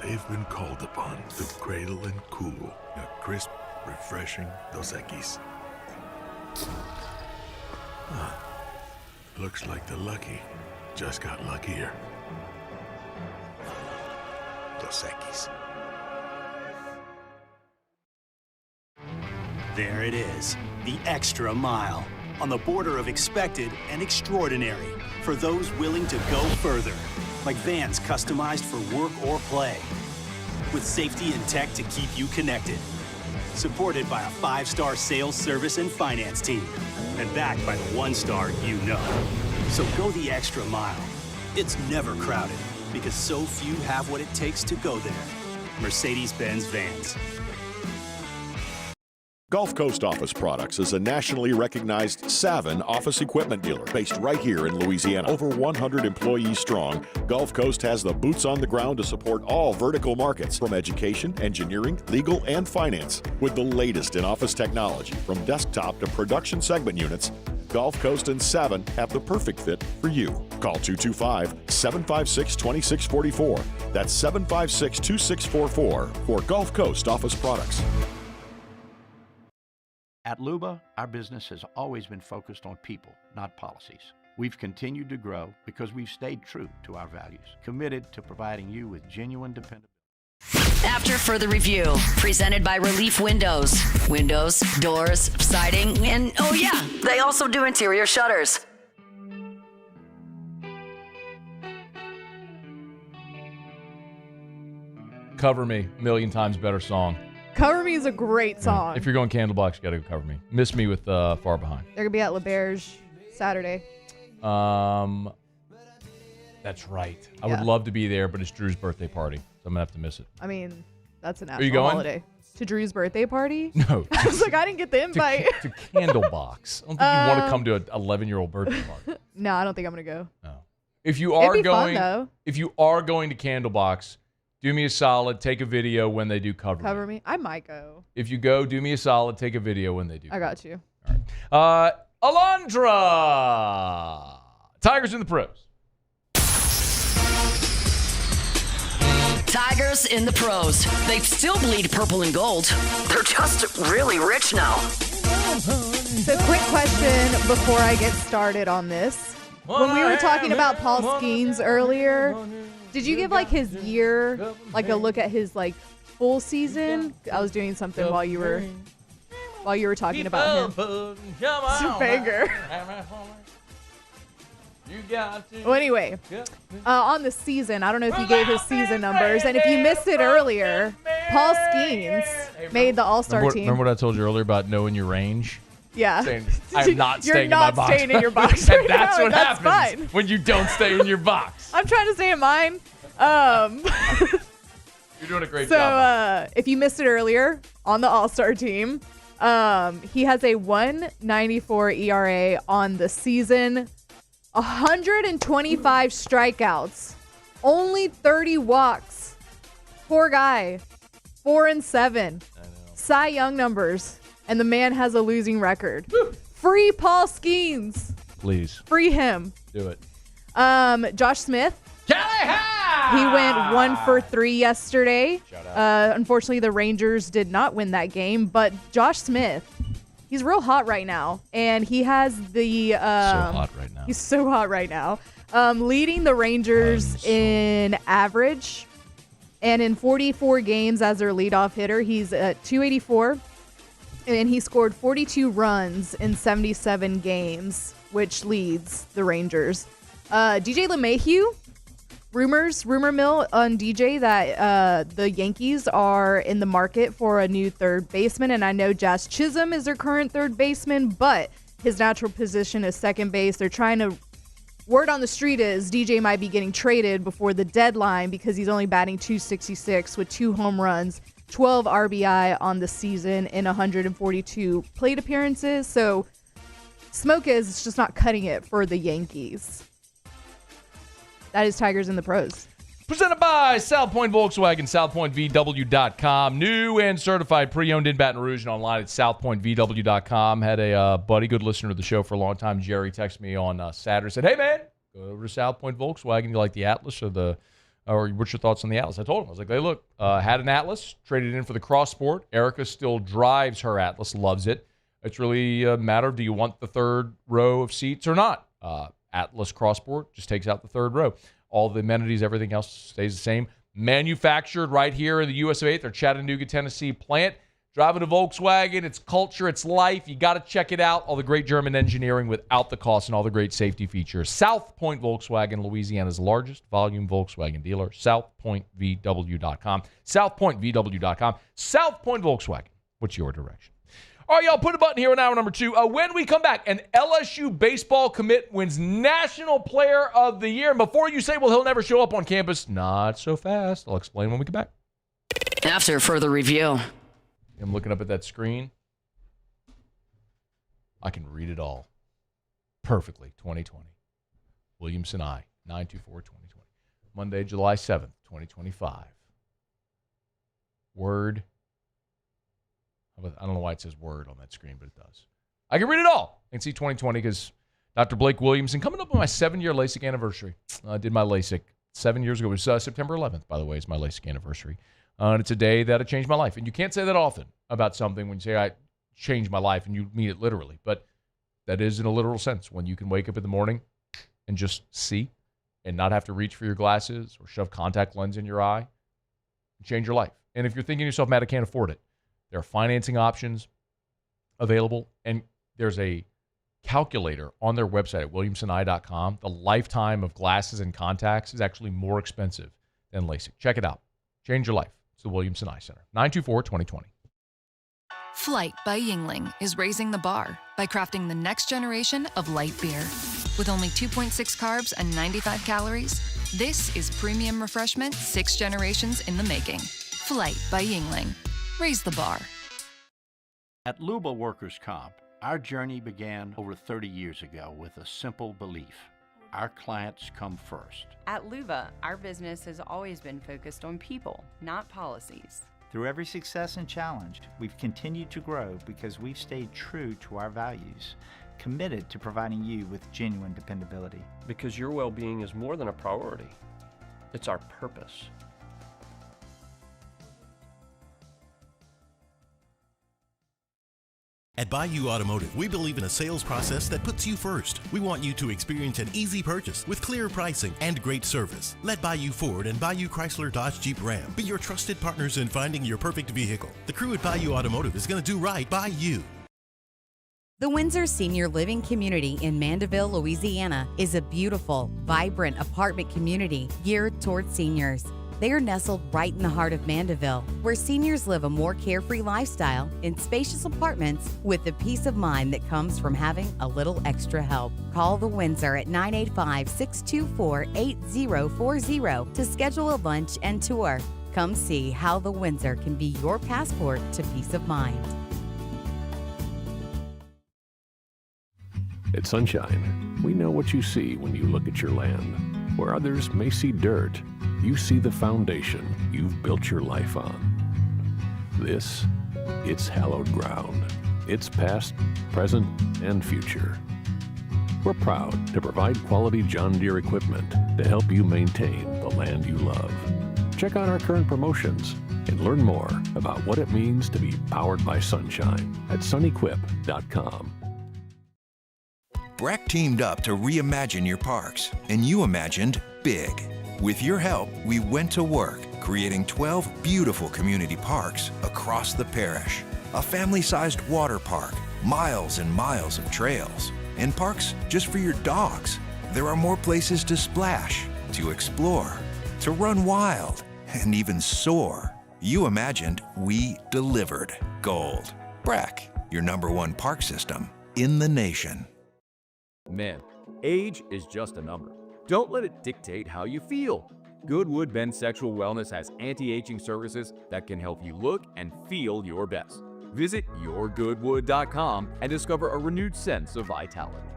they've been called upon to cradle and cool a crisp, refreshing Dos Equis. Looks like the lucky just got luckier. Dos Equis. There it is, the extra mile, on the border of expected and extraordinary for those willing to go further, like vans customized for work or play, with safety and tech to keep you connected, supported by a 5-star sales, service, and finance team, and backed by the 1-star you know. So go the extra mile. It's never crowded, because so few have what it takes to go there. Mercedes-Benz Vans. Gulf Coast Office Products is a nationally recognized Savin office equipment dealer based right here in Louisiana. Over 100 employees strong, Gulf Coast has the boots on the ground to support all vertical markets from education, engineering, legal, and finance. With the latest in office technology from desktop to production segment units, Gulf Coast and Savin have the perfect fit for you. Call 225-756-2644. That's 756-2644 for Gulf Coast Office Products. At Luba, our business has always been focused on people, not policies. We've continued to grow because we've stayed true to our values, committed to providing you with genuine dependability. After further review, presented by Relief Windows. Windows, doors, siding, and oh yeah, they also do interior shutters. Cover Me, a million times better song. Cover Me is a great song. If you're going Candlebox, you got to go Cover Me. Miss Me with Far Behind. They're going to be at LeBerge Saturday. That's right. I would love to be there, but it's Drew's birthday party, so I'm going to have to miss it. I mean, that's a Are you national going? holiday. To Drew's birthday party? No. I was like, I didn't get the invite. To Candlebox. I don't think you want to come to an 11-year-old birthday party. No, I don't think I'm going to go. No. If you are It'd be going, fun, though. if you are going to Candlebox, do me a solid, take a video when they do Cover Me. I might go. If you go, do me a solid, take a video when they do. I got you. All right. Alondra. Tigers in the pros. Tigers in the pros. They still bleed purple and gold. They're just really rich now. So, quick question before I get started on this. When we were talking about Paul Skeens earlier, did you give like his year, like a look at his like full season? I was doing something while you were talking about him. It's a banger. Well, anyway, on the season, I don't know if you gave his season numbers, and if you missed it earlier, Paul Skeens made the All-Star team. Remember what I told you earlier about knowing your range? Yeah. I'm not staying in my box. You're not staying in your box. And that's what That's happens fine. when you don't stay in your box. I'm trying to stay in mine. You're doing a great job. So if you missed it earlier on the All-Star team, he has a 1.94 ERA on the season, 125 strikeouts, only 30 walks. Poor guy. 4-7. Cy Young numbers. And the man has a losing record. Free Paul Skeens. Please. Free him. Do it. Josh Smith. He went 1 for 3 yesterday. Unfortunately, the Rangers did not win that game, but Josh Smith He's real hot right now, and he has the So hot right now. He's so hot right now. Leading the Rangers in average, and in 44 games as their leadoff hitter, he's at 284, and he scored 42 runs in 77 games, which leads the Rangers. DJ LeMahieu, rumor mill on DJ that the Yankees are in the market for a new third baseman, and I know Jazz Chisholm is their current third baseman, but his natural position is second base. They're trying to, word on the street is DJ might be getting traded before the deadline because he's only batting .266 with 2 home runs, 12 RBI on the season in 142 plate appearances. So smoke is just not cutting it for the Yankees. That is Tigers in the Pros. Presented by South Point Volkswagen, southpointvw.com. New and certified pre-owned in Baton Rouge and online at southpointvw.com. Had a buddy, good listener to the show for a long time, Jerry, texted me on Saturday. Said, hey, man, go over to South Point Volkswagen. You like the Atlas or what's your thoughts on the Atlas? I told him. I was like, hey, look, had an Atlas, traded in for the Cross Sport. Erica still drives her Atlas, loves it. It's really a matter of do you want the third row of seats or not? Atlas Cross Sport just takes out the third row. All the amenities, everything else stays the same. Manufactured right here in the US of A, their Chattanooga, Tennessee plant. Driving a Volkswagen, it's culture, it's life. You got to check it out. All the great German engineering without the cost and all the great safety features. South Point Volkswagen, Louisiana's largest volume Volkswagen dealer. southpointvw.com. southpointvw.com. South Point Volkswagen. What's your direction? All right, y'all, put a button here in hour number 2. When we come back, an LSU baseball commit wins National Player of the Year. And before you say, well, he'll never show up on campus, not so fast. I'll explain when we come back. After further review. I'm looking up at that screen. I can read it all perfectly. 2020. Williamson I, 924-2020. Monday, July 7th, 2025. Word. I don't know why it says word on that screen, but it does. I can read it all. I can see 2020 because Dr. Blake Williamson, coming up on my 7-year LASIK anniversary. I did my LASIK 7 years ago. It was September 11th, by the way, is my LASIK anniversary. And it's a day that it changed my life. And you can't say that often about something when you say I changed my life and you mean it literally. But that is in a literal sense when you can wake up in the morning and just see and not have to reach for your glasses or shove contact lens in your eye and change your life. And if you're thinking to yourself, Matt, I can't afford it, there are financing options available. And there's a calculator on their website at williamsoni.com. The lifetime of glasses and contacts is actually more expensive than LASIK. Check it out. Change your life. It's the Williamson Eye Center. 924-2020. Flight by Yingling is raising the bar by crafting the next generation of light beer. With only 2.6 carbs and 95 calories, this is premium refreshment 6 generations in the making. Flight by Yingling. Raise the bar. At Luba Workers' Comp, our journey began over 30 years ago with a simple belief. Our clients come first. At Luba, our business has always been focused on people, not policies. Through every success and challenge, we've continued to grow because we've stayed true to our values, committed to providing you with genuine dependability. Because your well-being is more than a priority. It's our purpose. At Bayou Automotive, we believe in a sales process that puts you first. We want you to experience an easy purchase with clear pricing and great service. Let Bayou Ford and Bayou Chrysler Dodge Jeep Ram be your trusted partners in finding your perfect vehicle. The crew at Bayou Automotive is going to do right by you. The Windsor Senior Living Community in Mandeville, Louisiana is a beautiful, vibrant apartment community geared towards seniors. They are nestled right in the heart of Mandeville, where seniors live a more carefree lifestyle in spacious apartments with the peace of mind that comes from having a little extra help. Call the Windsor at 985-624-8040 to schedule a lunch and tour. Come see how the Windsor can be your passport to peace of mind. At Sunshine, we know what you see when you look at your land. Where others may see dirt, you see the foundation you've built your life on. This, it's hallowed ground. It's past, present, and future. We're proud to provide quality John Deere equipment to help you maintain the land you love. Check out our current promotions and learn more about what it means to be powered by sunshine at sunequip.com. BRAC teamed up to reimagine your parks, and you imagined big. With your help, we went to work, creating 12 beautiful community parks across the parish. A family-sized water park, miles and miles of trails, and parks just for your dogs. There are more places to splash, to explore, to run wild, and even soar. You imagined, we delivered. Gold. BRAC, your #1 park system in the nation. Man, age is just a number. Don't let it dictate how you feel. Goodwood Men's Sexual Wellness has anti-aging services that can help you look and feel your best. Visit yourgoodwood.com and discover a renewed sense of vitality.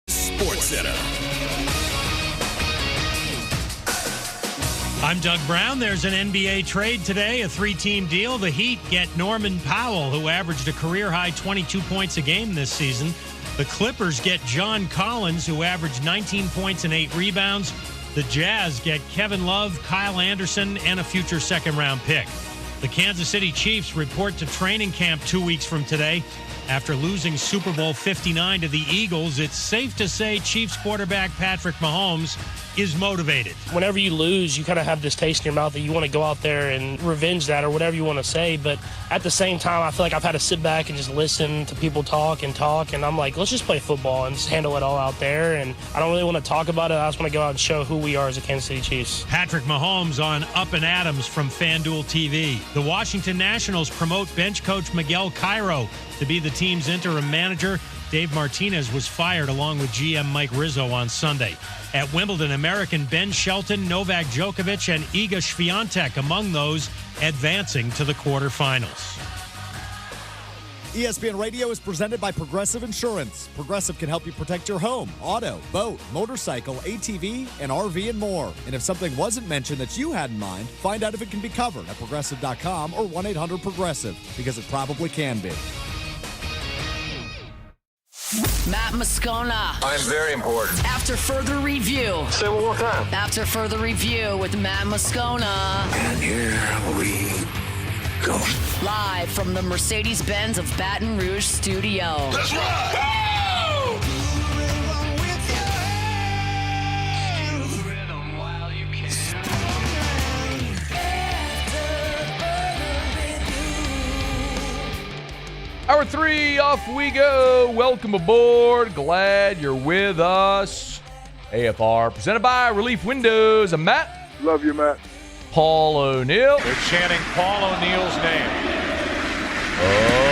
SportsCenter. I'm Doug Brown. There's an NBA trade today, a 3-team deal. The Heat get Norman Powell, who averaged a career-high 22 points a game this season. The Clippers get John Collins, who averaged 19 points and 8 rebounds. The Jazz get Kevin Love, Kyle Anderson, and a future second-round pick. The Kansas City Chiefs report to training camp 2 weeks from today. After losing Super Bowl 59 to the Eagles, it's safe to say Chiefs quarterback Patrick Mahomes is motivated. Whenever you lose, you kind of have this taste in your mouth that you want to go out there and revenge that or whatever you want to say. But at the same time, I feel like I've had to sit back and just listen to people talk. And I'm like, let's just play football and just handle it all out there. And I don't really want to talk about it. I just want to go out and show who we are as a Kansas City Chiefs. Patrick Mahomes on Up and Adams from FanDuel TV. The Washington Nationals promote bench coach Miguel Cairo to be the team's interim manager. Dave Martinez was fired along with GM Mike Rizzo on Sunday. At Wimbledon, American Ben Shelton, Novak Djokovic, and Iga Swiatek among those advancing to the quarterfinals. ESPN Radio is presented by Progressive Insurance. Progressive can help you protect your home, auto, boat, motorcycle, ATV, and RV, and more. And if something wasn't mentioned that you had in mind, find out if it can be covered at Progressive.com or 1-800-PROGRESSIVE, because it probably can be. Matt Moscona. I'm very important. After further review. Say it one more time. After further review with Matt Moscona. And here we go. Live from the Mercedes-Benz of Baton Rouge studio. That's right. Woo! Hour 3, off we go. Welcome aboard. Glad you're with us. AFR presented by Relief Windows. I'm Matt. Love you, Matt. Paul O'Neill. They're chanting Paul O'Neill's name.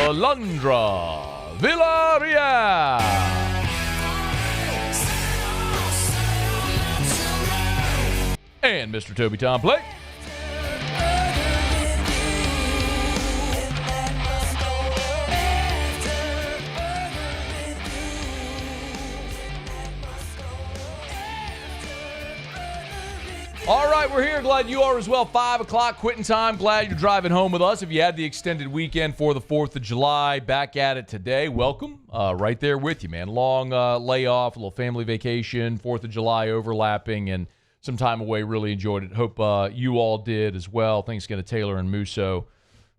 Alondra Villarreal. And Mr. Toby Tomplake. All right, we're here. Glad you are as well. 5 o'clock quitting time. Glad you're driving home with us. If you had the extended weekend for the 4th of July, back at it today. Welcome. Right there with you, man. Long layoff, a little family vacation, 4th of July overlapping, and some time away. Really enjoyed it. Hope you all did as well. Thanks again to Taylor and Musso,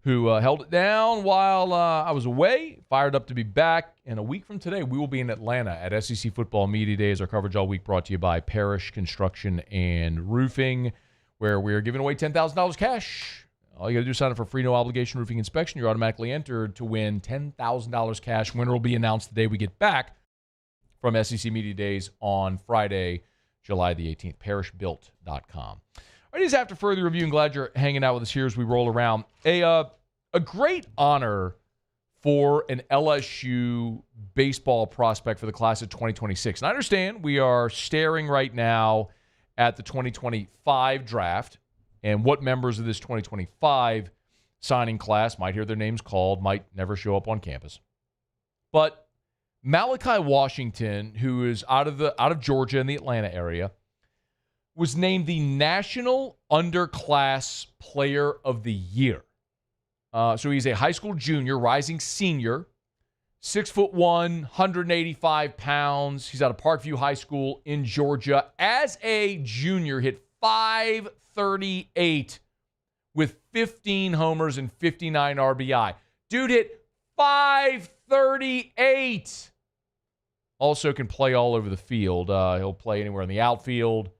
who held it down while I was away. Fired up to be back. And a week from today, we will be in Atlanta at SEC Football Media Days. Our coverage all week brought to you by Parrish Construction and Roofing, where we are giving away $10,000 cash. All you got to do is sign up for free, no obligation roofing inspection. You're automatically entered to win $10,000 cash. Winner will be announced the day we get back from SEC Media Days on Friday, July the 18th. Parrishbuilt.com. All right, it is after further review, and glad you're hanging out with us here as we roll around. A great honor for an LSU baseball prospect for the class of 2026. And I understand we are staring right now at the 2025 draft and what members of this 2025 signing class, might hear their names called, might never show up on campus. But Malachi Washington, who is out of Georgia in the Atlanta area, was named the National Underclass Player of the Year. So he's a high school junior, rising senior, 6'1", 185 pounds. He's out of Parkview High School in Georgia. As a junior, hit .538 with 15 homers and 59 RBI. Dude hit .538. Also can play all over the field. He'll play anywhere in the outfield.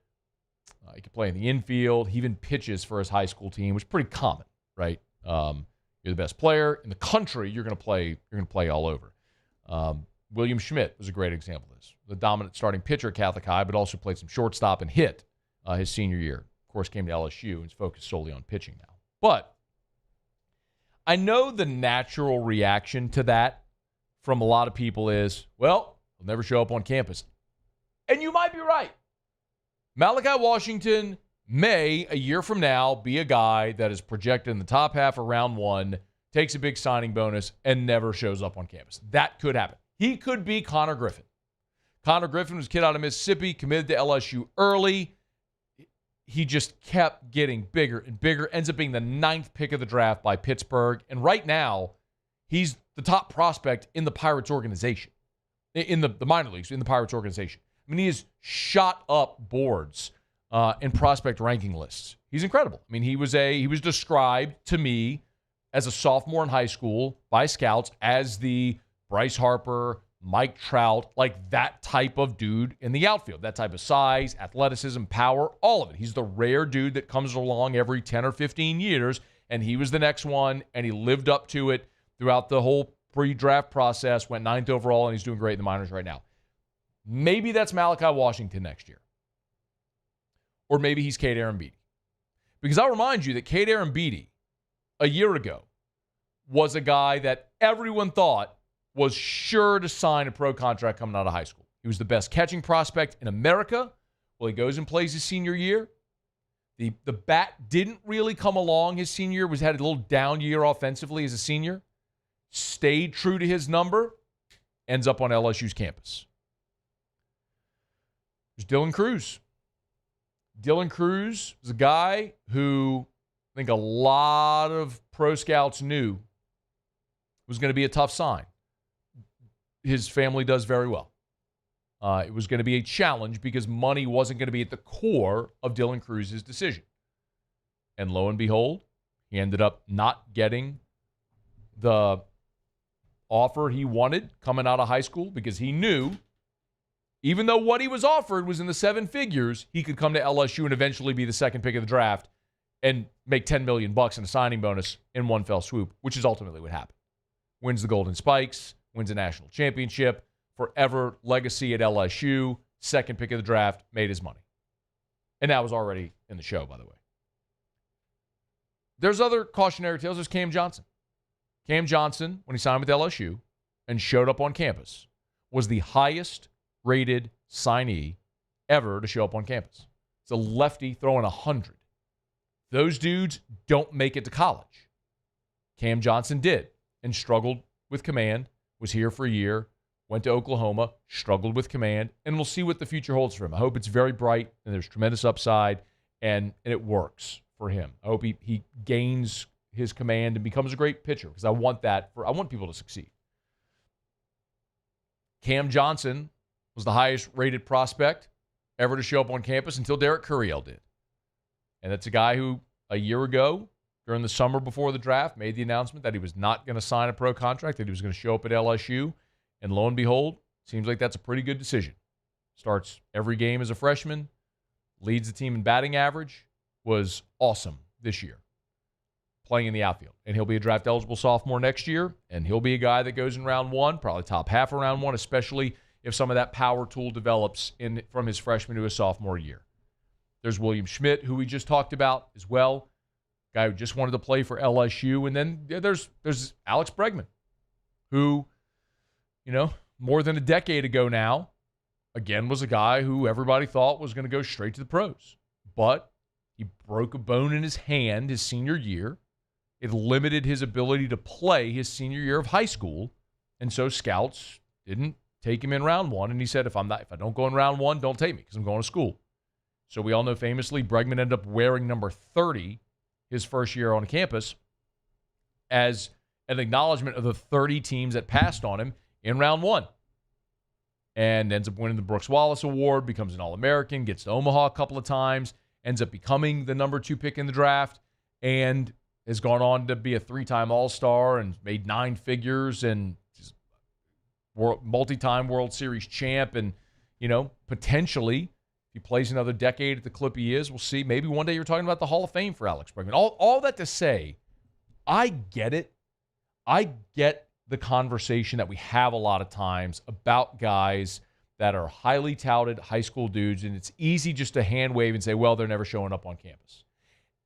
He can play in the infield. He even pitches for his high school team, which is pretty common, right? You're the best player in the country. You're going to play all over. William Schmidt was a great example of this. The dominant starting pitcher at Catholic High, but also played some shortstop and hit his senior year. Of course, came to LSU and is focused solely on pitching now. But I know the natural reaction to that from a lot of people is, well, he'll never show up on campus. And you might be right. Malachi Washington may, a year from now, be a guy that is projected in the top half of round one, takes a big signing bonus, and never shows up on campus. That could happen. He could be Connor Griffin. Connor Griffin was a kid out of Mississippi, committed to LSU early. He just kept getting bigger and bigger, ends up being the 9th pick of the draft by Pittsburgh. And right now, he's the top prospect in the Pirates organization, in the minor leagues, in the Pirates organization. I mean, he has shot up boards in prospect ranking lists. He's incredible. I mean, he was described to me as a sophomore in high school by scouts as the Bryce Harper, Mike Trout, like that type of dude in the outfield. That type of size, athleticism, power, all of it. He's the rare dude that comes along every 10 or 15 years, and he was the next one, and he lived up to it throughout the whole pre-draft process, went 9th overall, and he's doing great in the minors right now. Maybe that's Malachi Washington next year. Or maybe he's Cade Arrambide. Because I'll remind you that Cade Arrambide, a year ago, was a guy that everyone thought was sure to sign a pro contract coming out of high school. He was the best catching prospect in America. Well, he goes and plays his senior year. The bat didn't really come along his senior year. Had a little down year offensively as a senior. Stayed true to his number. Ends up on LSU's campus. There's Dylan Cruz. Dylan Cruz was a guy who I think a lot of pro scouts knew was going to be a tough sign. His family does very well. It was going to be a challenge because money wasn't going to be at the core of Dylan Cruz's decision. And lo and behold, he ended up not getting the offer he wanted coming out of high school because he knew, even though what he was offered was in the 7 figures, he could come to LSU and eventually be the 2nd pick of the draft and make $10 million in a signing bonus in one fell swoop, which is ultimately what happened. Wins the Golden Spikes, wins a national championship, forever legacy at LSU, 2nd pick of the draft, made his money. And that was already in the show, by the way. There's other cautionary tales. There's Cam Johnson. Cam Johnson, when he signed with LSU and showed up on campus, was the highest rated signee ever to show up on campus. It's a lefty throwing 100. Those dudes don't make it to college. Cam Johnson did and struggled with command, was here for a year, went to Oklahoma, struggled with command, and we'll see what the future holds for him. I hope it's very bright and there's tremendous upside and it works for him. I hope he gains his command and becomes a great pitcher because I want people to succeed. Cam Johnson was the highest rated prospect ever to show up on campus until Derek Curiel did. And that's a guy who a year ago, during the summer before the draft, made the announcement that he was not going to sign a pro contract, that he was going to show up at LSU. And lo and behold, seems like that's a pretty good decision. Starts every game as a freshman, leads the team in batting average, was awesome this year, playing in the outfield. And he'll be a draft-eligible sophomore next year, and he'll be a guy that goes in round one, probably top half of round one, especially if some of that power tool develops from his freshman to his sophomore year. There's William Schmidt, who we just talked about as well, guy who just wanted to play for LSU. And then there's Alex Bregman, who, more than a decade ago now, again, was a guy who everybody thought was going to go straight to the pros. But he broke a bone in his hand his senior year, It limited his ability to play his senior year of high school, and so scouts didn't take him in round one. And he said, if I don't go in round one, don't take me because I'm going to school. So we all know famously Bregman ended up wearing number 30 his first year on campus as an acknowledgement of the 30 teams that passed on him in round one. And ends up winning the Brooks Wallace Award, becomes an All-American, gets to Omaha a couple of times, ends up becoming the number 2 pick in the draft, and has gone on to be a 3-time All-Star and made 9 figures and multi-time World Series champ. And, potentially, if he plays another decade at the clip he is, we'll see. Maybe one day you're talking about the Hall of Fame for Alex Bregman. All that to say, I get it. I get the conversation that we have a lot of times about guys that are highly touted high school dudes, and it's easy just to hand wave and say, well, they're never showing up on campus.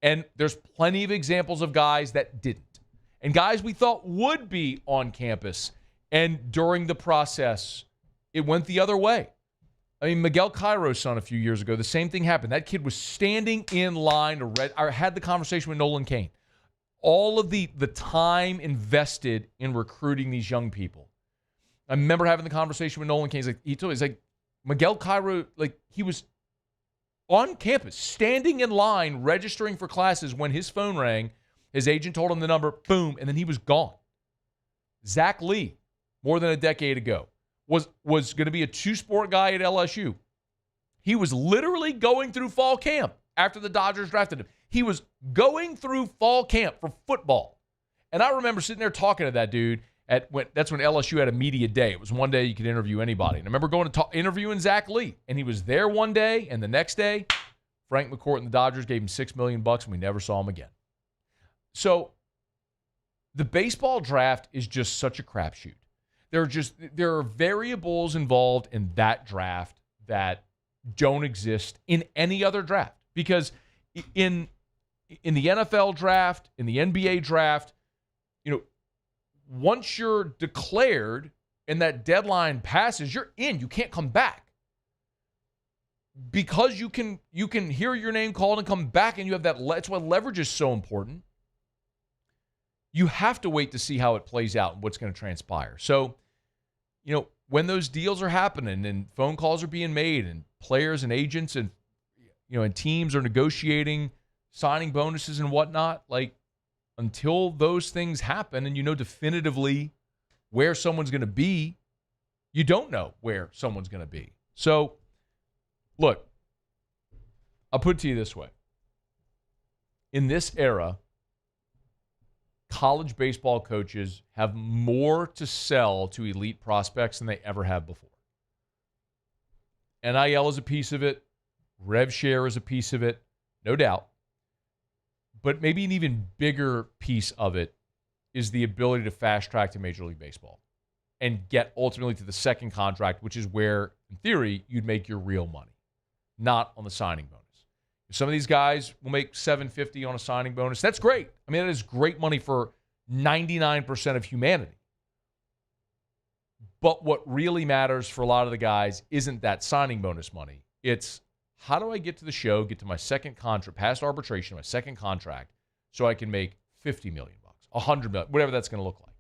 And there's plenty of examples of guys that didn't, and guys we thought would be on campus, and during the process, it went the other way. I mean, Miguel Cairo's son a few years ago, the same thing happened. That kid was standing in line I had the conversation with Nolan Cain. All of the time invested in recruiting these young people. I remember having the conversation with Nolan Cain. He's like, Miguel Cairo, he was on campus, standing in line, registering for classes when his phone rang. His agent told him the number, boom, and then he was gone. Zach Lee, more than a decade ago, was going to be a 2-sport guy at LSU. He was literally going through fall camp after the Dodgers drafted him. He was going through fall camp for football. And I remember sitting there talking to that dude that's when LSU had a media day. It was one day you could interview anybody. And I remember going to interviewing Zach Lee, and he was there one day, and the next day, Frank McCourt and the Dodgers gave him $6 million, and we never saw him again. So the baseball draft is just such a crapshoot. There are variables involved in that draft that don't exist in any other draft. Because in the NFL draft, in the NBA draft, once you're declared and that deadline passes, you're in. You can't come back. Because you can hear your name called and come back, and you have that. That's why leverage is so important. You have to wait to see how it plays out and what's going to transpire. So, when those deals are happening and phone calls are being made and players and agents and and teams are negotiating signing bonuses and whatnot, until those things happen and definitively where someone's going to be, you don't know where someone's going to be. So, look, I'll put it to you this way. In this era, college baseball coaches have more to sell to elite prospects than they ever have before. NIL is a piece of it. Rev share is a piece of it, no doubt. But maybe an even bigger piece of it is the ability to fast track to Major League Baseball and get ultimately to the second contract, which is where, in theory, you'd make your real money, not on the signing bonus. If some of these guys will make $750 on a signing bonus, that's great. I mean, that is great money for 99% of humanity. But what really matters for a lot of the guys isn't that signing bonus money. It's, how do I get to the show, get to my second contract, past arbitration, my second contract, so I can make $50 million, $100 million, whatever that's going to look like.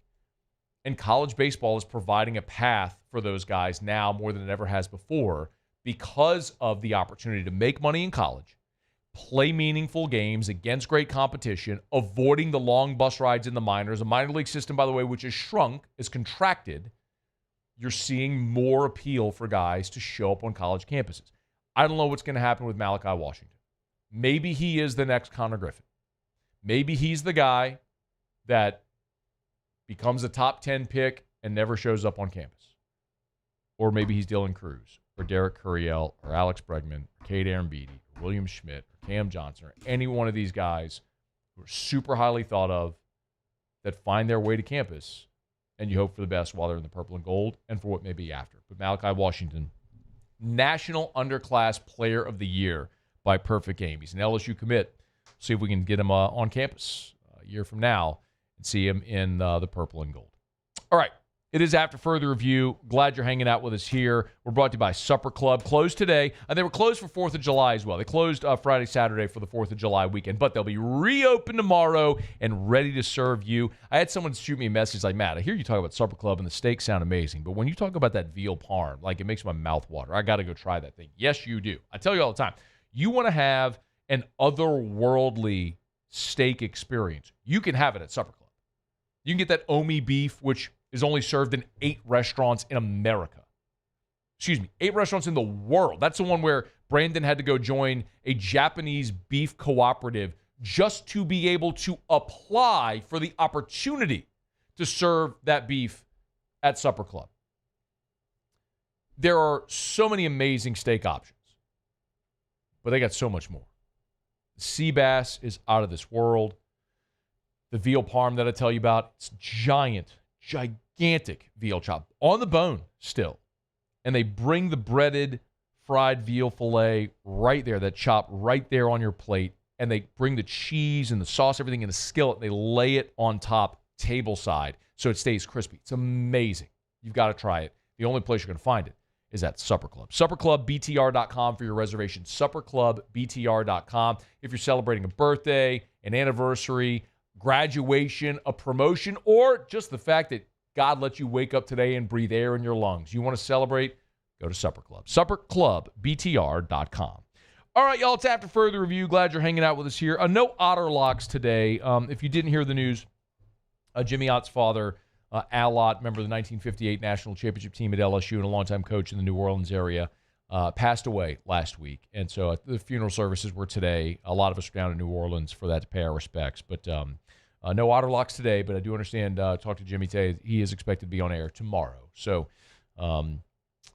And college baseball is providing a path for those guys now more than it ever has before because of the opportunity to make money in college, play meaningful games against great competition, avoiding the long bus rides in the minors. A minor league system, by the way, which has shrunk, is contracted. You're seeing more appeal for guys to show up on college campuses. I don't know what's going to happen with Malachi Washington. Maybe he is the next Connor Griffin. Maybe he's the guy that becomes a top 10 pick and never shows up on campus. Or maybe he's Dylan Cruz or Derek Curiel or Alex Bregman or Cade Arambidi or William Schmidt or Cam Johnson or any one of these guys who are super highly thought of that find their way to campus, and you hope for the best while they're in the purple and gold and for what may be after. But Malachi Washington, National Underclass Player of the Year by Perfect Game. He's an LSU commit. See if we can get him on campus a year from now and see him in the purple and gold. All right. It is After Further Review. Glad you're hanging out with us here. We're brought to you by Supper Club. Closed today. And they were closed for 4th of July as well. They closed Friday, Saturday for the 4th of July weekend. But they'll be reopened tomorrow and ready to serve you. I had someone shoot me a message like, Matt, I hear you talk about Supper Club and the steaks sound amazing. But when you talk about that veal parm, like it makes my mouth water. I got to go try that thing. Yes, you do. I tell you all the time. You want to have an otherworldly steak experience. You can have it at Supper Club. You can get that Omi beef, which is only served in 8 restaurants in America. 8 restaurants in the world. That's the one where Brandon had to go join a Japanese beef cooperative just to be able to apply for the opportunity to serve that beef at Supper Club. There are so many amazing steak options, but they got so much more. The sea bass is out of this world. The veal parm that I tell you about, it's gigantic veal chop on the bone still. And they bring the breaded fried veal fillet right there, that chop right there on your plate. And they bring the cheese and the sauce, everything in a skillet. And they lay it on top, table side, so it stays crispy. It's amazing. You've got to try it. The only place you're going to find it is at Supper Club. SupperClubBTR.com for your reservation. SupperClubBTR.com. If you're celebrating a birthday, an anniversary, graduation, a promotion, or just the fact that God let you wake up today and breathe air in your lungs. You want to celebrate? Go to Supper Club. SupperClubBTR.com. All right, y'all, it's After Further Review. Glad you're hanging out with us here. No Otter locks today. If you didn't hear the news, Jimmy Ott's father, Al Ott, member of the 1958 National Championship team at LSU and a longtime coach in the New Orleans area, passed away last week. And so the funeral services were today. A lot of us are down in New Orleans for that to pay our respects. But no Otter locks today, but I do understand, talk to Jimmy today, he is expected to be on air tomorrow. So we'll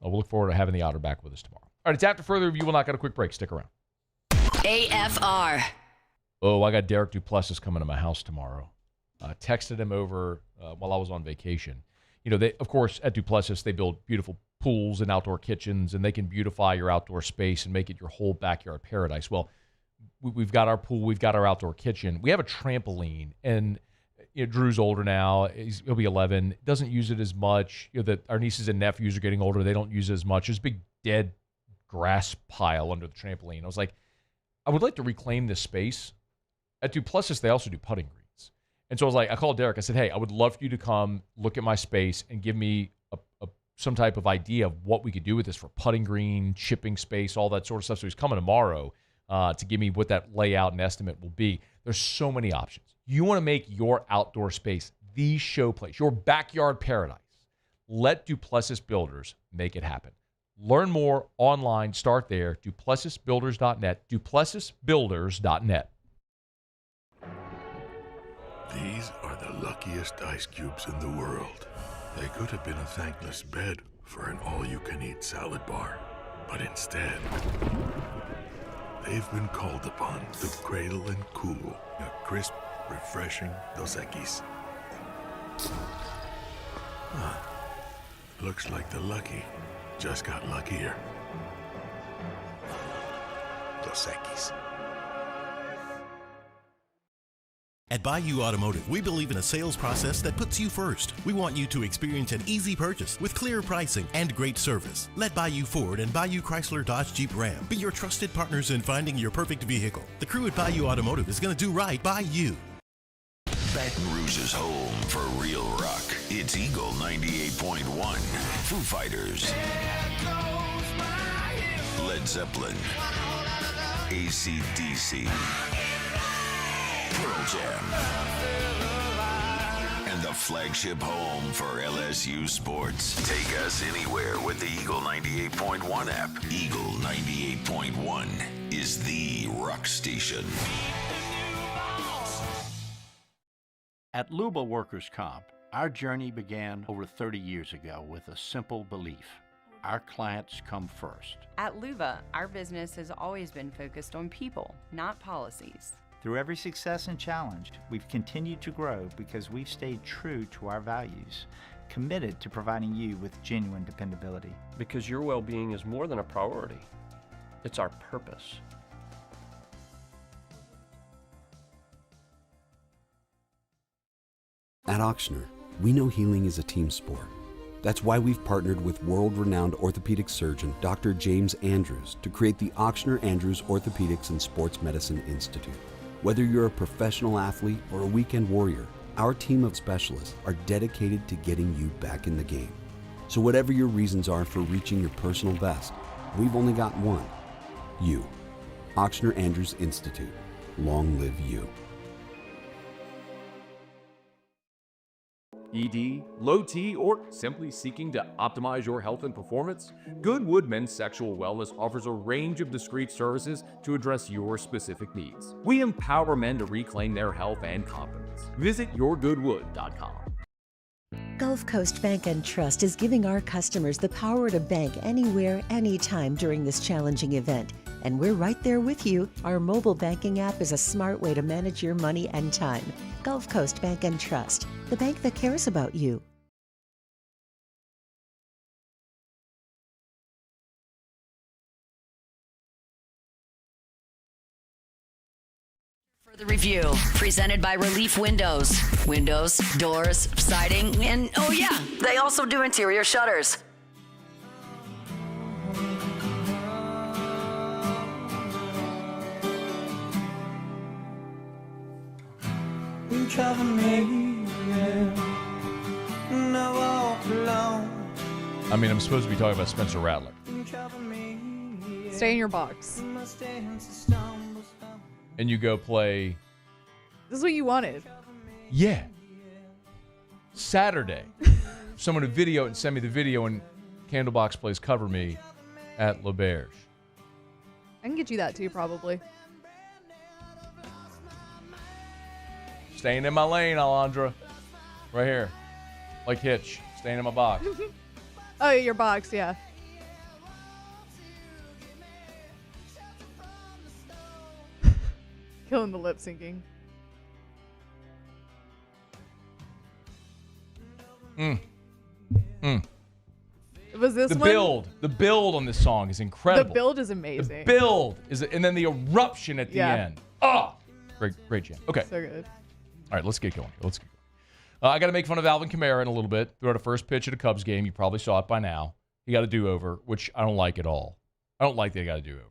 look forward to having the Otter back with us tomorrow. All right, it's After Further Review. We'll knock out a quick break. Stick around. AFR. Oh, I got Derek Duplessis coming to my house tomorrow. Texted him over while I was on vacation. You know, they, of course, at Duplessis, they build beautiful pools and outdoor kitchens, and they can beautify your outdoor space and make it your whole backyard paradise. Well, we've got our pool, we've got our outdoor kitchen. We have a trampoline, and Drew's older now. He'll be 11. Doesn't use it as much. Our nieces and nephews are getting older. They don't use it as much. There's a big dead grass pile under the trampoline. I was like, I would like to reclaim this space. At Duplessis, they also do putting greens. And so I called Derek. I said, hey, I would love for you to come look at my space and give me some type of idea of what we could do with this for putting green, chipping space, all that sort of stuff. So he's coming tomorrow to give me what that layout and estimate will be. There's so many options. You want to make your outdoor space the showplace, your backyard paradise. Let Duplessis Builders make it happen. Learn more online. Start there. DuplessisBuilders.net. DuplessisBuilders.net. These are the luckiest ice cubes in the world. They could have been a thankless bed for an all-you-can-eat salad bar. But instead, they've been called upon to cradle and cool a crisp, refreshing Dos Equis. Looks like the lucky just got luckier. Dos Equis. At Bayou Automotive, we believe in a sales process that puts you first. We want you to experience an easy purchase with clear pricing and great service. Let Bayou Ford and Bayou Chrysler Dodge Jeep Ram be your trusted partners in finding your perfect vehicle. The crew at Bayou Automotive is going to do right by you. Baton Rouge's home for real rock. It's Eagle 98.1. Foo Fighters. Led Zeppelin. AC/DC. Pearl Jam. And the flagship home for LSU sports. Take us anywhere with the Eagle 98.1 app. Eagle 98.1 is the rock station. At Luba Workers' Comp, our journey began over 30 years ago with a simple belief. Our clients come first. At Luba, our business has always been focused on people, not policies. Through every success and challenge, we've continued to grow because we've stayed true to our values, committed to providing you with genuine dependability. Because your well-being is more than a priority. It's our purpose. At Ochsner, we know healing is a team sport. That's why we've partnered with world-renowned orthopedic surgeon Dr. James Andrews to create the Ochsner Andrews Orthopedics and Sports Medicine Institute. Whether you're a professional athlete or a weekend warrior, our team of specialists are dedicated to getting you back in the game. So whatever your reasons are for reaching your personal best, we've only got one: you. Ochsner Andrews Institute. Long live you. ED, low T, or simply seeking to optimize your health and performance? Goodwood Men's Sexual Wellness offers a range of discreet services to address your specific needs. We empower men to reclaim their health and confidence. Visit yourgoodwood.com. Gulf Coast Bank and Trust is giving our customers the power to bank anywhere, anytime during this challenging event. And we're right there with you. Our mobile banking app is a smart way to manage your money and time. Gulf Coast Bank and Trust, the bank that cares about you. For the review, presented by Relief Windows. Windows, doors, siding, and oh yeah, they also do interior shutters. You cover me, yeah. And I walk alone. I mean, I'm supposed to be talking about Spencer Rattler. Stay in your box. And you go play. This is what you wanted. Yeah. Saturday. Someone to video it and send me the video, and Candlebox plays Cover Me at L'Auberge. I can get you that too, probably. Staying in my lane, Alondra. Right here. Like Hitch. Staying in my box. Oh, your box, yeah. Killing the lip syncing. Was this the one? The build on this song is incredible. The build is amazing. The build is, and then the eruption at the end. Oh, great jam. Okay. So good. All right, let's get going. I got to make fun of Alvin Kamara in a little bit. Threw out a first pitch at a Cubs game. You probably saw it by now. He got a do-over, which I don't like at all. I don't like that he got a do-over.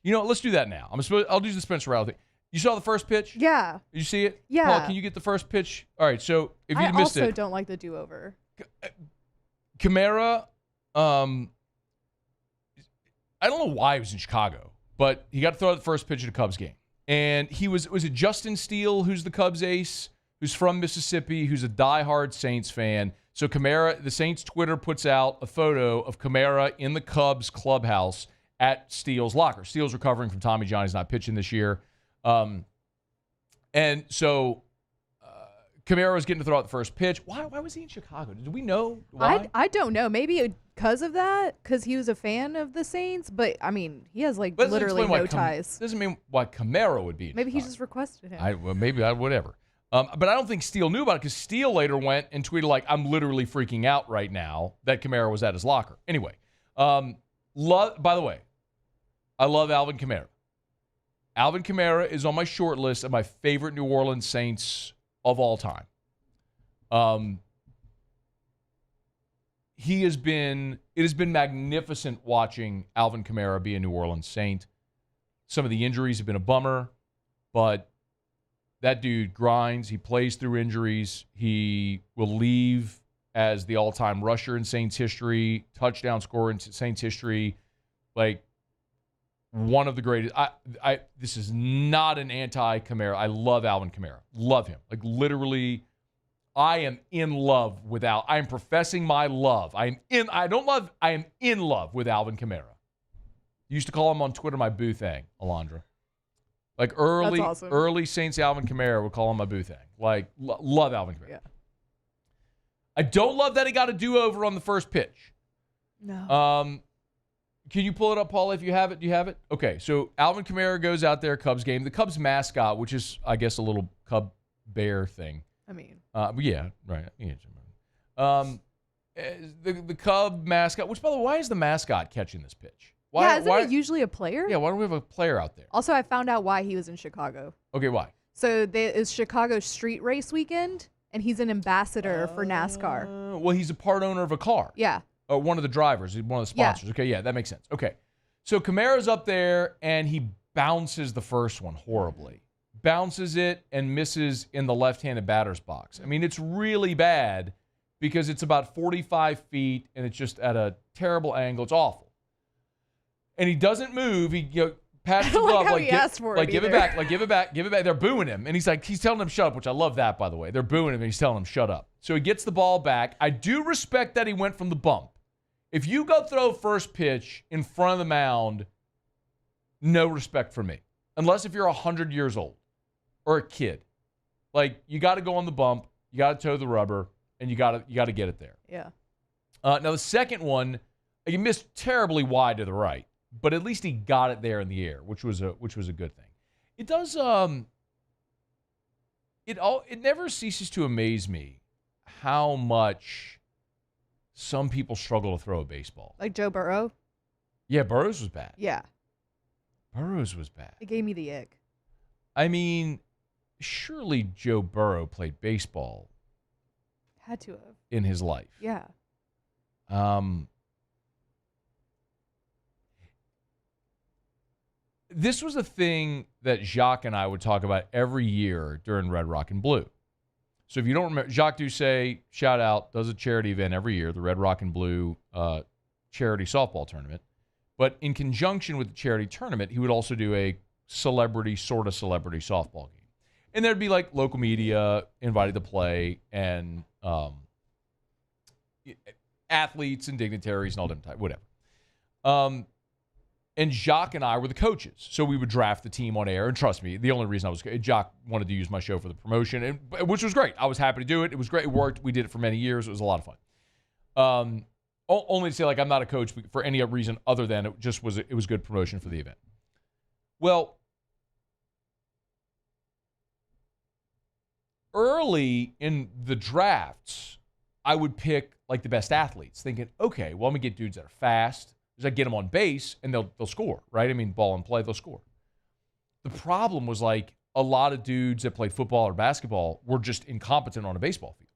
You know, let's do that now. I'll do the Spencer Rattler thing. You saw the first pitch? Yeah. Did you see it? Yeah. Paul, can you get the first pitch? All right, so if you missed it. I also don't like the do-over. Kamara, I don't know why he was in Chicago, but he got to throw out the first pitch at a Cubs game. And was it Justin Steele, who's the Cubs ace, who's from Mississippi, who's a diehard Saints fan. So Kamara, the Saints Twitter puts out a photo of Kamara in the Cubs clubhouse at Steele's locker. Steele's recovering from Tommy John. He's not pitching this year. And so Kamara was getting to throw out the first pitch. Why was he in Chicago? Do we know why? I don't know. Maybe because of that, because he was a fan of the Saints. But, I mean, he has, literally no ties. Doesn't mean why Kamara would be in Maybe Chicago. he just requested him. Whatever. But I don't think Steele knew about it because Steele later went and tweeted, I'm literally freaking out right now that Kamara was at his locker. Anyway, by the way, I love Alvin Kamara. Alvin Kamara is on my short list of my favorite New Orleans Saints of all time. It has been magnificent watching Alvin Kamara be a New Orleans Saint. Some of the injuries have been a bummer, but that dude grinds. He plays through injuries. He will leave as the all-time rusher in Saints history, touchdown scorer in Saints history, one of the greatest. This is not an anti-Kamara. I love Alvin Kamara. Love him. Literally, I am in love with Al. I am professing my love. I am in love with Alvin Kamara. Used to call him on Twitter my boo-thang, Alondra. Early, That's awesome. Early Saints Alvin Kamara would call him my boo-thang. Love Alvin Kamara. Yeah. I don't love that he got a do-over on the first pitch. No. Can you pull it up, Paul, if you have it? Do you have it? Okay, so Alvin Kamara goes out there, Cubs game. The Cubs mascot, which is, I guess, a little Cub bear thing. I mean. Yeah, right. The Cub mascot, which, by the way, why is the mascot catching this pitch? Isn't it usually a player? Yeah, why don't we have a player out there? Also, I found out why he was in Chicago. Okay, why? So it's Chicago street race weekend, and he's an ambassador for NASCAR. Well, he's a part owner of a car. Yeah. One of the drivers. He's one of the sponsors. Yeah. Okay, yeah, that makes sense. Okay. So Kamara's up there, and he bounces the first one horribly. Bounces it and misses in the left-handed batter's box. I mean, it's really bad because it's about 45 feet, and it's just at a terrible angle. It's awful. And he doesn't move. He pats the glove like asked for it give it back, give it back. They're booing him, and he's telling him shut up, which I love that, by the way. They're booing him, and he's telling him shut up. So he gets the ball back. I do respect that he went from the bump. If you go throw first pitch in front of the mound, no respect for me, unless if you're 100 years old or a kid. Like, you got to go on the bump, you got to toe the rubber, and you got to get it there. Yeah. Now the second one, he missed terribly wide to the right, but at least he got it there in the air, which was a good thing. It does. It never ceases to amaze me how much some people struggle to throw a baseball. Like Joe Burrow? Yeah, Burrows was bad. Yeah. Burrows was bad. It gave me the ick. I mean, surely Joe Burrow played baseball. Had to have. In his life. Yeah. This was a thing that Jacques and I would talk about every year during Red, Rock, and Blue. So if you don't remember, Jacques Doucet, shout out, does a charity event every year, the Red, Rock, and Blue charity softball tournament. But in conjunction with the charity tournament, he would also do a celebrity softball game. And there'd be like local media invited to play and athletes and dignitaries and all different types, whatever. And Jacques and I were the coaches. So we would draft the team on air. And trust me, the only reason Jacques wanted to use my show for the promotion, which was great. I was happy to do it. It was great. It worked. We did it for many years. It was a lot of fun. Only to say, like, I'm not a coach for any reason other than it was good promotion for the event. Well, early in the drafts, I would pick like the best athletes, thinking, okay, well, I'm gonna get dudes that are fast. I get them on base and they'll score, right? I mean, ball and play, they'll score. The problem was like a lot of dudes that played football or basketball were just incompetent on a baseball field,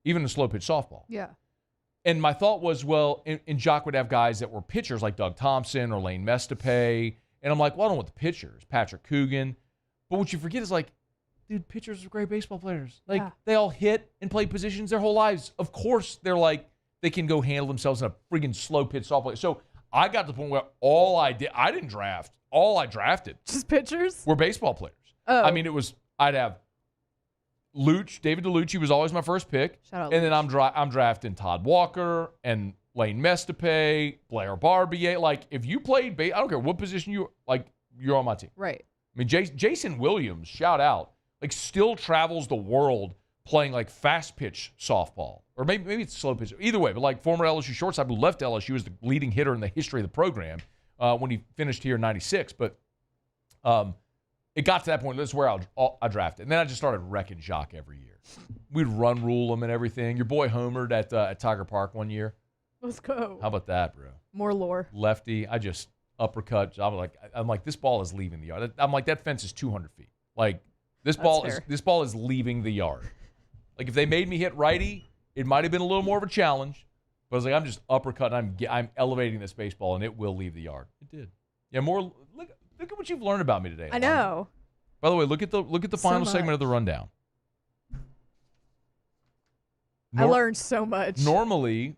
even in slow pitch softball. Yeah. And my thought was, well, and Jacques would have guys that were pitchers like Doug Thompson or Lane Mestape. And I'm like, well, I don't want the pitchers, Patrick Coogan. But what you forget is like, dude, pitchers are great baseball players. Like, they all hit and play positions their whole lives. Of course, they're like, they can go handle themselves in a friggin' slow pitch softball. So I got to the point where I didn't draft. All I drafted just pitchers were baseball players. Oh. I mean, I'd have David DeLucci was always my first pick. Shout out and then I'm drafting Todd Walker and Lane Mestape, Blair Barbier. Like, if you played I don't care what position you're on my team. Right. I mean, Jason Williams, shout out, like, still travels the world playing like fast pitch softball, or maybe it's slow pitch. Either way, but like former LSU shortstop who left LSU as the leading hitter in the history of the program when he finished here in '96. But it got to that point. That's where I drafted, and then I just started wrecking Jacques every year. We'd run rule him and everything. Your boy homered at Tiger Park one year. Let's go. How about that, bro? More lore. Lefty. I just uppercut. I'm like, this ball is leaving the yard. I'm like, that fence is 200 feet. Like, this ball is leaving the yard. Like, if they made me hit righty, it might have been a little more of a challenge. But I was like, I'm just uppercutting. I'm elevating this baseball, and it will leave the yard. It did. Yeah, more. Look at what you've learned about me today. I know. By the way, look at the final segment of the rundown. I learned so much. Normally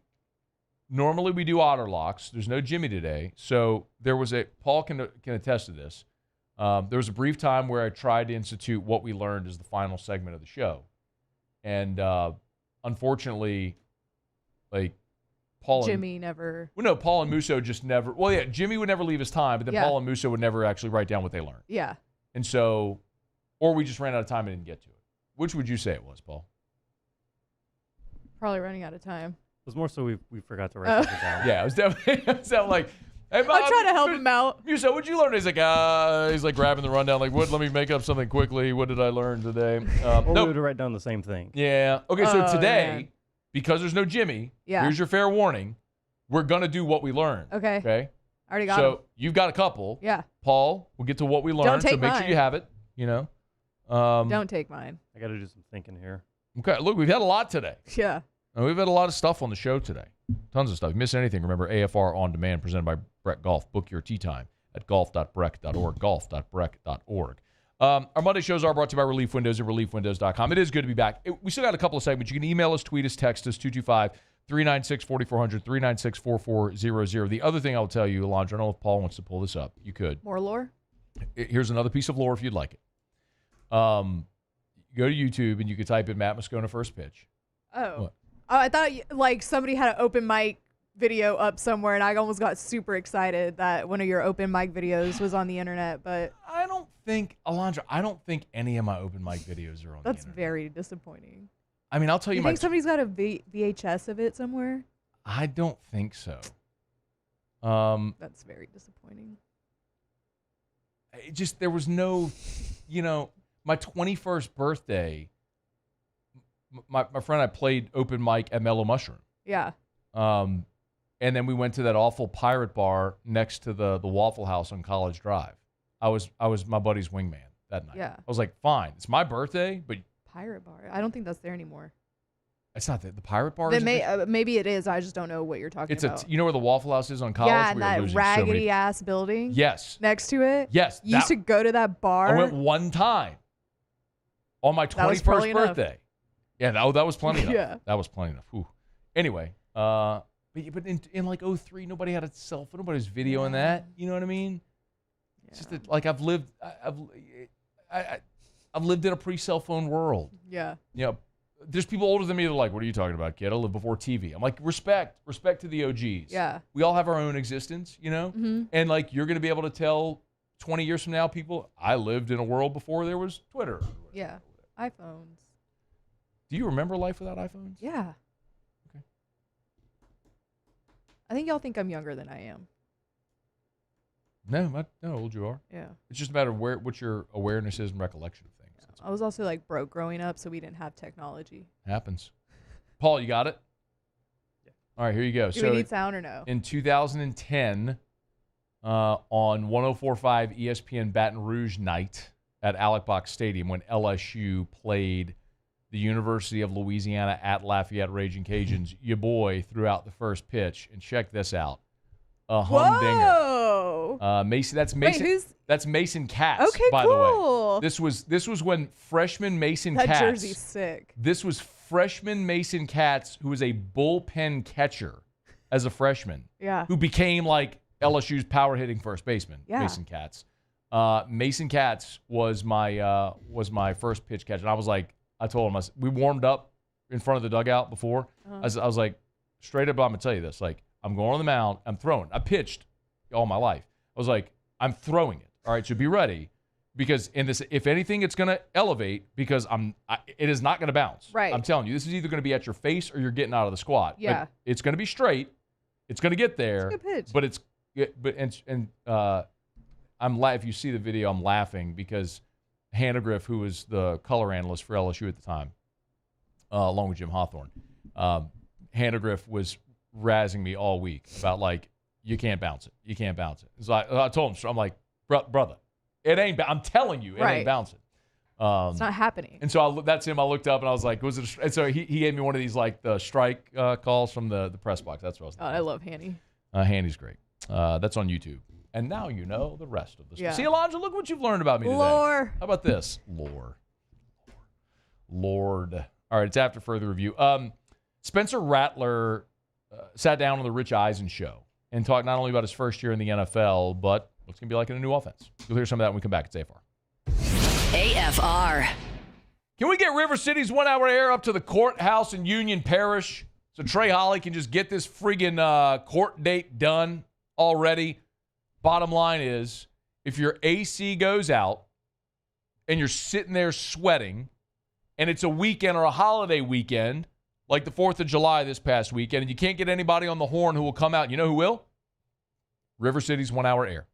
we do otter locks. There's no Jimmy today, so there was Paul can attest to this. There was a brief time where I tried to institute what we learned as the final segment of the show. And unfortunately, like, Jimmy never. Well, no, Paul and Musso just never. Well, yeah, Jimmy would never leave his time, but then Paul and Musso would never actually write down what they learned. Yeah. And so, or we just ran out of time and didn't get to it. Which would you say it was, Paul? Probably running out of time. It was more so we forgot to write something down. Yeah, it was definitely like. Hey, I'm trying to help him out. Musso, what'd you learn? He's like grabbing the rundown. Like, let me make up something quickly. What did I learn today? Or we would write down the same thing. Yeah. Okay, so today, because there's no Jimmy, here's your fair warning. We're going to do what we learned. Okay. Okay? Already got So you've got a couple. Yeah. Paul, we'll get to what we learned. Don't take so make sure mine. you have it, you know. Don't take mine. I got to do some thinking here. Okay, look, we've had a lot today. Yeah. We've had a lot of stuff on the show today. Tons of stuff. If you miss anything, remember AFR On Demand presented by Breck Golf. Book your tee time at golf.breck.org, golf.breck.org. Our Monday shows are brought to you by Relief Windows at reliefwindows.com. It is good to be back. We still got a couple of segments. You can email us, tweet us, text us, 225-396-4400, 396-4400. The other thing I'll tell you, Alondra, I don't know if Paul wants to pull this up. You could. More lore? Here's another piece of lore if you'd like it. Go to YouTube and you can type in Matt Moscona first pitch. Oh. What? Oh, I thought like somebody had an open mic video up somewhere, and I almost got super excited that one of your open mic videos was on the internet. But I don't think any of my open mic videos are on the internet. That's very disappointing. I mean, I'll tell you. You think somebody's got a VHS of it somewhere? I don't think so. That's very disappointing. It just there was no, my 21st birthday. My friend and I played open mic at Mellow Mushroom. Yeah. And then we went to that awful pirate bar next to the Waffle House on College Drive. I was my buddy's wingman that night. Yeah. I was like, fine, it's my birthday, but Pirate bar. I don't think that's there anymore. it's not the pirate bar. Then maybe it is. I just don't know what you're talking about. You know where the Waffle House is on College? Yeah, and We were that losing raggedy ass building. Yes. Next to it. Yes. You used to go to that bar. I went one time on my 21st birthday. Yeah, that was plenty enough. Yeah. That was plenty enough. Whew. Anyway, but in like 2003, nobody had a cell phone. Nobody was videoing that. You know what I mean? Yeah. It's just that, like I've lived in a pre-cell phone world. Yeah. There's people older than me that are like, what are you talking about, kid? I lived before TV. I'm like, respect to the OGs. Yeah. We all have our own existence, Mm-hmm. And like you're going to be able to tell 20 years from now, people, I lived in a world before there was Twitter. Yeah. iPhones. Do you remember life without iPhones? Yeah. Okay. I think y'all think I'm younger than I am. No, I know how old you are. Yeah. It's just a matter of what your awareness is and recollection of things. Yeah. I was also like broke growing up, so we didn't have technology. Happens. Paul, you got it? Yeah. All right, here you go. Do we need sound or no? In 2010, on 104.5 ESPN Baton Rouge night at Alec Box Stadium when LSU played the University of Louisiana at Lafayette Raging Cajuns, your boy threw out the first pitch, and check this out. A humdinger. Whoa. Mason, that's Mason. Wait, that's Mason Katz, Okay, by cool. the way. This was when freshman Mason That Katz. jersey's sick. This was freshman Mason Katz, who was a bullpen catcher as a freshman. Yeah. Who became like LSU's power hitting first baseman. Yeah. Mason Katz. Mason Katz was my first pitch catcher. And I was like, I told him, we warmed up in front of the dugout before. Uh-huh. I was like, straight up, I'm going to tell you this. Like, I'm going on the mound. I'm throwing. I pitched all my life. I was like, I'm throwing it. All right, so be ready. Because in this, if anything, it's going to elevate because it is not going to bounce. Right. I'm telling you, this is either going to be at your face or you're getting out of the squat. Yeah. But it's going to be straight. It's going to get there. It's a good pitch. But if you see the video, I'm laughing because Hannegriff, who was the color analyst for LSU at the time, along with Jim Hawthorne, Hannegriff was razzing me all week about like, you can't bounce it. You can't bounce it. So I told him, I'm like, brother, it ain't. I'm telling you, it ain't bouncing. It's not happening. And so that's him. I looked up and I was like, was it? And so he gave me one of these like the strike calls from the press box. That's what I was. Oh, I love Hanny. Hanny's great. That's on YouTube. And now you know the rest of this. Yeah. See, Alonzo, look what you've learned about me today. Lore. How about this? Lord. All right, it's after further review. Spencer Rattler sat down on the Rich Eisen show and talked not only about his first year in the NFL, but what's going to be like in a new offense. You'll hear some of that when we come back at AFR. AFR. Can we get River City's 1 hour air up to the courthouse in Union Parish so Trey Holly can just get this friggin' court date done already? Bottom line is, if your AC goes out and you're sitting there sweating and it's a weekend or a holiday weekend, like the 4th of July this past weekend, and you can't get anybody on the horn who will come out, you know who will? River City's 1 hour air.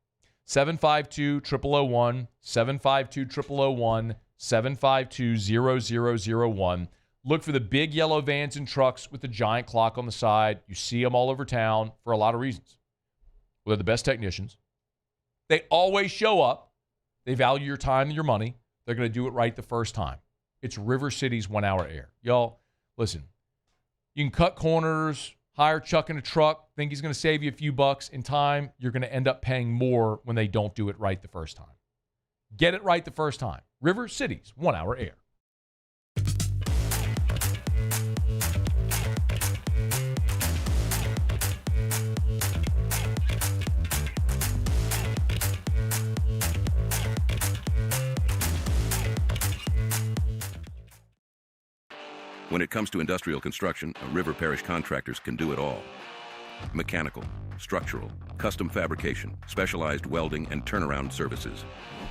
752-0001, 752-0001, 752-0001. Look for the big yellow vans and trucks with the giant clock on the side. You see them all over town for a lot of reasons. Well, they're the best technicians. They always show up. They value your time and your money. They're going to do it right the first time. It's River City's 1 hour air. Y'all, listen, you can cut corners, hire Chuck in a truck, think he's going to save you a few bucks. In time, you're going to end up paying more when they don't do it right the first time. Get it right the first time. River City's 1 hour air. When it comes to industrial construction, River Parish contractors can do it all. Mechanical, structural, custom fabrication, specialized welding, and turnaround services.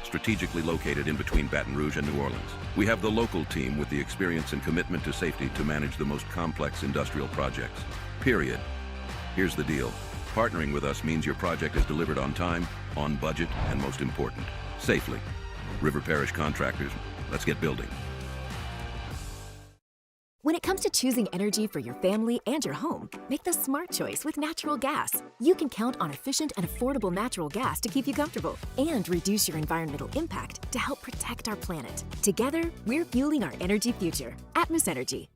Strategically located in between Baton Rouge and New Orleans, we have the local team with the experience and commitment to safety to manage the most complex industrial projects. Period. Here's the deal. Partnering with us means your project is delivered on time, on budget, and most important, safely. River Parish contractors, let's get building. When it comes to choosing energy for your family and your home, make the smart choice with natural gas. You can count on efficient and affordable natural gas to keep you comfortable and reduce your environmental impact to help protect our planet. Together, we're fueling our energy future. Atmos Energy.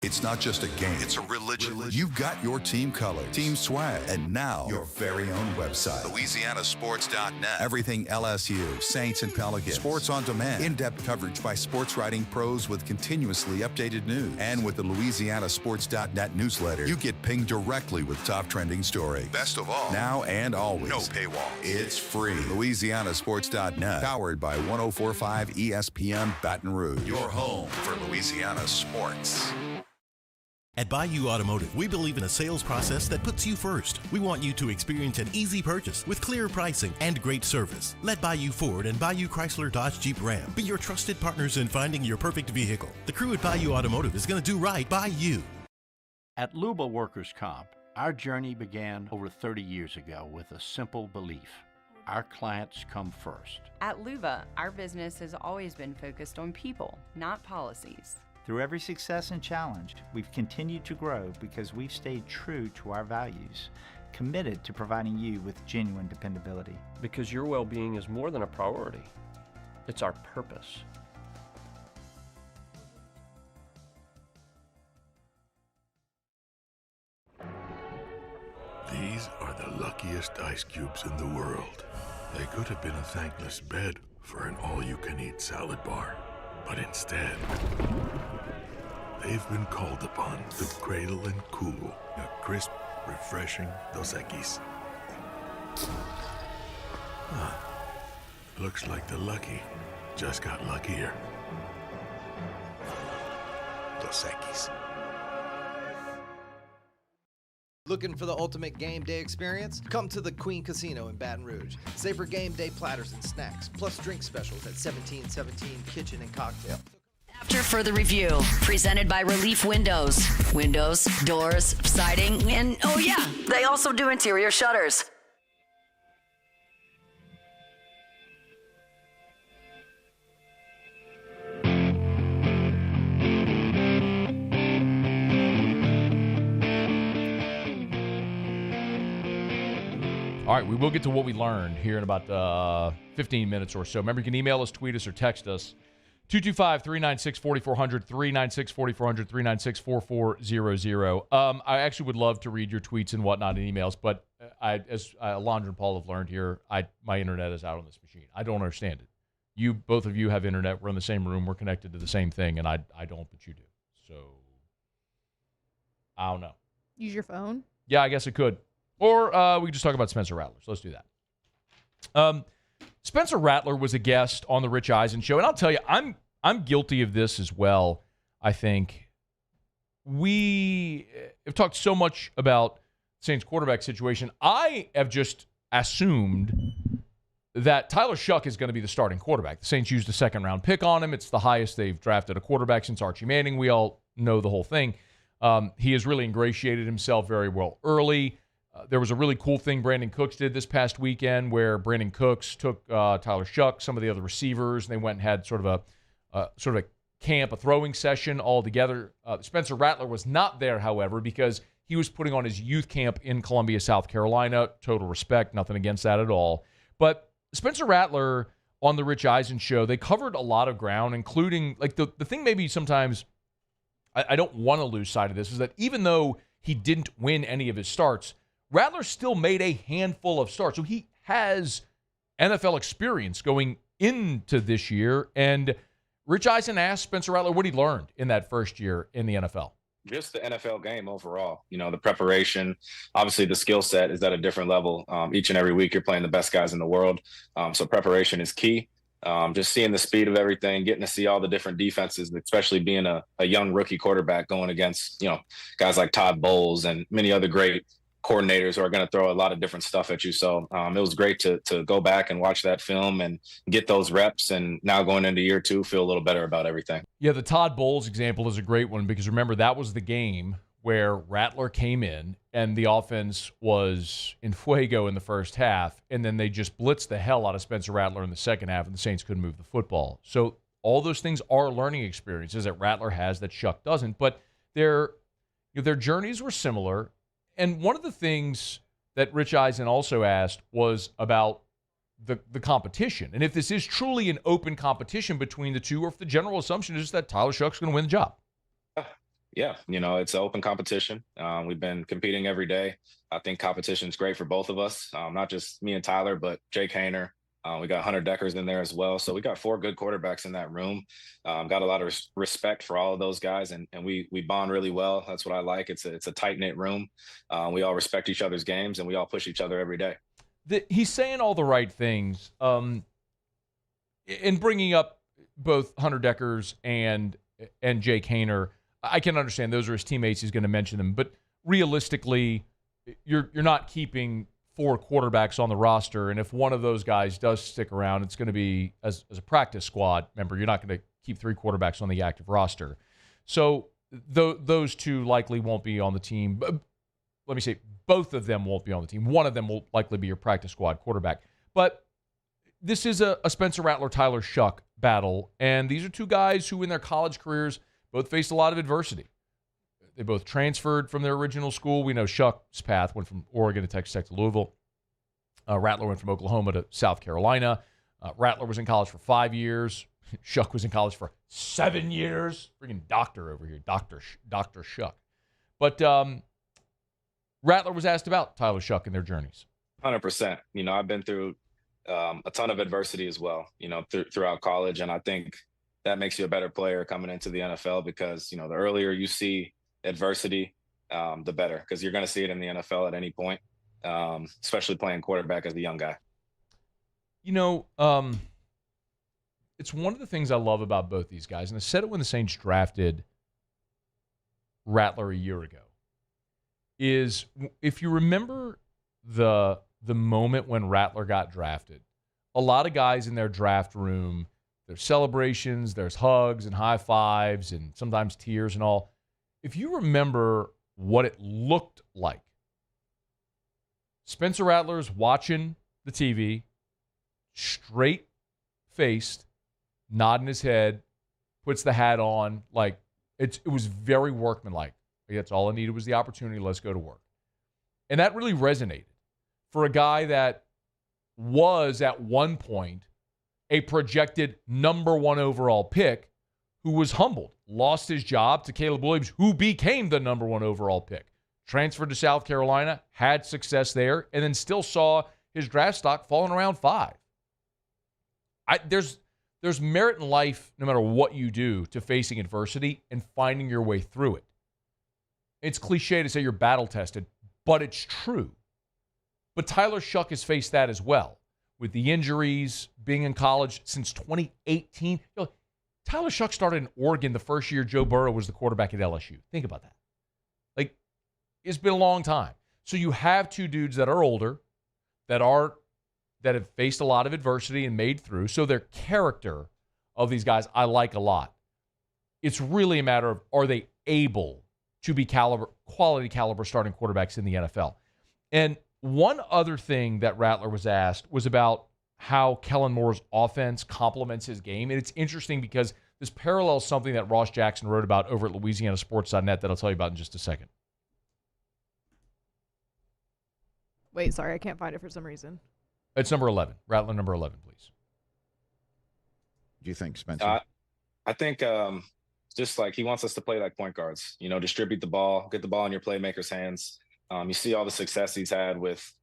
It's not just a game, it's a religion. You've got your team color, team swag, and now your very own website. LouisianaSports.net. Everything LSU, Saints, and Pelicans. Sports on demand. In-depth coverage by sports writing pros with continuously updated news. And with the LouisianaSports.net newsletter, you get pinged directly with top trending stories. Best of all, now and always. No paywall. It's free. LouisianaSports.net. Powered by 104.5 ESPN Baton Rouge. Your home for Louisiana sports. At Bayou Automotive, we believe in a sales process that puts you first. We want you to experience an easy purchase with clear pricing and great service. Let Bayou Ford and Bayou Chrysler Dodge Jeep Ram be your trusted partners in finding your perfect vehicle. The crew at Bayou Automotive is going to do right by you. At Luba Workers' Comp, our journey began over 30 years ago with a simple belief. Our clients come first. At Luba, our business has always been focused on people, not policies. Through every success and challenge, we've continued to grow because we've stayed true to our values, committed to providing you with genuine dependability. Because your well-being is more than a priority. It's our purpose. These are the luckiest ice cubes in the world. They could have been a thankless bed for an all-you-can-eat salad bar. But instead, they've been called upon to cradle and cool a crisp, refreshing Dos Equis. Looks like the lucky just got luckier. Dos Equis. Looking for the ultimate game day experience? Come to the Queen Casino in Baton Rouge. Savor game day platters and snacks, plus drink specials at 1717 Kitchen and Cocktail. After further review, presented by Relief Windows. Windows, doors, siding, and oh yeah, they also do interior shutters. All right, we will get to what we learned here in about 15 minutes or so. Remember, you can email us, tweet us, or text us. 225-396-4400, 396-4400, 396-4400. I actually would love to read your tweets and whatnot and emails, but as Alondra and Paul have learned here, my internet is out on this machine. I don't understand it. Both of you have internet. We're in the same room. We're connected to the same thing, and I don't, but you do. So, I don't know. Use your phone? Yeah, I guess it could. Or we could just talk about Spencer Rattler. So let's do that. Spencer Rattler was a guest on the Rich Eisen show, and I'll tell you, I'm guilty of this as well. I think we have talked so much about Saints quarterback situation. I have just assumed that Tyler Shuck is going to be the starting quarterback. The Saints used a second-round pick on him. It's the highest they've drafted a quarterback since Archie Manning. We all know the whole thing. He has really ingratiated himself very well early. There was a really cool thing Brandon Cooks did this past weekend where Brandon Cooks took Tyler Shuck, some of the other receivers, and they went and had sort of a camp, a throwing session all together. Spencer Rattler was not there, however, because he was putting on his youth camp in Columbia, South Carolina. Total respect, nothing against that at all. But Spencer Rattler on the Rich Eisen show, they covered a lot of ground, including, like, the thing maybe sometimes I don't want to lose sight of this is that even though he didn't win any of his starts, Rattler still made a handful of starts. So he has NFL experience going into this year. And Rich Eisen asked Spencer Rattler what he learned in that first year in the NFL. Just the NFL game overall, the preparation, obviously the skill set is at a different level. Each and every week you're playing the best guys in the world. So preparation is key. Just seeing the speed of everything, getting to see all the different defenses, especially being a young rookie quarterback going against, guys like Todd Bowles and many other great coordinators who are going to throw a lot of different stuff at you. So it was great to go back and watch that film and get those reps. And now going into year 2, feel a little better about everything. Yeah, the Todd Bowles example is a great one because remember, that was the game where Rattler came in and the offense was in fuego in the first half, and then they just blitzed the hell out of Spencer Rattler in the second half, and the Saints couldn't move the football. So all those things are learning experiences that Rattler has that Shuck doesn't, but their journeys were similar. And one of the things that Rich Eisen also asked was about the competition, and if this is truly an open competition between the two, or if the general assumption is that Tyler Shuck's going to win the job. Yeah, it's an open competition. We've been competing every day. I think competition is great for both of us, not just me and Tyler, but Jake Haener. We got Hunter Deckers in there as well. So we got 4 good quarterbacks in that room. Got a lot of respect for all of those guys, and we bond really well. That's what I like. It's a tight-knit room. We all respect each other's games, and we all push each other every day. He's saying all the right things. In bringing up both Hunter Deckers and Jake Haener, I can understand those are his teammates. He's going to mention them. But realistically, you're not keeping 4 quarterbacks on the roster. And if one of those guys does stick around, it's going to be as a practice squad member. You're not going to keep 3 quarterbacks on the active roster. So those 2 likely won't be on the team. Let me say both of them won't be on the team. One of them will likely be your practice squad quarterback. But this is a Spencer Rattler-Tyler Shuck battle. And these are 2 guys who in their college careers both faced a lot of adversity. They both transferred from their original school. We know Shuck's path went from Oregon to Texas Tech to Louisville. Rattler went from Oklahoma to South Carolina. Rattler was in college for 5 years. Shuck was in college for 7 years. Freaking doctor over here, Dr. Shuck. But Rattler was asked about Tyler Shuck and their journeys. 100%. I've been through a ton of adversity as well, throughout college. And I think that makes you a better player coming into the NFL because, the earlier you see adversity, the better, because you're going to see it in the NFL at any point, especially playing quarterback as a young guy. It's one of the things I love about both these guys, and I said it when the Saints drafted Rattler a year ago, is if you remember the moment when Rattler got drafted, a lot of guys in their draft room, there's celebrations, there's hugs and high fives and sometimes tears and all. If you remember what it looked like, Spencer Rattler's watching the TV, straight-faced, nodding his head, puts the hat on. Like, it was very workmanlike. That's all I needed was the opportunity. Let's go to work. And that really resonated for a guy that was at one point a projected number 1 overall pick who was humbled, lost his job to Caleb Williams, who became the number 1 overall pick, transferred to South Carolina, had success there, and then still saw his draft stock falling around 5. There's merit in life, no matter what you do, to facing adversity and finding your way through it. It's cliche to say you're battle-tested, but it's true. But Tyler Shuck has faced that as well. With the injuries, being in college since 2018. Tyler Shuck started in Oregon the first year Joe Burrow was the quarterback at LSU. Think about that. Like, it's been a long time. So you have 2 dudes that are older, that have faced a lot of adversity and made through. So their character of these guys I like a lot. It's really a matter of, are they able to be quality caliber starting quarterbacks in the NFL? And one other thing that Rattler was asked was about how Kellen Moore's offense complements his game. And it's interesting because this parallels something that Ross Jackson wrote about over at LouisianaSports.net that I'll tell you about in just a second. Wait, sorry, I can't find it for some reason. It's number 11. Rattler number 11, please. do you think, Spencer? I think just like he wants us to play like point guards, distribute the ball, get the ball in your playmakers' hands. You see all the success he's had with,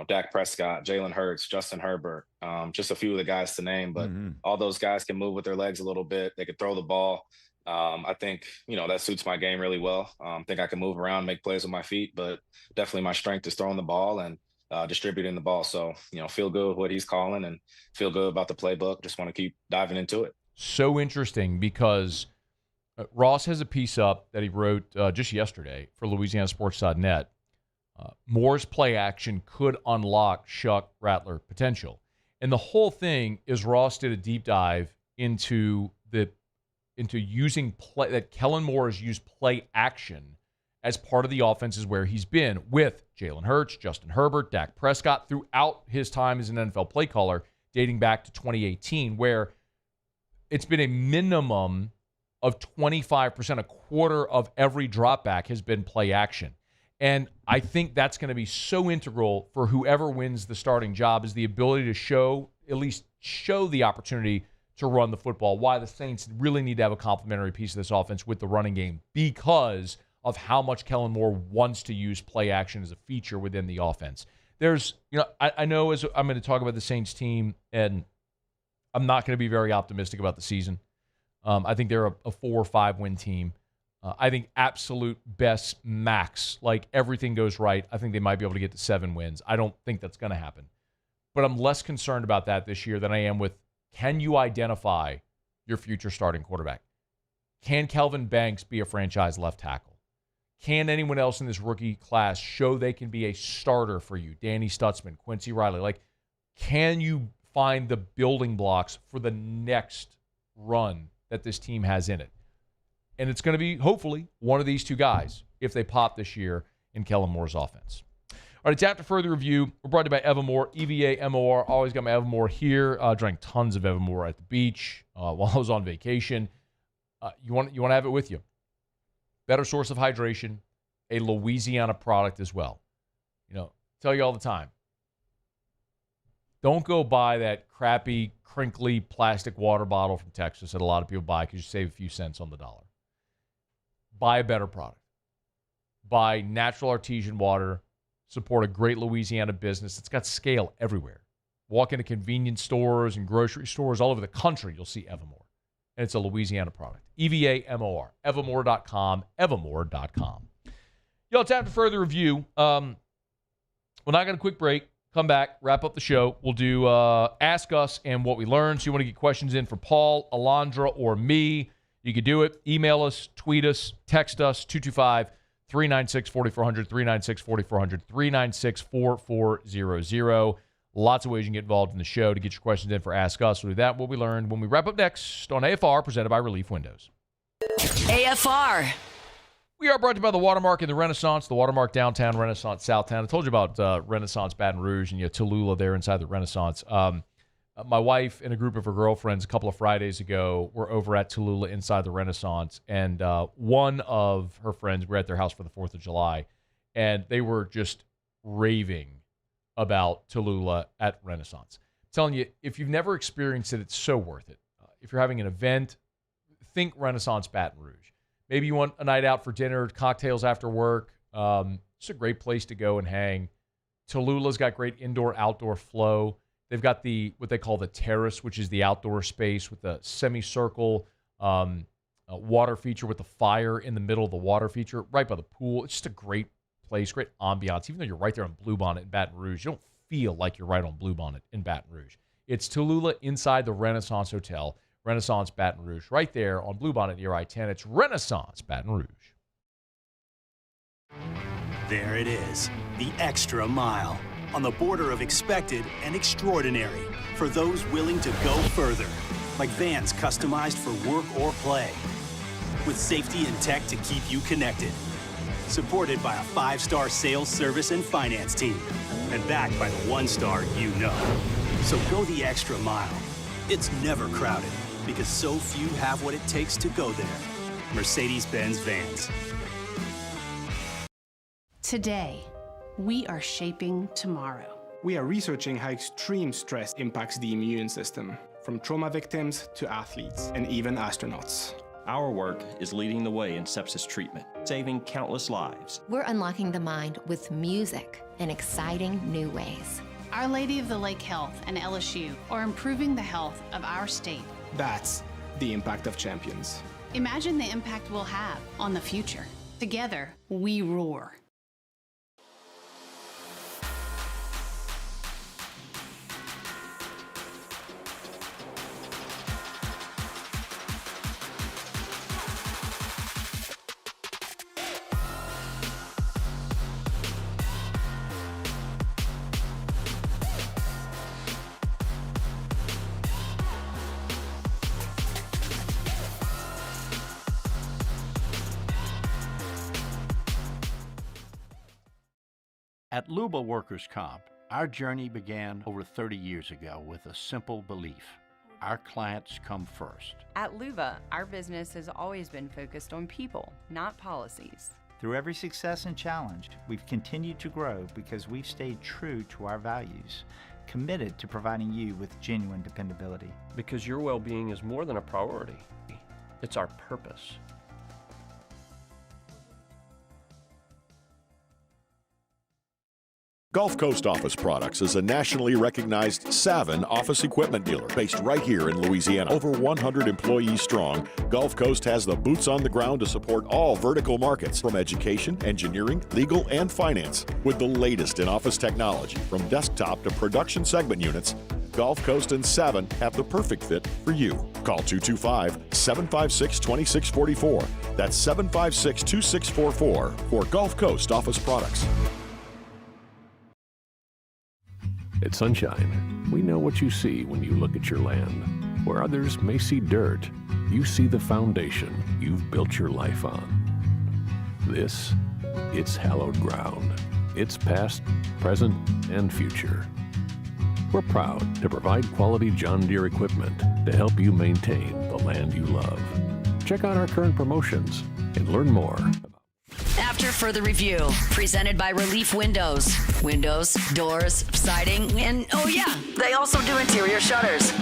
Dak Prescott, Jalen Hurts, Justin Herbert, just a few of the guys to name, but all those guys can move with their legs a little bit. They can throw the ball. I think, that suits my game really well. I think I can move around, make plays with my feet, but definitely my strength is throwing the ball and distributing the ball. So, feel good with what he's calling and feel good about the playbook. Just want to keep diving into it. So interesting because Ross has a piece up that he wrote just yesterday for LouisianaSports.net. Moore's play action could unlock Shuck Rattler potential. And the whole thing is Ross did a deep dive into using play, that Kellen Moore has used play action as part of the offenses where he's been with Jalen Hurts, Justin Herbert, Dak Prescott throughout his time as an NFL play caller dating back to 2018, where it's been a minimum of 25%, a quarter of every drop back has been play action. And I think that's going to be so integral for whoever wins the starting job, is the ability to at least show the opportunity to run the football. Why the Saints really need to have a complementary piece of this offense with the running game, because of how much Kellen Moore wants to use play action as a feature within the offense. There's, I know as I'm going to talk about the Saints team, and I'm not going to be very optimistic about the season. I think they're a 4 or 5 win team. I think absolute best max, like everything goes right, I think they might be able to get to 7 wins. I don't think that's going to happen. But I'm less concerned about that this year than I am with, can you identify your future starting quarterback? Can Kelvin Banks be a franchise left tackle? Can anyone else in this rookie class show they can be a starter for you? Danny Stutzman, Quincy Riley. Like, can you find the building blocks for the next run that this team has in it? And it's going to be, hopefully, one of these two guys if they pop this year in Kellen Moore's offense. All right, it's After Further Review. We're brought to you by Evermore, EVA-MOR. Always got my Evermore here. Drank tons of Evermore at the beach while I was on vacation. You want to have it with you. Better source of hydration, a Louisiana product as well. Tell you all the time, don't go buy that crappy, crinkly plastic water bottle from Texas that a lot of people buy because you save a few cents on the dollar. Buy a better product. Buy natural artesian water. Support a great Louisiana business. It's got scale everywhere. Walk into convenience stores and grocery stores all over the country, you'll see Evermore. And it's a Louisiana product. EVA-MOR. Evermore.com. Evermore.com. Yo, it's After Further Review. We're not going to quick break. Come back, wrap up the show. We'll do Ask Us and What We Learned. So you want to get questions in for Paul, Alondra, or me, you can do it. Email us, tweet us, text us, 225-396-4400, 396-4400, 396-4400. Lots of ways you can get involved in the show to get your questions in for Ask Us. We'll do that, What We Learned, when we wrap up next on AFR, presented by Relief Windows. AFR. We are brought to you by the Watermark in the Renaissance, the Watermark downtown, Renaissance Southtown. I told you about Renaissance Baton Rouge and Tallulah there inside the Renaissance. My wife and a group of her girlfriends a couple of Fridays ago were over at Tallulah inside the Renaissance, and one of her friends, we were at their house for the 4th of July, and they were just raving about Tallulah at Renaissance. I'm telling you, if you've never experienced it, it's so worth it. If you're having an event, think Renaissance Baton Rouge. Maybe you want a night out for dinner, cocktails after work. It's a great place to go and hang. Tallulah's got great indoor-outdoor flow. They've got what they call the terrace, which is the outdoor space with the semicircle water feature with the fire in the middle of the water feature, right by the pool. It's just a great place, great ambiance. Even though you're right there on Bluebonnet in Baton Rouge, you don't feel like you're right on Bluebonnet in Baton Rouge. It's Tallulah inside the Renaissance Hotel, Renaissance Baton Rouge, right there on Bluebonnet near I-10. It's Renaissance Baton Rouge. There it is, the extra mile, on the border of expected and extraordinary for those willing to go further, like vans customized for work or play, with safety and tech to keep you connected, supported by a 5-star sales, service, and finance team, and backed by the 1-star you know. So go the extra mile. It's never crowded, because so few have what it takes to go there. Mercedes-Benz Vans. Today, we are shaping tomorrow. We are researching how extreme stress impacts the immune system. from trauma victims to athletes and even astronauts. Our work is leading the way in sepsis treatment, saving countless lives. We're unlocking the mind with music in exciting new ways. Our Lady of the Lake Health and LSU are improving the health of our state. That's the impact of champions. Imagine the impact we'll have on the future. Together, we roar. At Luba Workers' Comp, our journey began over 30 years ago with a simple belief. Our clients come first. At Luba, our business has always been focused on people, not policies. Through every success and challenge, we've continued to grow because we've stayed true to our values, committed to providing you with genuine dependability. Because your well-being is more than a priority. It's our purpose. Gulf Coast Office Products is a nationally recognized Savin office equipment dealer based right here in Louisiana. Over 100 employees strong, Gulf Coast has the boots on the ground to support all vertical markets, from education, engineering, legal, and finance. With the latest in office technology, from desktop to production segment units, Gulf Coast and Savin have the perfect fit for you. Call 225-756-2644. That's 756-2644 for Gulf Coast Office Products. At Sunshine, we know what you see when you look at your land. Where others may see dirt, you see the foundation you've built your life on. This, it's hallowed ground. It's past, present, and future. We're proud to provide quality John Deere equipment to help you maintain the land you love. Check out our current promotions and learn more. After further review, presented by Relief Windows. Windows, doors, siding, and oh yeah, they also do interior shutters.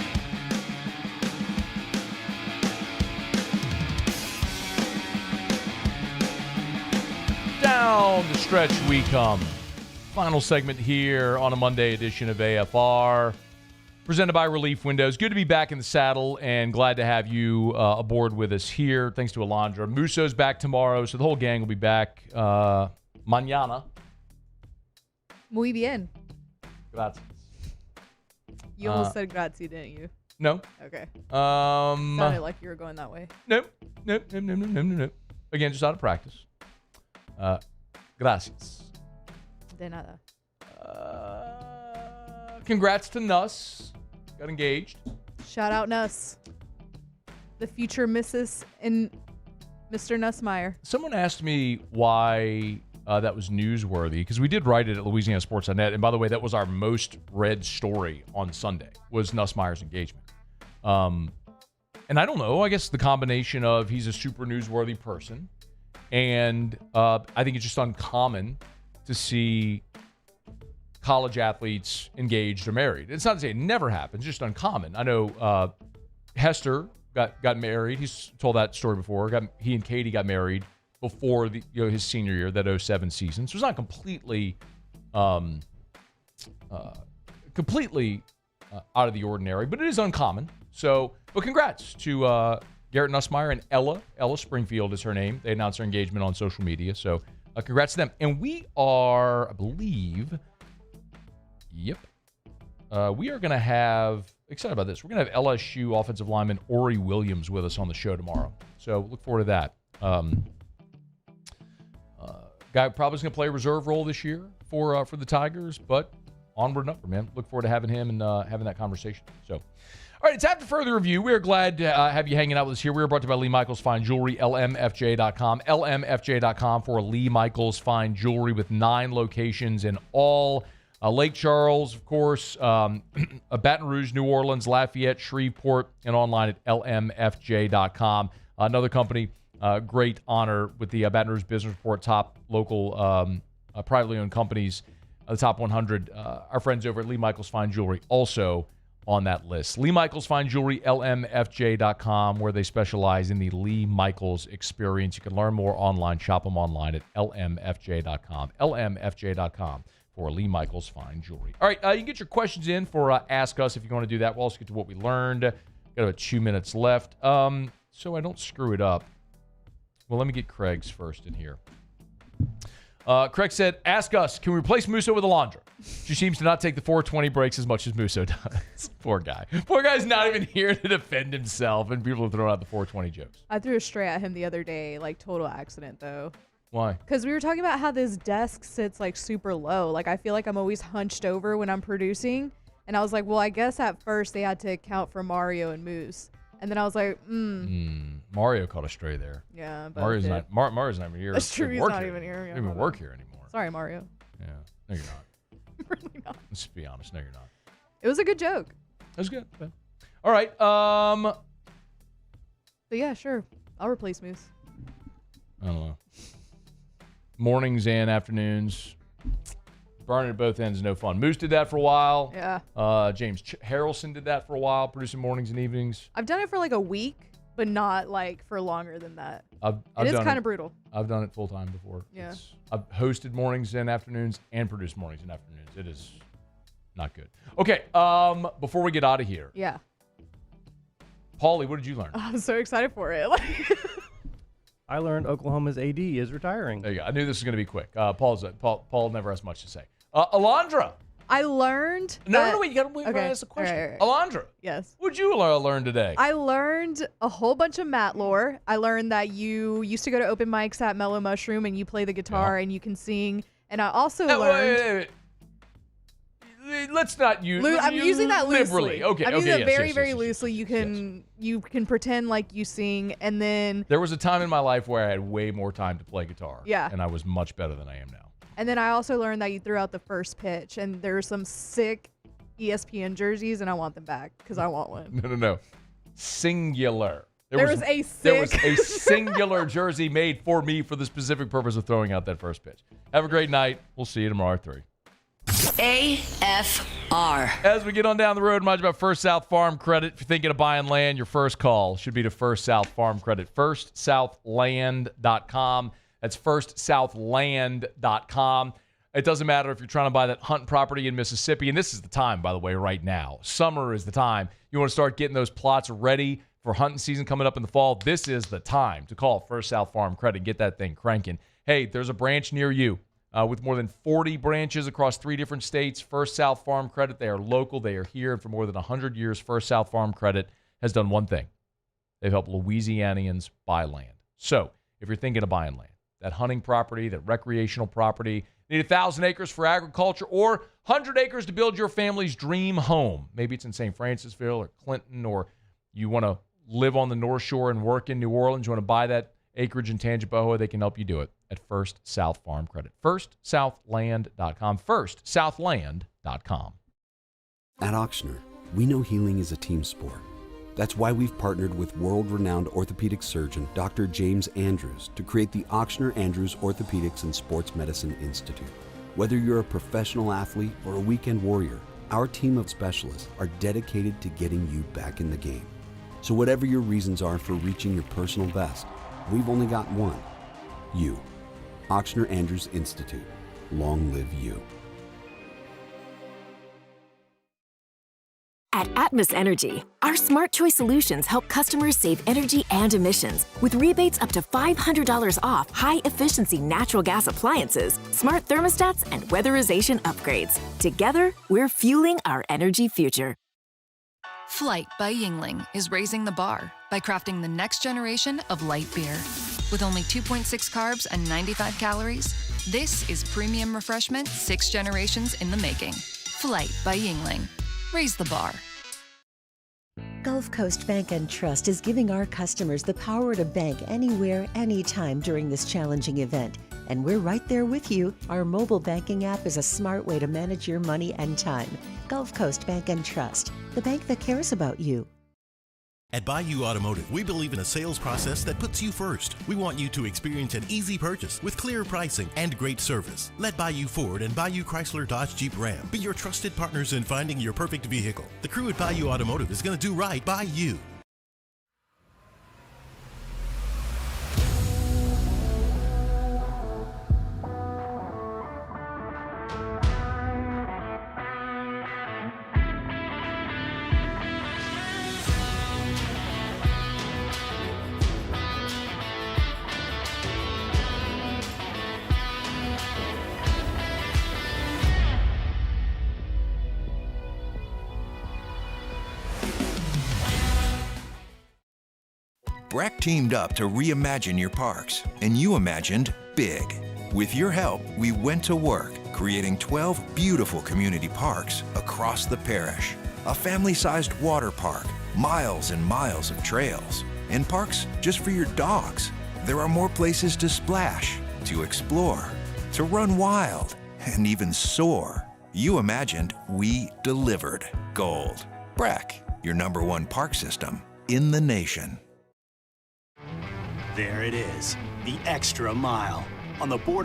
Down the stretch we come. Final segment here on a Monday edition of AFR. Presented by Relief Windows. Good to be back in the saddle and glad to have you aboard with us here. Thanks to Alondra. Muso's back tomorrow, so the whole gang will be back mañana. Muy bien. Gracias. You almost said grazie, didn't you? No. Okay. Sounded like you were going that way. Nope. Again, just out of practice. Gracias. De nada. Congrats to Nuss. Got engaged. Shout out Nuss. The future Mrs. and Mr. Nussmeyer. Someone asked me why that was newsworthy, because we did write it at LouisianaSports.net. And by the way, that was our most read story on Sunday, was Nussmeyer's engagement. And I don't know, I guess the combination of he's a super newsworthy person, and I think it's just uncommon to see college athletes engaged or married. It's not to say it never happens, just uncommon. I know Hester got married. He's told that story before. He and Katie got married before his senior year, that 2007 season. So it's not completely out of the ordinary, but it is uncommon. So, but congrats to Garrett Nussmeier and Ella. Ella Springfield is her name. They announced their engagement on social media. So congrats to them. And we are, I believe, we are going to have, excited about this, we're going to have LSU offensive lineman Ori Williams with us on the show tomorrow. So look forward to that. Guy probably is going to play a reserve role this year for the Tigers, but onward and upward, man. Look forward to having him and having that conversation. So, all right, it's after further review. We are glad to have you hanging out with us here. We are brought to you by Lee Michaels Fine Jewelry, lmfj.com. lmfj.com for Lee Michaels Fine Jewelry with 9 locations in all Lake Charles, of course, Baton Rouge, New Orleans, Lafayette, Shreveport, and online at lmfj.com. Another company, great honor with the Baton Rouge Business Report, top local privately owned companies, the top 100. Our friends over at Lee Michaels Fine Jewelry, also on that list. Lee Michaels Fine Jewelry, lmfj.com, where they specialize in the Lee Michaels experience. You can learn more online. Shop them online at lmfj.com. lmfj.com for Lee Michaels Fine Jewelry. All right, you can get your questions in for Ask Us if you want to do that. We'll also get to what we learned. Got about 2 minutes left. So I don't screw it up. Well, let me get Craig's first in here. Craig said, ask us, can we replace Musso with Alondra? She seems to not take the 420 breaks as much as Musso does. Poor guy. Poor guy's not even here to defend himself, and people are throwing out the 420 jokes. I threw a stray at him the other day, like total accident though. Why? Because we were talking about how this desk sits like super low. Like I feel like I'm always hunched over when I'm producing. And I was like, well, I guess at first they had to account for Mario and Moose. And then I was like, Mario caught a stray there. Yeah, but Mario's not even here. That's true. He's not even here. He doesn't even work here anymore. Sorry, Mario. Yeah. No, you're not. Really not. Let's be honest. No, you're not. It was a good joke. It was good. All right. But yeah, sure. I'll replace Moose. I don't know. Mornings and afternoons. Burning at both ends, no fun. Moose did that for a while. Yeah. James Harrelson did that for a while, producing mornings and evenings. I've done it for like a week, but not like for longer than that. It is kind of brutal. I've done it full time before. Yeah. I've hosted mornings and afternoons and produced mornings and afternoons. It is not good. Okay. Before we get out of here. Yeah. Paulie, what did you learn? I'm so excited for it. I learned Oklahoma's AD is retiring. There you go. I knew this was going to be quick. Paul never has much to say. Alondra. I learned. No, you got to ask the question. Right. Alondra. Yes. What did you learn today? I learned a whole bunch of Matt lore. I learned that you used to go to open mics at Mellow Mushroom and you play the guitar and you can sing. And I also learned. Let's not use. I'm using that loosely. Okay. I'm using it very loosely. You can pretend like you sing, and then there was a time in my life where I had way more time to play guitar. Yeah. And I was much better than I am now. And then I also learned that you threw out the first pitch, and there's some sick ESPN jerseys, and I want them back because I want one. No. Singular. There was a singular jersey made for me for the specific purpose of throwing out that first pitch. Have a great night. We'll see you tomorrow at 3. AFR. As we get on down the road, remind you about First South Farm Credit. If you're thinking of buying land, your first call should be to First South Farm Credit. FirstSouthLand.com. That's FirstSouthLand.com. It doesn't matter if you're trying to buy that hunt property in Mississippi. And this is the time, by the way, right now. Summer is the time. You want to start getting those plots ready for hunting season coming up in the fall. This is the time to call First South Farm Credit. Get that thing cranking. Hey, there's a branch near you. With more than 40 branches across 3 different states, First South Farm Credit, they are local, they are here, and for more than 100 years, First South Farm Credit has done one thing. They've helped Louisianians buy land. So, if you're thinking of buying land, that hunting property, that recreational property, need 1,000 acres for agriculture or 100 acres to build your family's dream home. Maybe it's in St. Francisville or Clinton, or you want to live on the North Shore and work in New Orleans. You want to buy that acreage in Tangipahoa, they can help you do it at First South Farm Credit. FirstSouthLand.com. FirstSouthLand.com. At Ochsner, we know healing is a team sport. That's why we've partnered with world-renowned orthopedic surgeon Dr. James Andrews to create the Ochsner Andrews Orthopedics and Sports Medicine Institute. Whether you're a professional athlete or a weekend warrior, our team of specialists are dedicated to getting you back in the game. So whatever your reasons are for reaching your personal best, we've only got one. You. Ochsner Andrews Institute. Long live you. At Atmos Energy, our Smart Choice solutions help customers save energy and emissions with rebates up to $500 off high-efficiency natural gas appliances, smart thermostats, and weatherization upgrades. Together, we're fueling our energy future. Flight by Yingling is raising the bar by crafting the next generation of light beer. With only 2.6 carbs and 95 calories, this is premium refreshment 6 generations in the making. Flight by Yingling. Raise the bar. Gulf Coast Bank and Trust is giving our customers the power to bank anywhere, anytime during this challenging event. And we're right there with you. Our mobile banking app is a smart way to manage your money and time. Gulf Coast Bank and Trust, the bank that cares about you. At Bayou Automotive, we believe in a sales process that puts you first. We want you to experience an easy purchase with clear pricing and great service. Let Bayou Ford and Bayou Chrysler Dodge Jeep Ram be your trusted partners in finding your perfect vehicle. The crew at Bayou Automotive is going to do right by you. BRAC teamed up to reimagine your parks, and you imagined big. With your help, we went to work, creating 12 beautiful community parks across the parish. A family-sized water park, miles and miles of trails, and parks just for your dogs. There are more places to splash, to explore, to run wild, and even soar. You imagined, we delivered. Gold. BRAC, your #1 park system in the nation. There it is, the extra mile on the border